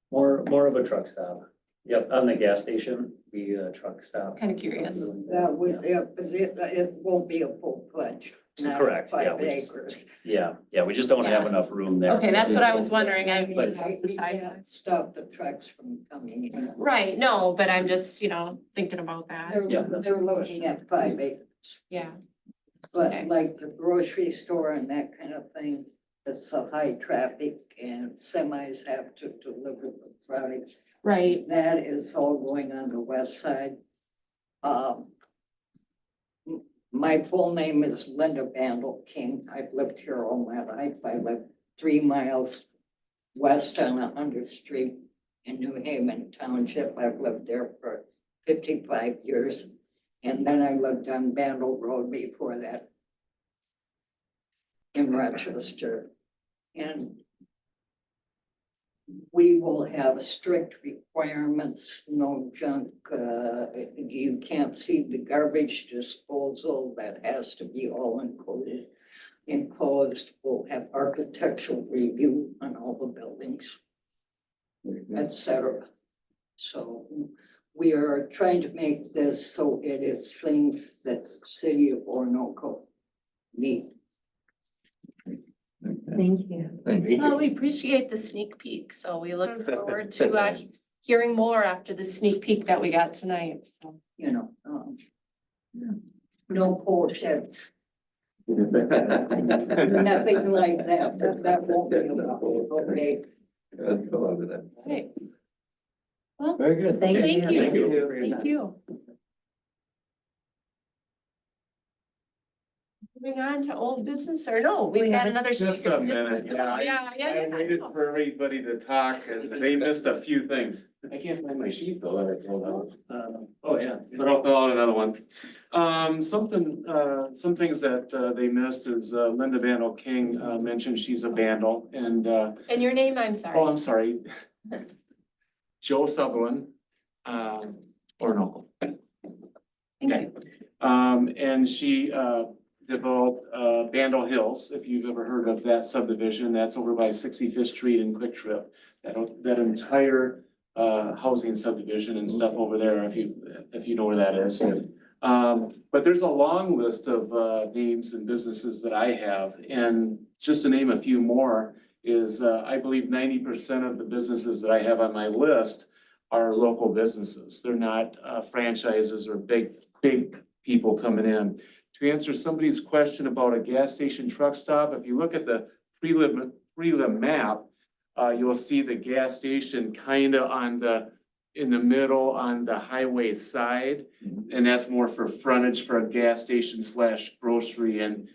S13: More of a truck stop. Yep, on the gas station, be a truck stop.
S1: Just kind of curious.
S14: That would, yeah, but it won't be a full-fledged. not
S13: Correct, yeah,
S14: 5
S13: we just-
S14: acres.
S13: Yeah, we just don't have
S1: Yeah.
S13: enough room there.
S1: Okay, that's what I was wondering. I
S14: mean,
S1: was
S14: we
S1: the size.
S14: can't stop the trucks from coming in.
S1: Right, no, but I'm just, thinking about that.
S13: Yeah,
S14: They're,
S13: that's
S14: they're
S13: a good
S14: looking at 5 acres,
S1: Yeah,
S14: but
S1: Okay.
S14: like the grocery store and that kind of thing, it's a high traffic and semis have to deliver the product.
S1: right.
S14: That is all going on the west side. My full name is Linda Bandel King. I've lived here all my life. I live 3 miles west on 100th Street in New Haven Township. I've lived there for 55 years. And then I lived on Bandel Road before that in Rochester. And we will have strict requirements, no junk, you can't see the garbage disposal, that has to be all included. Enclosed, we'll have architectural review on all the buildings, etc. So we are trying to make this so it is things that the city of Orinoco need.
S3: Thank you.
S8: Thank you.
S1: Well, we appreciate the sneak peek, so we look forward to hearing more after the sneak peek that we got tonight, so.
S14: You know, no pole sheds. Nothing like that, that won't be allowed, okay?
S8: I'd go over that.
S1: Right. Well,
S8: Very good.
S3: Thank
S1: thank
S3: you.
S1: you, thank you. Moving on to old business, or no, we've
S3: We
S1: got
S3: have
S1: another.
S15: Just
S1: speaker.
S15: a minute, yeah.
S1: Yeah.
S15: I waited for everybody to talk and they missed a few things. I can't find my sheet though that I filled out.
S13: Oh, yeah.
S15: But I'll fill out another one. Some things that they missed is Linda Vandal King mentioned she's a vandal and
S1: And your name, I'm sorry.
S15: oh, I'm sorry. Joe Sutherland, Orinoco.
S1: Thank
S15: Okay.
S1: you.
S15: And she developed Vandal Hills, if you've ever heard of that subdivision, that's over by 65th Street in Quick Trip. That entire housing subdivision and stuff over there, if you know where that is. But there's a long list of, names and businesses that I have, and just to name a few more is, I believe 90% of the businesses that I have on my list are local businesses. They're not, franchises or big people coming in. To answer somebody's question about a gas station truck stop, if you look at the prelim map, you'll see the gas station kind of in the middle on the highway side. And that's more for frontage for a gas station / grocery and,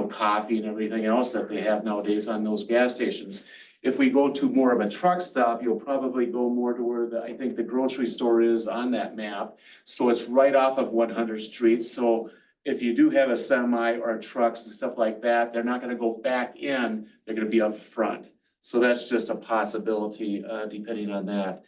S15: coffee and everything else that they have nowadays on those gas stations. If we go to more of a truck stop, you'll probably go more to where I think the grocery store is on that map. So it's right off of 100th Street. So if you do have a semi or trucks and stuff like that, they're not gonna go back in, they're gonna be up front. So that's just a possibility, depending on that.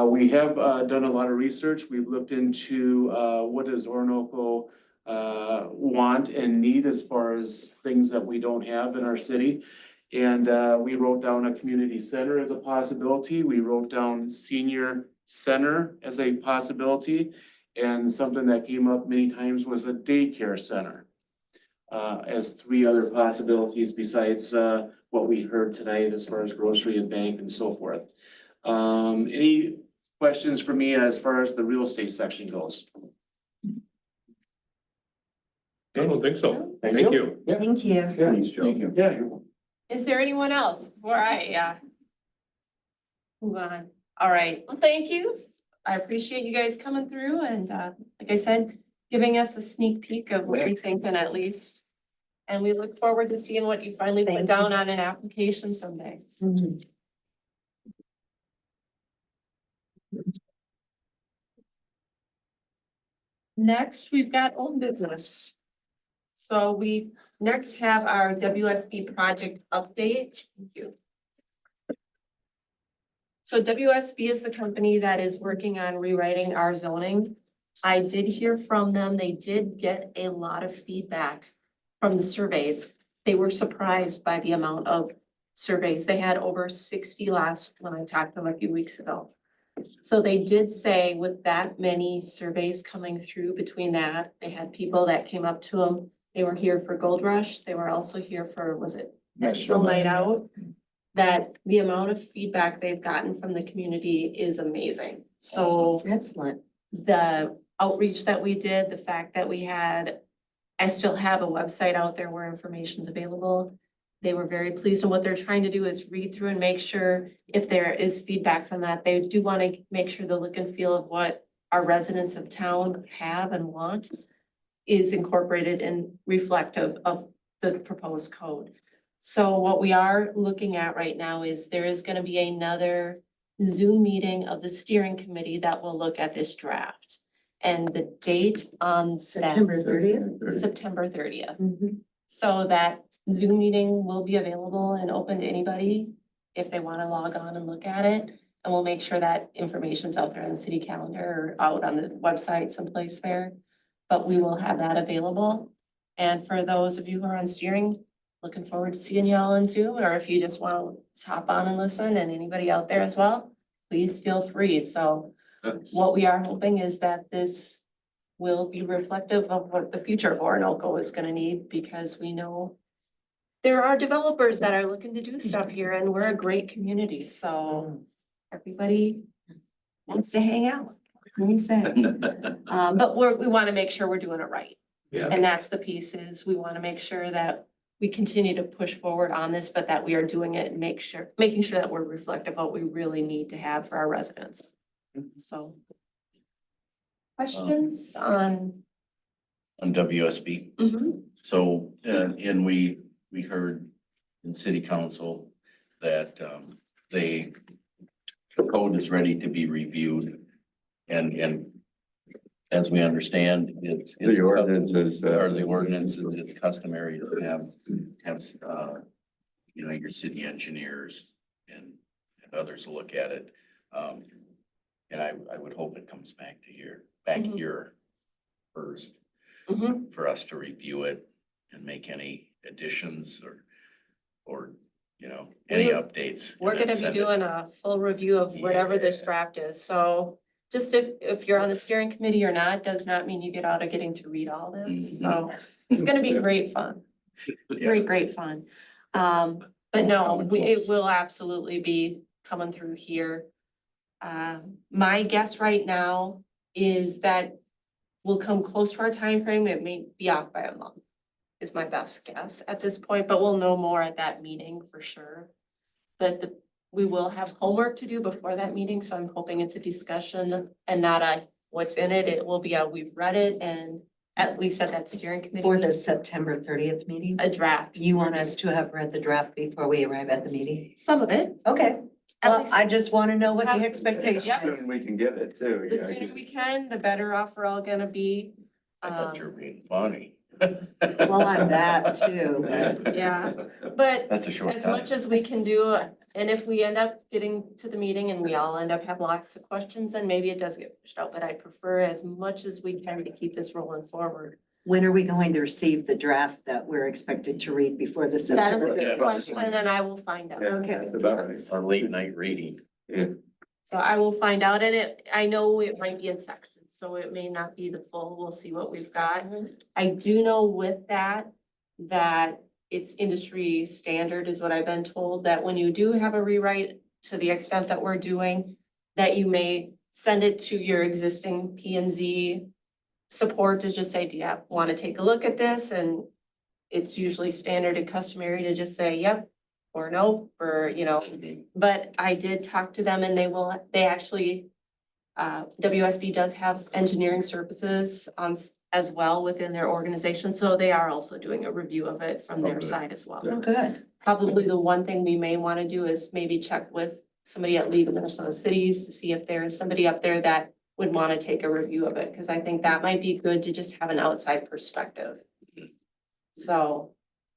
S15: We have, done a lot of research. We've looked into, what does Orinoco, want and need as far as things that we don't have in our city. And, we wrote down a community center as a possibility. We wrote down senior center as a possibility. And something that came up many times was a daycare center, as 3 other possibilities besides, what we heard tonight as far as grocery and bank and so forth. Any questions for me as far as the real estate section goes?
S10: I don't think so.
S15: Thank
S10: you.
S3: Thank you.
S15: Thanks, Joe.
S4: Thank you.
S15: Yeah, you're welcome.
S1: Is there anyone else before I move on? All right, well, thank you. I appreciate you guys coming through and like I said, giving us a sneak peek of what you're thinking at least. And we look forward to seeing what you finally put down on an application someday. Next, we've got old business. So we next have our WSB project update. Thank you. So WSB is the company that is working on rewriting our zoning. I did hear from them. They did get a lot of feedback from the surveys. They were surprised by the amount of surveys. They had over 60 last when I talked to them a few weeks ago. So they did say with that many surveys coming through between that, they had people that came up to them. They were here for Gold Rush. They were also here for, was it National Night Out? That the amount of feedback they've gotten from the community is amazing. So
S3: Excellent.
S1: the outreach that we did, the fact that we had, I still have a website out there where information's available. They were very pleased, and what they're trying to do is read through and make sure if there is feedback from that, they do want to make sure the look and feel of what our residents of town have and want is incorporated and reflective of the proposed code. So what we are looking at right now is there is going to be another Zoom meeting of the steering committee that will look at this draft. And the date on
S3: September 30th.
S1: September 30th. So that Zoom meeting will be available and open to anybody if they want to log on and look at it. And we'll make sure that information's out there on the city calendar or out on the website someplace there. But we will have that available. And for those of you who are on steering, looking forward to seeing y'all on Zoom, or if you just want to hop on and listen, and anybody out there as well, please feel free. So what we are hoping is that this will be reflective of what the future of Orinoco is going to need, because we know there are developers that are looking to do stuff here, and we're a great community. So everybody wants to hang out. What do you say? But we want to make sure we're doing it right.
S10: Yeah.
S1: And that's the piece is we want to make sure that we continue to push forward on this, but that we are doing it and making sure that we're reflective of what we really need to have for our residents. So. Questions on?
S4: On WSB. So, and we heard in city council that, the code is ready to be reviewed. And as we understand, it's.
S8: The ordinances,
S4: Or the ordinances, it's customary to have, your city engineers and others look at it. And I would hope it comes back here first for us to review it and make any additions or you know, any
S1: We-
S4: updates. and
S1: We're
S4: then
S1: gonna be
S4: send it.
S1: doing a full review of whatever this draft is, so just if you're on the steering committee or not, does not mean you get out of getting to read all this, so it's gonna be great fun.
S4: Yeah.
S1: Great fun. But no,
S4: Coming
S1: it
S4: close.
S1: will absolutely be coming through here. My guess right now is that we'll come close to our time frame. It may be off by a month. Is my best guess at this point, but we'll know more at that meeting for sure. But we will have homework to do before that meeting, so I'm hoping it's a discussion and not a what's in it. It will be a we've read it and at least at that steering committee.
S3: For the September 30th meeting,
S1: A draft,
S3: you want us to have read the draft before we arrive at the meeting?
S1: some of it.
S3: Okay,
S1: At
S3: well,
S1: least
S3: I just want to know what
S1: have-
S3: the expectation
S1: Yep.
S3: is.
S8: Soon we can get it too.
S1: The
S8: yeah.
S1: sooner we can, the better off we're all gonna be.
S4: I thought you were being funny.
S3: Well, I'm that too, but
S1: Yeah. But
S4: That's a short
S1: as
S4: time.
S1: much as we can do, and if we end up getting to the meeting and we all end up have lots of questions, then maybe it does get pushed out, but I'd prefer as much as we can to keep this rolling forward.
S3: when are we going to receive the draft that we're expected to read before the
S1: That is
S3: September?
S1: a good
S4: Yeah.
S1: question, and I will find out.
S8: Yeah,
S3: Okay.
S8: that's about it.
S4: Our late night reading.
S1: So I will find out, and I know it might be in sections, so it may not be the full, we'll see what we've got. I do know with that it's industry standard is what I've been told, that when you do have a rewrite to the extent that we're doing, that you may send it to your existing P and Z support to just say, do you want to take a look at this? And it's usually standard and customary to just say, yep, or no, or, you know, but I did talk to them and they actually, WSB does have engineering services as well within their organization, so they are also doing a review of it from their
S4: Okay.
S1: side as well.
S3: Oh, good.
S1: Probably the one thing we may want to do is maybe check with somebody at League of Minnesota Cities to see if there's somebody up there that would want to take a review of it, because I think that might be good to just have an outside perspective. So,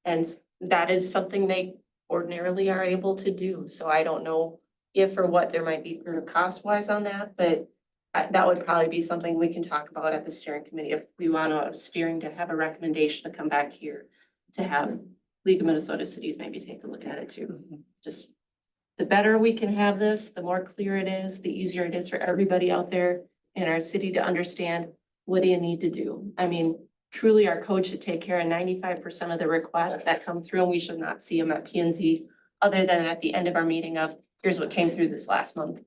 S1: and that is something they ordinarily are able to do, so I don't know if or what there might be cost wise on that, but that would probably be something we can talk about at the steering committee if we want a steering to have a recommendation to come back here to have League of Minnesota Cities maybe take a look at it too. Just the better we can have this, the more clear it is, the easier it is for everybody out there in our city to understand what do you need to do. I mean, truly, our code should take care of 95% of the requests that come through, and we should not see them at P and Z other than at the end of our meeting of, here's what came through this last month.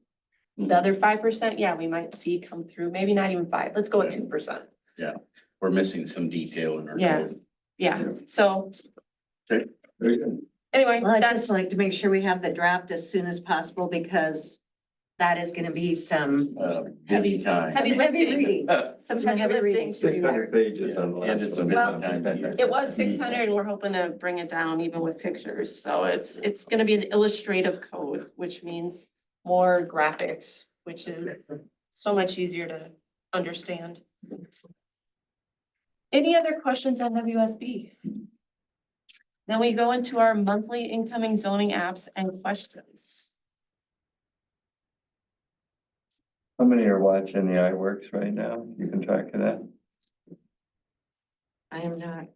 S1: The other 5%, yeah, we might see come through, maybe not even 5, let's go with 2%.
S4: We're missing some detail in our
S1: Yeah.
S4: code.
S1: Yeah, so
S8: Very good.
S1: anyway,
S3: Well, I'd
S1: that's,
S3: just like to make sure we have the draft as soon as possible because that is gonna be some
S4: Busy time.
S1: heavy lifting.
S3: reading.
S1: Some
S3: Some
S1: heavy
S3: heavy
S1: lifting
S3: reading.
S1: to be
S8: 600 pages on the
S4: And
S8: last
S4: it's a
S8: one.
S4: busy
S1: Well,
S4: time of year.
S1: It was 600 and we're hoping to bring it down even with pictures. So it's gonna be an illustrative code, which means more graphics, which is so much easier to understand. Any other questions on WSB? Then we go into our monthly incoming zoning apps and questions.
S8: How many are watching the iWorks right now? You can track of that?
S1: I am not.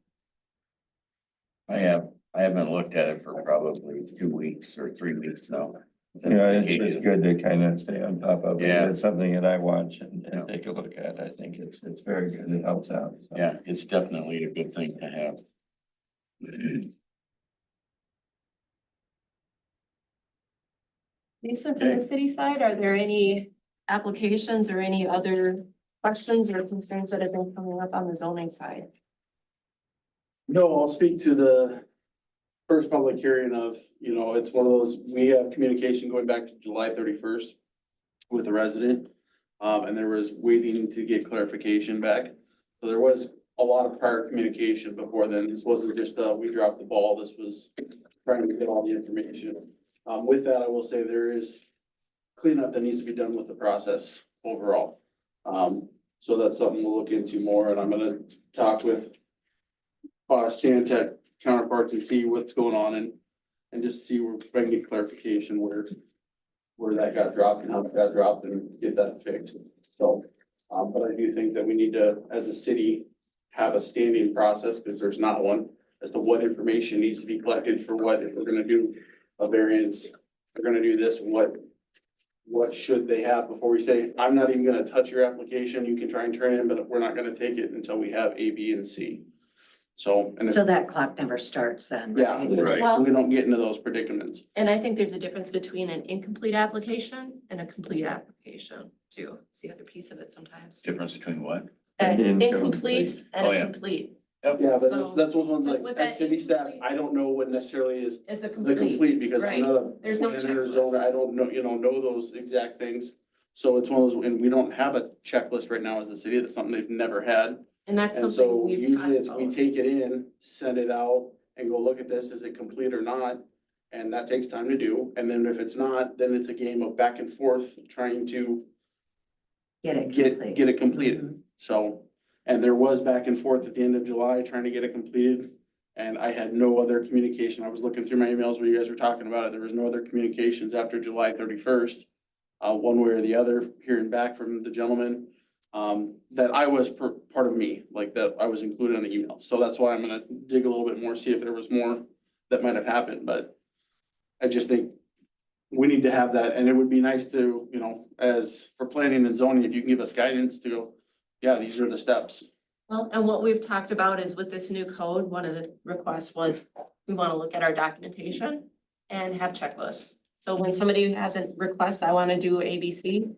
S4: I haven't looked at it for probably 2 weeks or 3 weeks now.
S8: Yeah, it's good to kind of stay on top of it.
S4: Yeah.
S8: It's something that I watch and
S4: Yeah.
S8: take a look at. I think it's very good. It helps out. so.
S4: Yeah, it's definitely a good thing to have.
S1: Lisa, from the city side, are there any applications or any other questions or concerns that have been coming up on the zoning side?
S11: No, I'll speak to the first public hearing of, it's one of those, we have communication going back to July 31st with the resident. And there was waiting to get clarification back. So there was a lot of prior communication before then. This wasn't just, we dropped the ball. This was trying to get all the information. With that, I will say there is cleanup that needs to be done with the process overall. So that's something we'll look into more, and I'm gonna talk with Stantec counterparts and see what's going on and just see where I can get clarification where that got dropped and how it got dropped and get that fixed. So, but I do think that we need to, as a city, have a standing process, because there's not one, as to what information needs to be collected for what, if we're gonna do a variance, they're gonna do this, what should they have before we say, I'm not even gonna touch your application, you can try and turn it in, but we're not gonna take it until we have A, B, and C. So, and if,
S3: So that clock never starts then,
S11: yeah,
S3: right?
S4: Right.
S11: so we don't get into those predicaments.
S1: And I think there's a difference between an incomplete application and a complete application too. It's the other piece of it sometimes.
S4: Difference between what?
S1: An
S8: Incomplete.
S1: incomplete and
S4: Oh,
S1: a
S4: yeah.
S1: complete.
S11: Yeah, but
S1: So,
S11: that's those ones like,
S1: with
S11: as
S1: that
S11: city staff,
S1: incomplete-
S11: I don't know what necessarily is
S1: It's a
S11: the
S1: complete.
S11: complete, because I'm
S1: right.
S11: not a
S1: There's no
S11: planner or
S1: checklist.
S11: zoner, I don't know, know those exact things. So it's one of those, and we don't have a checklist right now as a city, that's something they've never had.
S1: And that's
S11: And
S1: something
S11: so
S1: we've
S11: usually
S1: talked
S11: it's, we
S1: about.
S11: take it in, send it out, and go look at this, is it complete or not? And that takes time to do, and then if it's not, then it's a game of back and forth, trying to
S3: Get it
S11: get
S3: complete.
S11: it completed.
S3: Mhm.
S11: So, and there was back and forth at the end of July trying to get it completed. And I had no other communication. I was looking through my emails where you guys were talking about it. There was no other communications after July 31st. One way or the other, hearing back from the gentleman, that I was part of me, like that I was included on the email. So that's why I'm gonna dig a little bit more, see if there was more that might have happened, but I just think we need to have that, and it would be nice to, as for planning and zoning, if you can give us guidance to go, yeah, these are the steps.
S1: Well, and what we've talked about is with this new code, one of the requests was we want to look at our documentation and have checklists. So when somebody has a request, I want to do ABC,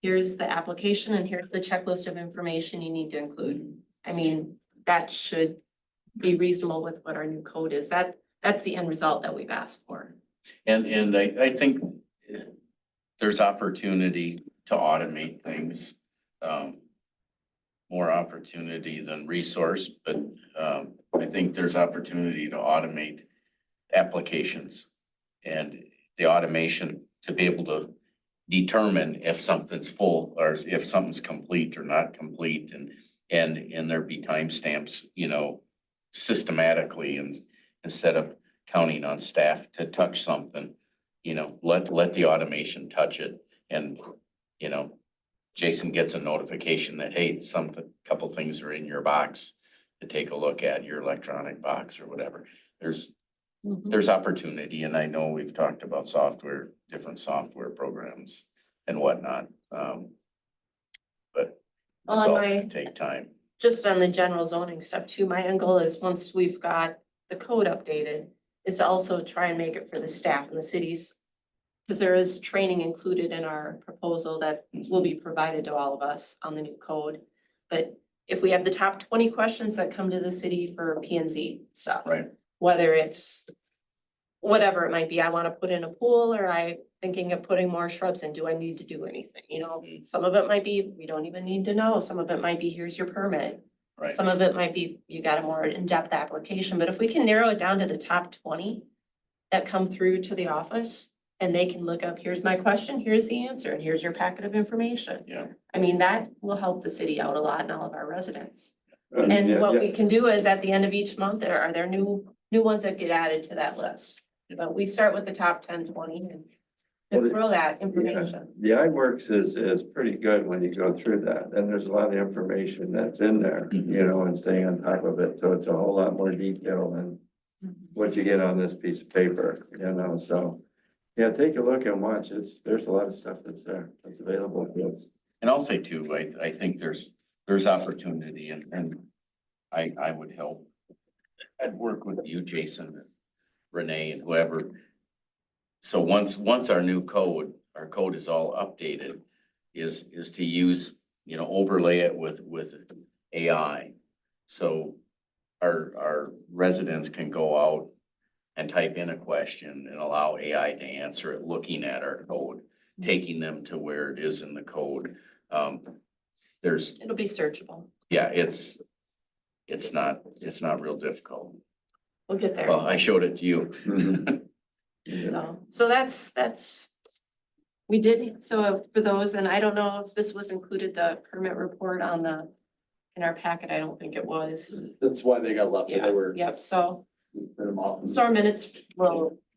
S1: here's the application and here's the checklist of information you need to include. I mean, that should be reasonable with what our new code is. That's the end result that we've asked for.
S4: And I think there's opportunity to automate things. More opportunity than resource, but I think there's opportunity to automate applications. And the automation to be able to determine if something's full or if something's complete or not complete, and there be timestamps, systematically, and instead of counting on staff to touch something, let the automation touch it. And Jason gets a notification that, hey, couple things are in your box to take a look at, your electronic box or whatever. There's opportunity, and I know we've talked about different software programs and whatnot. But it's
S1: Well,
S4: all
S1: and
S4: gonna take time.
S1: just on the general zoning stuff too, my end goal is once we've got the code updated, is to also try and make it for the staff in the cities. Because there is training included in our proposal that will be provided to all of us on the new code. But if we have the top 20 questions that come to the city for P and Z stuff.
S4: Right.
S1: Whether it's whatever it might be, I want to put in a pool, or I thinking of putting more shrubs in, do I need to do anything? Some of it might be, we don't even need to know. Some of it might be, here's your permit.
S4: Right.
S1: Some of it might be, you got a more in-depth application, but if we can narrow it down to the top 20 that come through to the office, and they can look up, here's my question, here's the answer, and here's your packet of information.
S4: Yeah.
S1: I mean, that will help the city out a lot and all of our residents.
S8: Yeah,
S1: And what
S8: yeah.
S1: we can do is at the end of each month, are there new ones that get added to that list? But we start with the top 10, 20 and throw that information.
S8: The iWorks is pretty good when you go through that, and there's a lot of information that's in there, and staying on top of it, so it's a whole lot more detail than what you get on this piece of paper, so. Yeah, take a look and watch, there's a lot of stuff that's there, that's available to us.
S4: And I'll say too, I think there's opportunity, and I would help. I'd work with you, Jason, Renee, and whoever. So once our code is all updated, is to use, overlay it with AI. So our residents can go out and type in a question and allow AI to answer it, looking at our code, taking them to where it is in the code.
S1: It'll be searchable.
S4: Yeah, it's not real difficult.
S1: We'll get there.
S4: Well, I showed it to you.
S1: So that's, we did, so for those, and I don't know if this was included, the permit report in our packet, I don't think it was.
S11: That's why they got left,
S1: Yeah,
S11: they were.
S1: yep, so
S11: Print them off.
S1: our minutes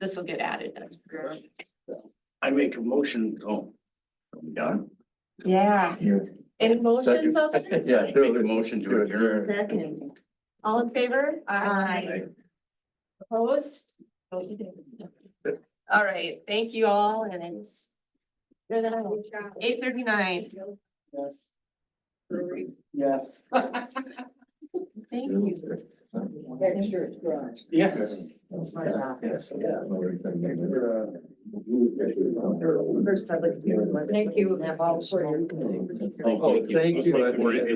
S1: this will get added then.
S4: I make a motion, are we done?
S1: Yeah. Any motions out there?
S4: Yeah, I make a motion to adjourn.
S1: Second. All in favor?
S4: Aye.
S1: Opposed? Oh, you did. All right, thank you all, and it's 8:39.
S15: Yes.
S14: Hurry.
S15: Yes.
S1: Thank you.
S14: Make sure it's dry.
S15: Yes.
S14: That's my job.
S8: First, I'd like to give.
S14: Thank you. Have all for your.
S8: Thank you.